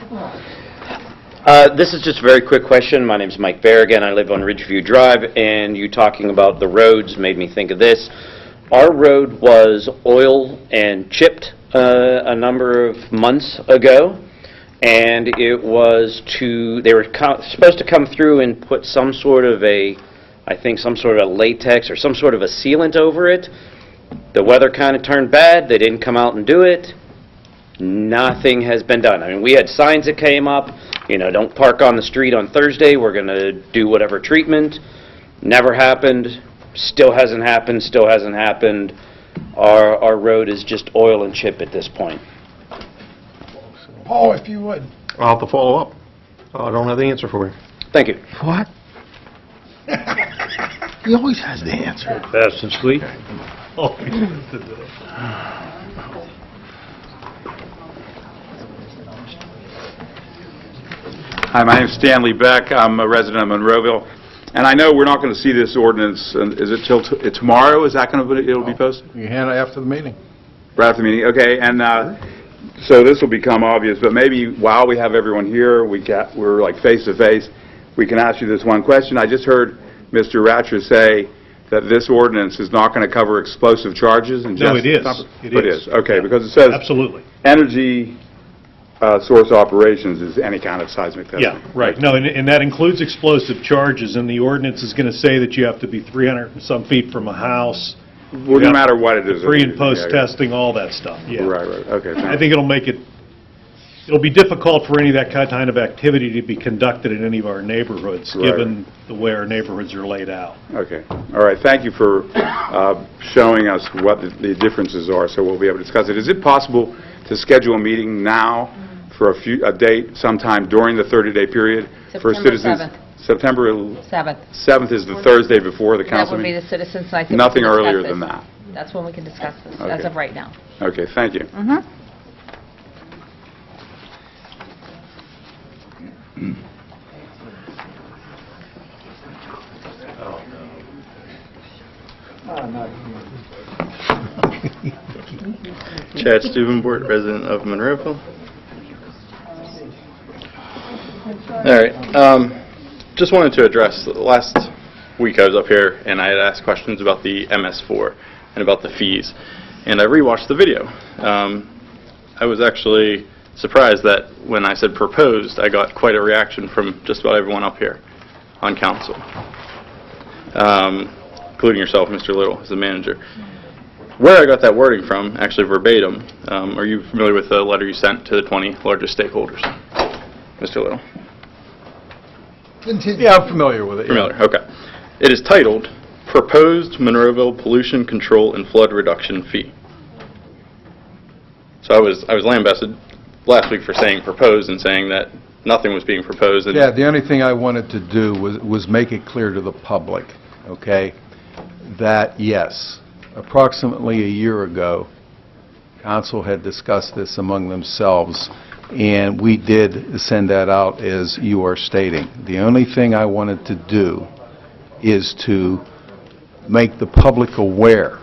This is just a very quick question. My name is Mike Bear again. I live on Ridgeview Drive, and you talking about the roads made me think of this. Our road was oil and chipped a number of months ago, and it was they were supposed to come through and put some sort of some sort of latex or some sort of a sealant over it. The weather kind of turned bad. They didn't come out and do it. Nothing has been done. I mean, we had signs that came up, don't park on the street on Thursday, we're going to do whatever treatment. Never happened, still hasn't happened. Our road is just oil and chip at this point. Paul, if you would. I'll have to follow up. I don't have the answer for you. Thank you. What? He always has the answer. Fast and sweet. Hi, my name's Stanley Beck. I'm a resident of Monroeville. And I know we're not going to see this ordinance, is it till tomorrow? Is that going to, it'll be posted? You hand it after the meeting. Right after the meeting, okay. And so this will become obvious, but maybe while we have everyone here, we're like face to face, we can ask you this one question. I just heard Mr. Ratcher say that this ordinance is not going to cover explosive charges. And No, it is. It is, okay, because it says Absolutely. energy source operations is any kind of seismic testing. Yeah, right. No, and that includes explosive charges, and the ordinance is going to say that you have to be 300 and some feet from a house. Well, no matter what it is. Pre and post testing, all that stuff, yeah. Right, okay. I think it'll be difficult for any of that kind of activity to be conducted in any of our neighborhoods, Right. given the way our neighborhoods are laid out. Okay. All right. Thank you for showing us what the differences are, so we'll be able to discuss it. Is it possible to schedule a meeting now for a date sometime during the 30-day period for September citizens? 7th. September 7th. is the Thursday before the That council would be meeting? the citizens, I think. we Nothing can discuss earlier this. than that? That's when we can discuss this, Okay. as of right now. Okay. Thank you. Mm-hmm. Chad Stubenbort, resident of Monroeville. All right. Just wanted to address, last week I was up here and I had asked questions about the MS4 and about the fees. And I rewatched the video. I was actually surprised that when I said proposed, I got quite a reaction from just about everyone up here on council, including yourself, Mr. Little, as the manager. Where I got that wording from, actually verbatim, are you familiar with the letter you sent to the 20 largest stakeholders, Mr. Little? Continue. Yeah, I'm familiar with it. yeah. Familiar, okay. It is titled, Proposed Monroeville Pollution Control and Flood Reduction Fee. So I was lambasted last week for saying proposed and saying that nothing was being proposed. And Yeah, the only thing I wanted to do was make it clear to the public, okay, that yes, approximately a year ago, council had discussed this among themselves, and we did send that out as you are stating. The only thing I wanted to do is to make the public aware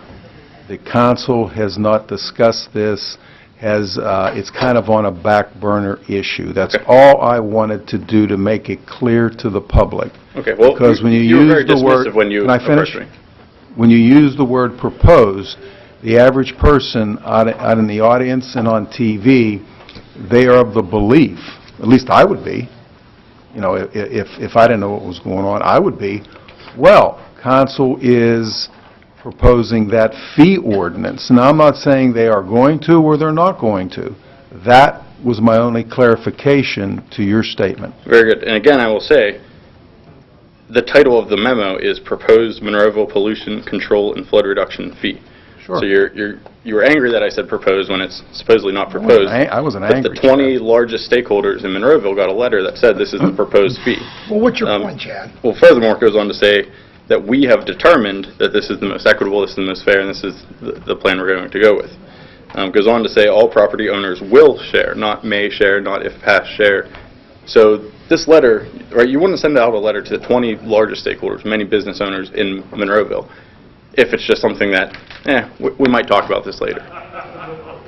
that council has not discussed this, it's kind of on a back burner issue. That's all I wanted to do, to make it clear to the public. Okay, well, Because when you were very use the word, dismissive when you can I finish? approached me. When you use the word proposed, the average person out in the audience and on TV, they are of the belief, at least I would be, you know, if I didn't know what was going on, I would be, well, council is proposing that fee ordinance. Now, I'm not saying they are going to or they're not going to. That was my only clarification to your statement. Very good. And again, I will say, the title of the memo is Proposed Monroeville Pollution Control and Flood Reduction Fee. Sure. So you were angry that I said proposed when it's supposedly not proposed. I wasn't But angry. the 20 largest stakeholders in Monroeville got a letter that said this is the proposed fee. Well, what's your point, Chad? Well, furthermore, it goes on to say that we have determined that this is the most equitable, this is the most fair, and this is the plan we're going to go with. Goes on to say all property owners will share, not may share, not if past share. So this letter, right, you wouldn't send out a letter to the 20 largest stakeholders, many business owners in Monroeville, if it's just something that, we might talk about this later.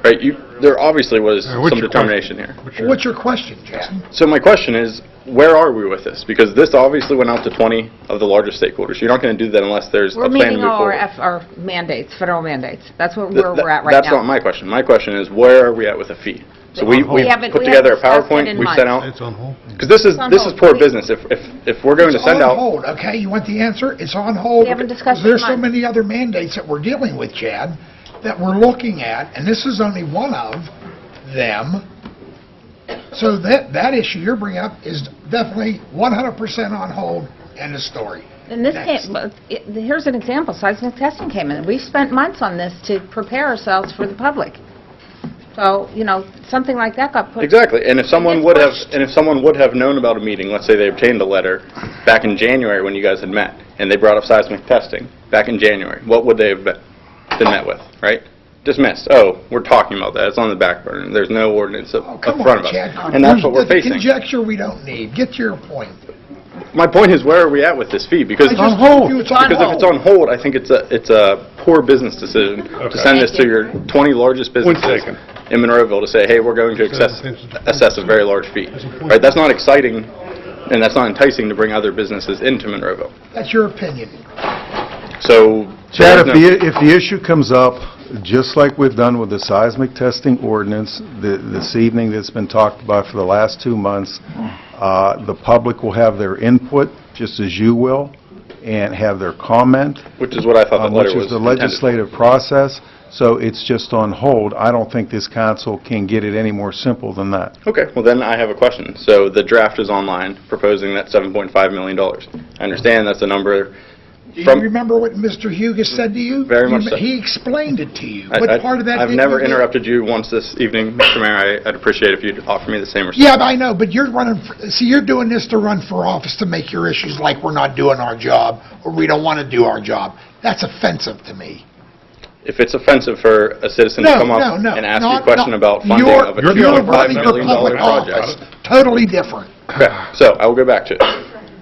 Right, there obviously was some determination here. What's your question, Jason? So my question is, where are we with this? Because this obviously went out to 20 of the largest stakeholders. You're not going to do that unless there's We're a plan to meeting move all forward. our mandates, federal mandates. That's where we're at right That's now. not my question. My question is, where are we at with a fee? So we haven't- put we together a haven't discussed it PowerPoint, in we months. sent out. It's on hold. Because this is on this hold. is poor business. If we're going to send It's on out. hold, okay? You want the answer? It's on hold. We haven't discussed it There's in so months. many other mandates that we're dealing with, Chad, that we're looking at, and this is only one of them. So that issue you're bringing up is definitely 100% on hold, end of story. And this Next. here's an example, seismic testing came in. We've spent months on this to prepare ourselves for the public. So, you know, something like that got put... Exactly, and if someone gets would have, pushed. and if someone would have known about a meeting, let's say they obtained a letter back in January when you guys had met, and they brought up seismic testing back in January, what would they have been? been met with, right? Dismissed. Oh, we're talking about that. It's on the back burner. There's no ordinance up Come front of on, us. Chad. And that's what we're There's facing. conjecture we don't need. Get to your point. My point is, where are we at with this fee? Because I just told you it's on Because if it's hold. on hold, I think it's a poor business decision to send this to your 20 largest businesses in Monroeville to say, hey, we're going to assess a very large fee. Right? That's not exciting, and that's not enticing to bring other businesses into Monroeville. That's your opinion. So, Chad, there's no- if the issue comes up, just like we've done with the seismic testing ordinance this evening that's been talked about for the last 2 months, the public will have their input, just as you will, and have their comment. Which is what I thought the letter Which was is the intended for. legislative process, so it's just on hold. I don't think this council can get it any more simple than that. Okay, well then I have a question. So the draft is online proposing that $7.5 million. I understand that's a number Do you from... remember what Mr. Hugus said to you? Very much so. He explained it to you. What part of that I've didn't never you get? interrupted you once this evening, Mr. Mayor. I'd appreciate if you'd offer me the same respect. Yeah, I know, but you're running, see, you're doing this to run for office to make your issues like we're not doing our job, or we don't want to do our job. That's offensive to me. If it's offensive for a citizen to come up and ask you a question about funding of a $2.5 million project. Totally different. Okay, so I will go back to it.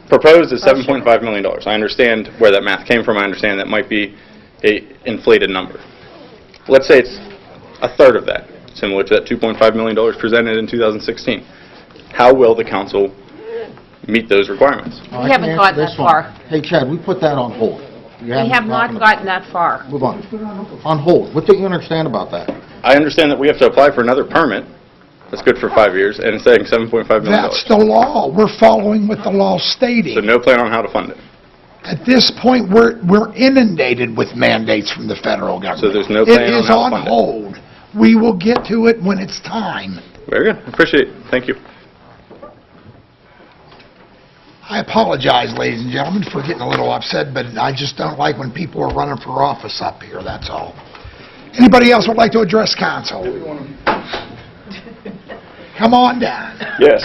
Proposed is $7.5 million. I understand where that math came from. I understand that might be a inflated number. Let's say it's a third of that, similar to that $2.5 million presented in 2016. How will the council meet those requirements? We haven't gotten that far. Hey, Chad, we put that on hold. We have not gotten that far. Move on. On hold. What do you understand about that? I understand that we have to apply for another permit. That's good for 5 years, and it's saying $7.5 million. That's the law. We're following what the law stating. So no plan on how to fund it. At this point, we're inundated with mandates from the federal government. So there's no plan on how to fund It is it. on hold. We will get to it when it's time. Very good. Appreciate it. Thank you. I apologize, ladies and gentlemen, for getting a little upset, but I just don't like when people are running for office up here, that's all. Anybody else would like to address council? Come on down. Yes.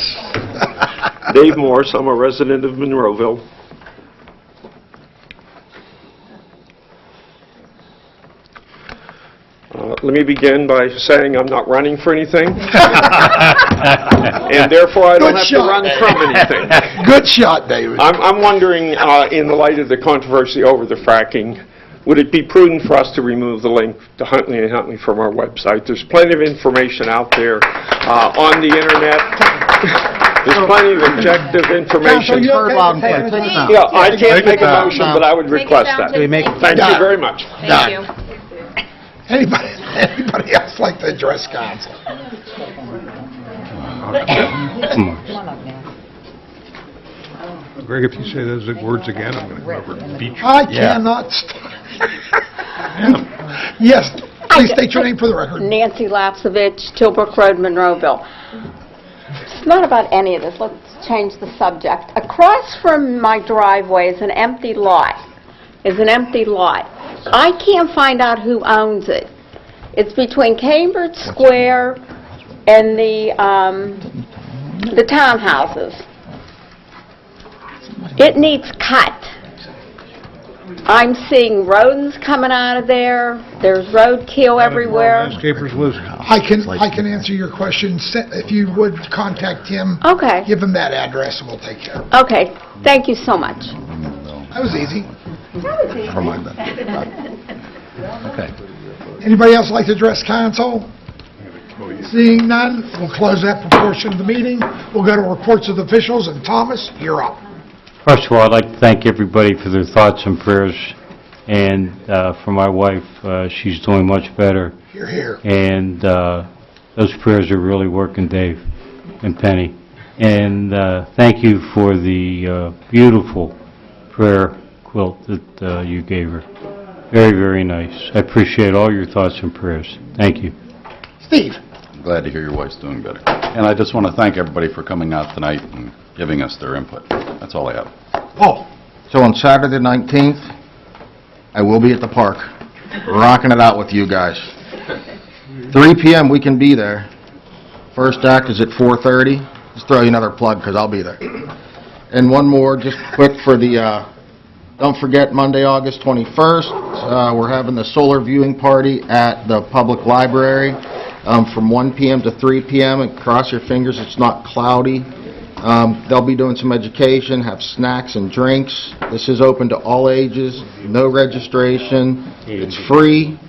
Dave Morse, I'm a resident of Monroeville. Let me begin by saying I'm not running for anything. And therefore, I don't Good have shot. to run from anything. Good shot, David. I'm wondering, in the light of the controversy over the fracking, would it be prudent for us to remove the link to Huntley and Huntley from our website? There's plenty of information out there on the internet. There's plenty of objective information. Yeah, I can't make a motion, but I would request that. Thank you very much. Thank you. Anybody else like to address council? Greg, if you say those words again, I'm going to go over and beat you. I cannot. Yes, please state your name for the record. Nancy Lapsovich, Tilbrook Road, Monroeville. It's not about any of this. Let's change the subject. Across from my driveway is an empty lot. I can't find out who owns it. It's between Cambridge Square and the townhouses. It needs cut. I'm seeing rodents coming out of there. There's roadkill everywhere. Landscapers lose. I can answer your question. If you would contact him. Okay. Give him that address and we'll take care of it. Okay. Thank you so much. That was easy. Never mind that. Okay. Anybody else like to address council? Seeing none, we'll close that portion of the meeting. We'll go to reports of the officials, and Thomas, you're up. First of all, I'd like to thank everybody for their thoughts and prayers, and for my wife, she's doing much better. You're here. And those prayers are really working, Dave and Penny. And thank you for the beautiful prayer quilt that you gave her. Very, very nice. I appreciate all your thoughts and prayers. Thank you. Steve. I'm glad to hear your wife's doing better. And I just want to thank everybody for coming out tonight and giving us their input. That's all I have. Oh. So on Saturday the 19th, I will be at the park, rocking it out with you guys. 3 p.m. we can be there. First act is at 4:30. Just throw you another plug because I'll be there. And one more, just quick for the Don't forget, Monday, August 21st, we're having the solar viewing party at the public library from 1 p.m. to 3 p.m. And cross your fingers it's not cloudy. They'll be doing some education, have snacks and drinks. This is open to all ages, no registration. It's free.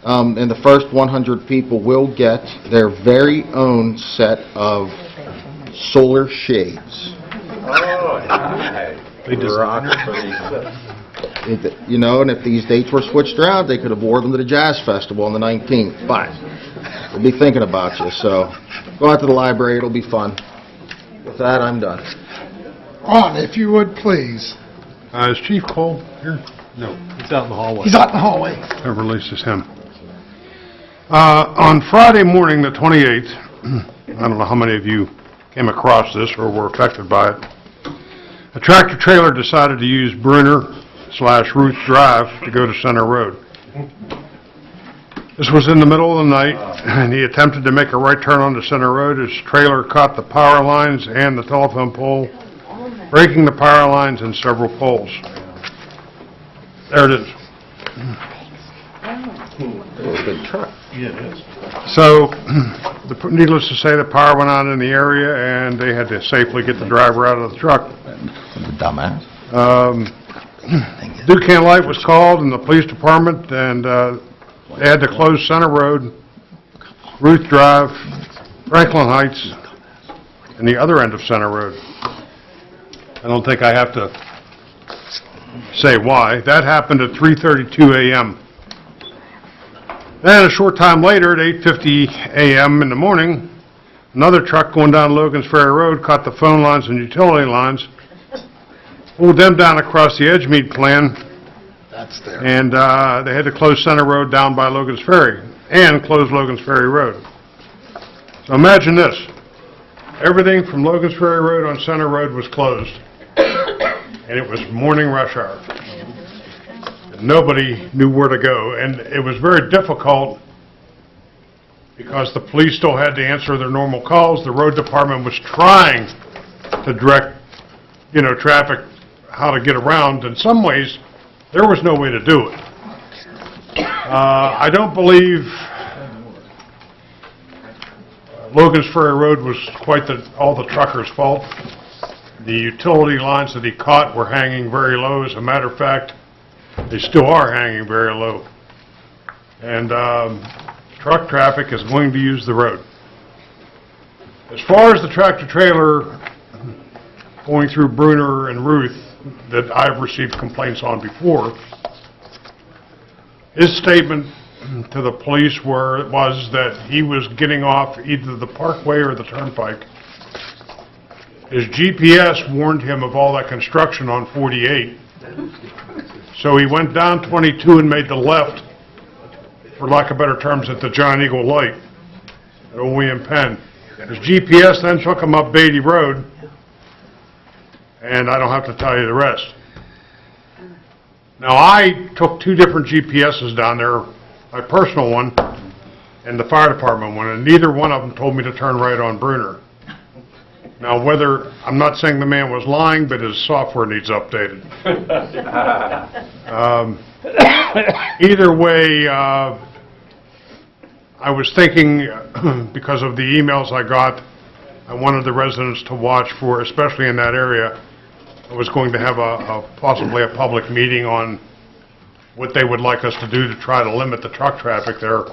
And the first 100 people will get their very own set of solar shades. You know, and if these dates were switched around, they could have wore them to the Jazz Festival on the 19th. But we'll be thinking about you, so go out to the library. It'll be fun. With that, I'm done. On, if you would, please. Is Chief Cole here? No, he's out in the hallway. He's out in the hallway. That releases him. On Friday morning, the 28th, I don't know how many of you came across this or were affected by it, a tractor trailer decided to use Bruner/Ruth Drive to go to Center Road. This was in the middle of the night, and he attempted to make a right turn onto Center Road. His trailer caught the power lines and the telephone pole, breaking the power lines and several poles. There it is. Good truck. Yeah, it is. So, needless to say, the power went out in the area, and they had to safely get the driver out of the truck. Dumbass. Duquesne Light was called, and the police department, and they had to close Center Road, Ruth Drive, Franklin Heights, and the other end of Center Road. I don't think I have to say why. That happened at 3:32 a.m. Then a short time later, at 8:50 a.m. in the morning, another truck going down Logan's Ferry Road caught the phone lines and utility lines, pulled them down across the Edgemead Plan, and they had to close Center Road down by Logan's Ferry and close Logan's Ferry Road. So imagine this. Everything from Logan's Ferry Road on Center Road was closed, and it was morning rush hour. Nobody knew where to go, and it was very difficult because the police still had to answer their normal calls. The road department was trying to direct, traffic how to get around. In some ways, there was no way to do it. I don't believe Logan's Ferry Road was quite all the trucker's fault. The utility lines that he caught were hanging very low. As a matter of fact, they still are hanging very low. And truck traffic is going to use the road. As far as the tractor-trailer going through Bruner and Ruth that I've received complaints on before, his statement to the police was that he was getting off either the Parkway or the Turnpike. His GPS warned him of all that construction on 48. So he went down 22 and made the left, for lack of better terms, at the John Eagle Light at Old William Penn. His GPS then took him up Beatty Road, and I don't have to tell you the rest. Now, I took two different GPSs down there, my personal one and the fire department one, and neither one of them told me to turn right on Bruner. Now, I'm not saying the man was lying, but his software needs updated. Either way, I was thinking, because of the emails I got, I wanted the residents to watch for, especially in that area. I was going to have possibly a public meeting on what they would like us to do to try to limit the truck traffic there.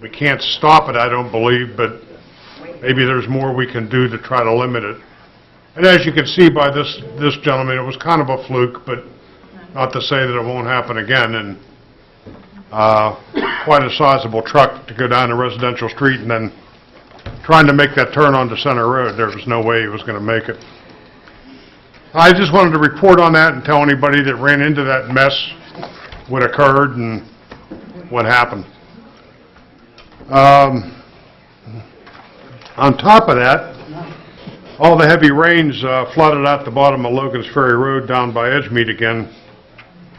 We can't stop it, I don't believe, but maybe there's more we can do to try to limit it. And as you can see by this gentleman, it was kind of a fluke, but not to say that it won't happen again. And quite a sizable truck to go down a residential street and then trying to make that turn onto Center Road. There was no way he was going to make it. I just wanted to report on that and tell anybody that ran into that mess what occurred and what happened. On top of that, all the heavy rains flooded out the bottom of Logan's Ferry Road down by Edgemead again.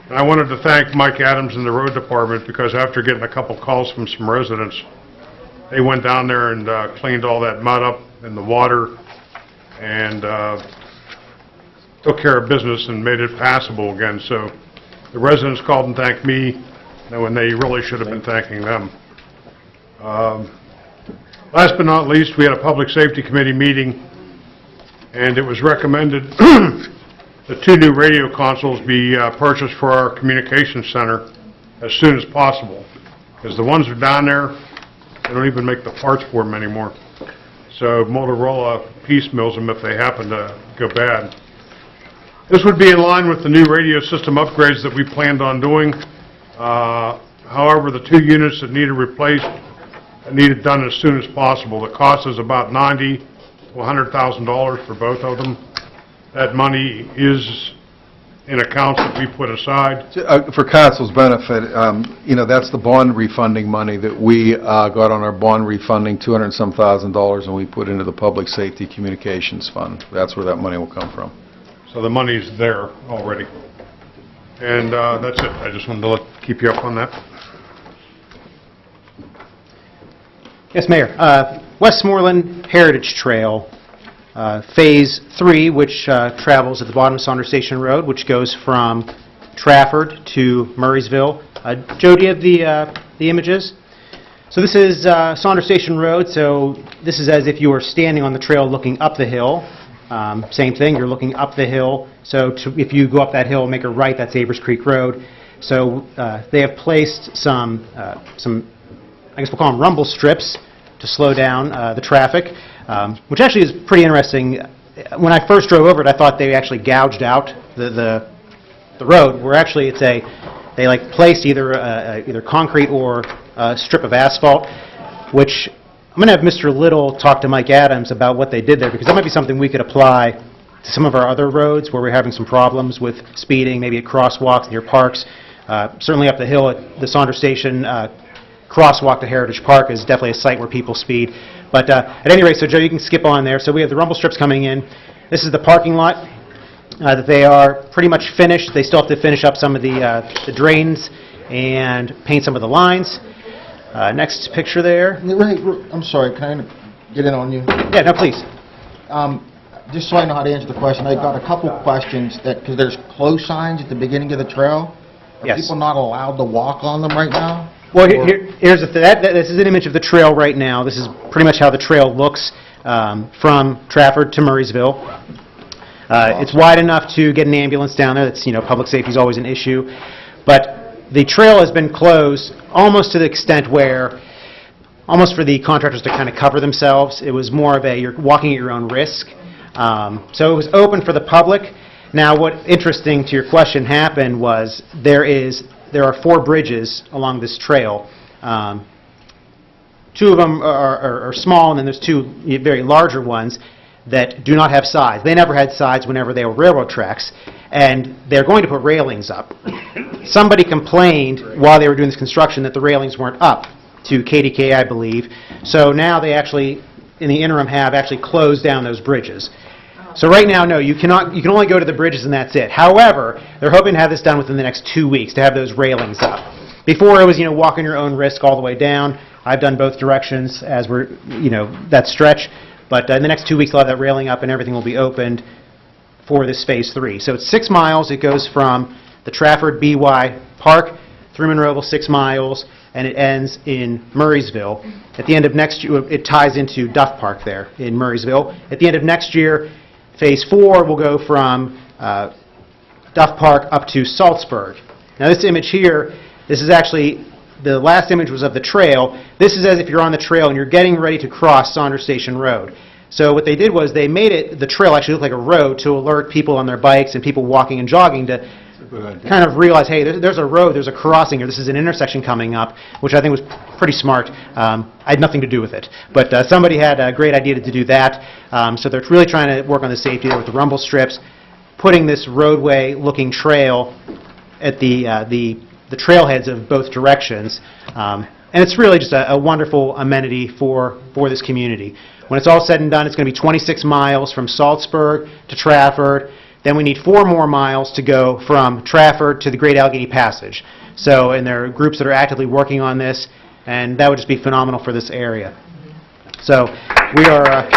And I wanted to thank Mike Adams and the road department because after getting a couple calls from some residents, they went down there and cleaned all that mud up in the water and took care of business and made it passable again. So the residents called and thanked me when they really should have been thanking them. Last but not least, we had a Public Safety Committee meeting, and it was recommended that 2 new radio consoles be purchased for our communications center as soon as possible, because the ones that are down there, they don't even make the parts for them anymore. So Motorola piecemeals them if they happen to go bad. This would be in line with the new radio system upgrades that we planned on doing. However, the 2 units that needed replaced needed done as soon as possible. The cost is about $90,000 to $100,000 for both of them. That money is in accounts that we put aside. For council's benefit, that's the bond refunding money that we got on our bond refunding, $200 and some thousand, and we put into the Public Safety Communications Fund. That's where that money will come from. So the money's there already. And that's it. I just wanted to keep you up on that. Yes, Mayor. Westmoreland Heritage Trail, Phase 3, which travels at the bottom of Saunders Station Road, which goes from Trafford to Murraysville. Joe, do you have the images? So this is Saunders Station Road, so this is as if you were standing on the trail looking up the hill. Same thing, you're looking up the hill. So if you go up that hill and make a right, that's Avers Creek Road. So they have placed some, I guess we'll call them rumble strips to slow down the traffic, which actually is pretty interesting. When I first drove over it, I thought they actually gouged out the road, where actually they like placed either concrete or a strip of asphalt, which I'm going to have Mr. Little talk to Mike Adams about what they did there, because that might be something we could apply to some of our other roads where we're having some problems with speeding, maybe at crosswalks near parks. Certainly up the hill at the Saunders Station crosswalk to Heritage Park is definitely a site where people speed. But at any rate, so Joe, you can skip on there. So we have the rumble strips coming in. This is the parking lot that they are pretty much finished. They still have to finish up some of the drains and paint some of the lines. Next picture there. I'm sorry, can I get in on you? Yeah, no, please. Just so I know how to answer the question, I got a couple questions because there's close signs at the beginning of the trail. Are Yes. people not allowed to walk on them right now? Well, here's the thing. This is an image of the trail right now. This is pretty much how the trail looks from Trafford to Murraysville. It's wide enough to get an ambulance down there. That's, public safety is always an issue. But the trail has been closed almost to the extent where, almost for the contractors to kind of cover themselves. It was more of you're walking at your own risk. So it was open for the public. Now, what interesting to your question happened was there are 4 bridges along this trail. 2 of them are small, and then there's 2 very larger ones that do not have sides. They never had sides whenever they were railroad tracks, and they're going to put railings up. Somebody complained while they were doing this construction that the railings weren't up to KDKA, I believe. So now they actually, in the interim, have actually closed down those bridges. So right now, no, you can only go to the bridges and that's it. However, they're hoping to have this done within the next 2 weeks, to have those railings up. Before it was, walk on your own risk all the way down. I've done both directions as we're, that stretch. But in the next 2 weeks, they'll have that railing up and everything will be opened for this Phase 3. So it's 6 miles. It goes from the Trafford BY Park through Monroeville, 6 miles, and it ends in Murraysville. At the end of next year, it ties into Duff Park there in Murraysville. At the end of next year, Phase 4 will go from Duff Park up to Salzburg. Now this image here, this is actually, the last image was of the trail. This is as if you're on the trail and you're getting ready to cross Saunders Station Road. So what they did was they made the trail actually look like a road to alert people on their bikes and people walking and jogging to kind of realize, hey, there's a road, there's a crossing here, this is an intersection coming up, which I think was pretty smart. I had nothing to do with it, but somebody had a great idea to do that. So they're really trying to work on the safety there with the rumble strips, putting this roadway-looking trail at the trailheads of both directions. And it's really just a wonderful amenity for this community. When it's all said and done, it's going to be 26 miles from Salzburg to Trafford. Then we need 4 more miles to go from Trafford to the Great Allegheny Passage. So, and there are groups that are actively working on this, and that would just be phenomenal for this area. So we are...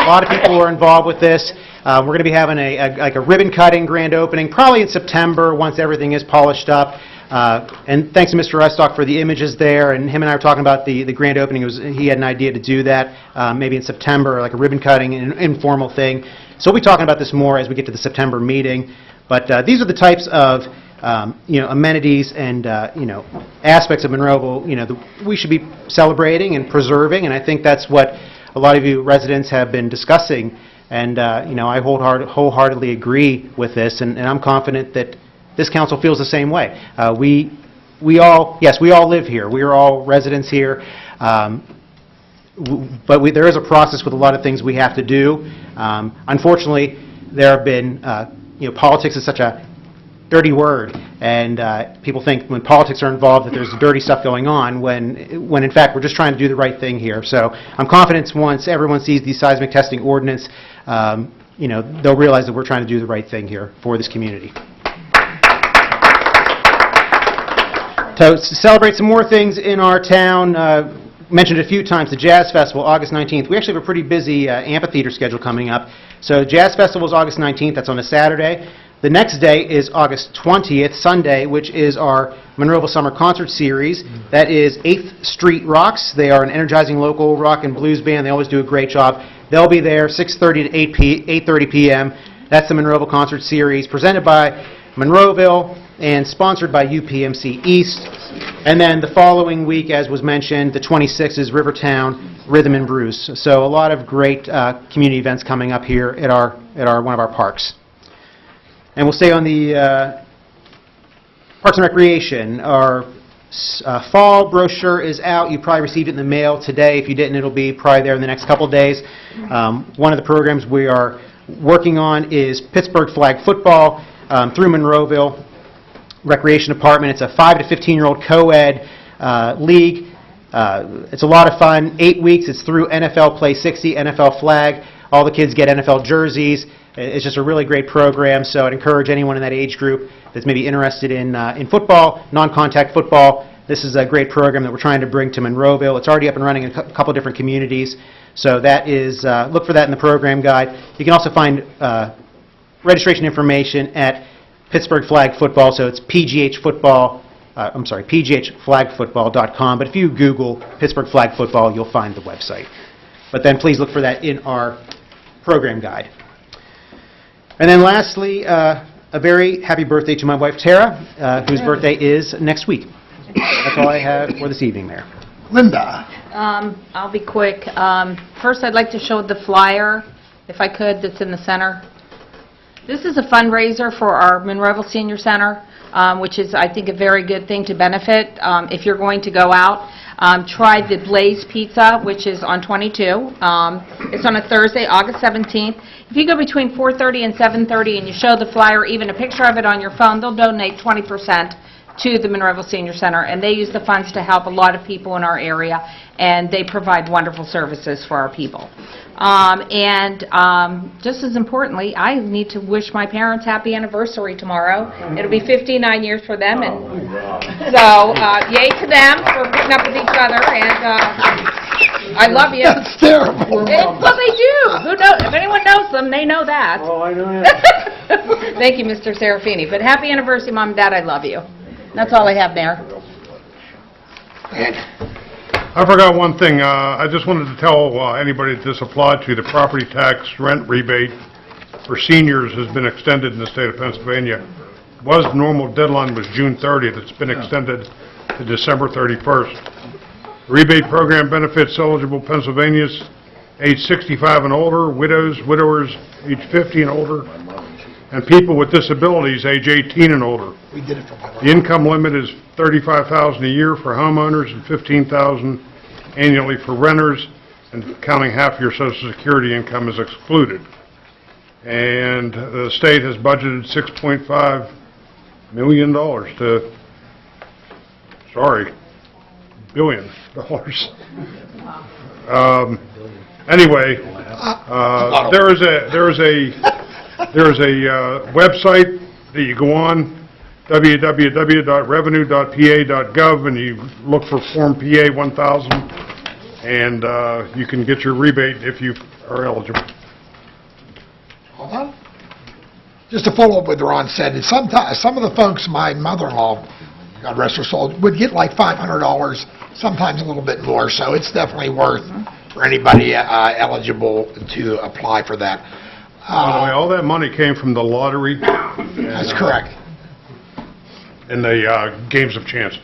lot of people are involved with this. We're going to be having a ribbon cutting grand opening, probably in September, once everything is polished up. And thanks to Mr. Restock for the images there, and him and I were talking about the grand opening. He had an idea to do that maybe in September, like a ribbon cutting, an informal thing. So we'll be talking about this more as we get to the September meeting. But these are the types of amenities and aspects of Monroeville we should be celebrating and preserving, and I think that's what a lot of you residents have been discussing. And I wholeheartedly agree with this, and I'm confident that this council feels the same way. We all live here. We are all residents here. But there is a process with a lot of things we have to do. Unfortunately, there have been, politics is such a dirty word, and people think when politics are involved that there's dirty stuff going on, when in fact we're just trying to do the right thing here. So I'm confident once everyone sees the seismic testing ordinance, they'll realize that we're trying to do the right thing here for this community. To celebrate some more things in our town, mentioned a few times, the Jazz Festival, August 19th. We actually have a pretty busy amphitheater schedule coming up. So Jazz Festival is August 19th. That's on a Saturday. The next day is August 20th, Sunday, which is our Monroeville Summer Concert Series. That is 8th Street Rocks. They are an energizing local rock and blues band. They always do a great job. They'll be there 6:30 to 8:30 p.m. That's the Monroeville Concert Series, presented by Monroeville and sponsored by UPMC East. And then the following week, as was mentioned, the 26th is Rivertown Rhythm and Brews. So a lot of great community events coming up here at one of our parks. And we'll stay on the Parks and Recreation. Our fall brochure is out. You probably received it in the mail today. If you didn't, it'll be probably there in the next couple of days. One of the programs we are working on is Pittsburgh Flag Football through Monroeville Recreation Department. It's a 5 to 15-year-old co-ed league. It's a lot of fun. 8 weeks. It's through NFL Play 60, NFL Flag. All the kids get NFL jerseys. It's just a really great program, so I'd encourage anyone in that age group that's maybe interested in football, non-contact football. This is a great program that we're trying to bring to Monroeville. It's already up and running in a couple different communities, so that is, look for that in the program guide. You can also find registration information at Pittsburgh Flag Football, so it's pghflagfootball.com, but if you Google Pittsburgh Flag Football, you'll find the website. But then please look for that in our program guide. And then lastly, a very happy birthday to my wife, Tara, whose birthday is next week. That's all I have for this evening, Mayor. Linda. I'll be quick. First, I'd like to show the flyer, if I could, that's in the center. This is a fundraiser for our Monroeville Senior Center, which is, I think, a very good thing to benefit. If you're going to go out, try the Blaze Pizza, which is on 22. It's on a Thursday, August 17th. If you go between 4:30 and 7:30 and you show the flyer, even a picture of it on your phone, they'll donate 20% to the Monroeville Senior Center, and they use the funds to help a lot of people in our area, and they provide wonderful services for our people. Just as importantly, I need to wish my parents happy anniversary tomorrow. It'll be 59 years for them, and so yay to them for putting up with each other, and I love you. That's terrible. Well, they do. Who knows? If anyone knows them, they know that. Oh, I know that. Thank you, Mr. Serafini. But happy anniversary, Mom and Dad. I love you. That's all I have, Mayor. I forgot one thing. I just wanted to tell anybody that this applied to, the property tax rent rebate for seniors has been extended in the state of Pennsylvania. The normal deadline was June 30th. It's been extended to December 31st. The rebate program benefits eligible Pennsylvanians age 65 and older, widows, widowers age 50 and older, and people with disabilities age 18 and older. We did it for my The income limit is $35,000 a year for homeowners and $15,000 annually for renters, and counting half your Social Security income is excluded. And the state has budgeted $6.5 million billion dollars. Anyway, there is a website that you go on, www.revenue.pa.gov, and you look for Form PA 1000, and you can get your rebate if you are eligible. just to follow up what Ron said, sometimes, some of the folks, my mother-in-law, God rest her soul, would get like $500, sometimes a little bit more, so it's definitely worth for anybody eligible to apply for that. By the way, all that money came from the lottery. That's correct. And the games of chance.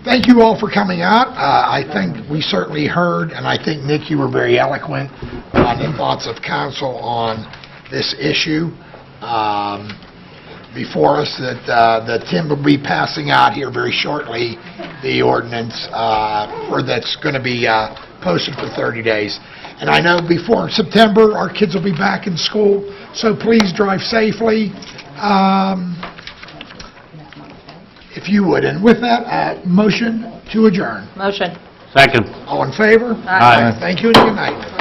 Thank you all for coming out. I think we certainly heard, and I think, Nick, you were very eloquent on the thoughts of council on this issue before us, that Tim will be passing out here very shortly the ordinance, or that's going to be posted for 30 days. And I know before September, our kids will be back in school, so please drive safely. If you would. And with that, motion to adjourn. Motion. Second. All in favor? Aye. Thank you and good night.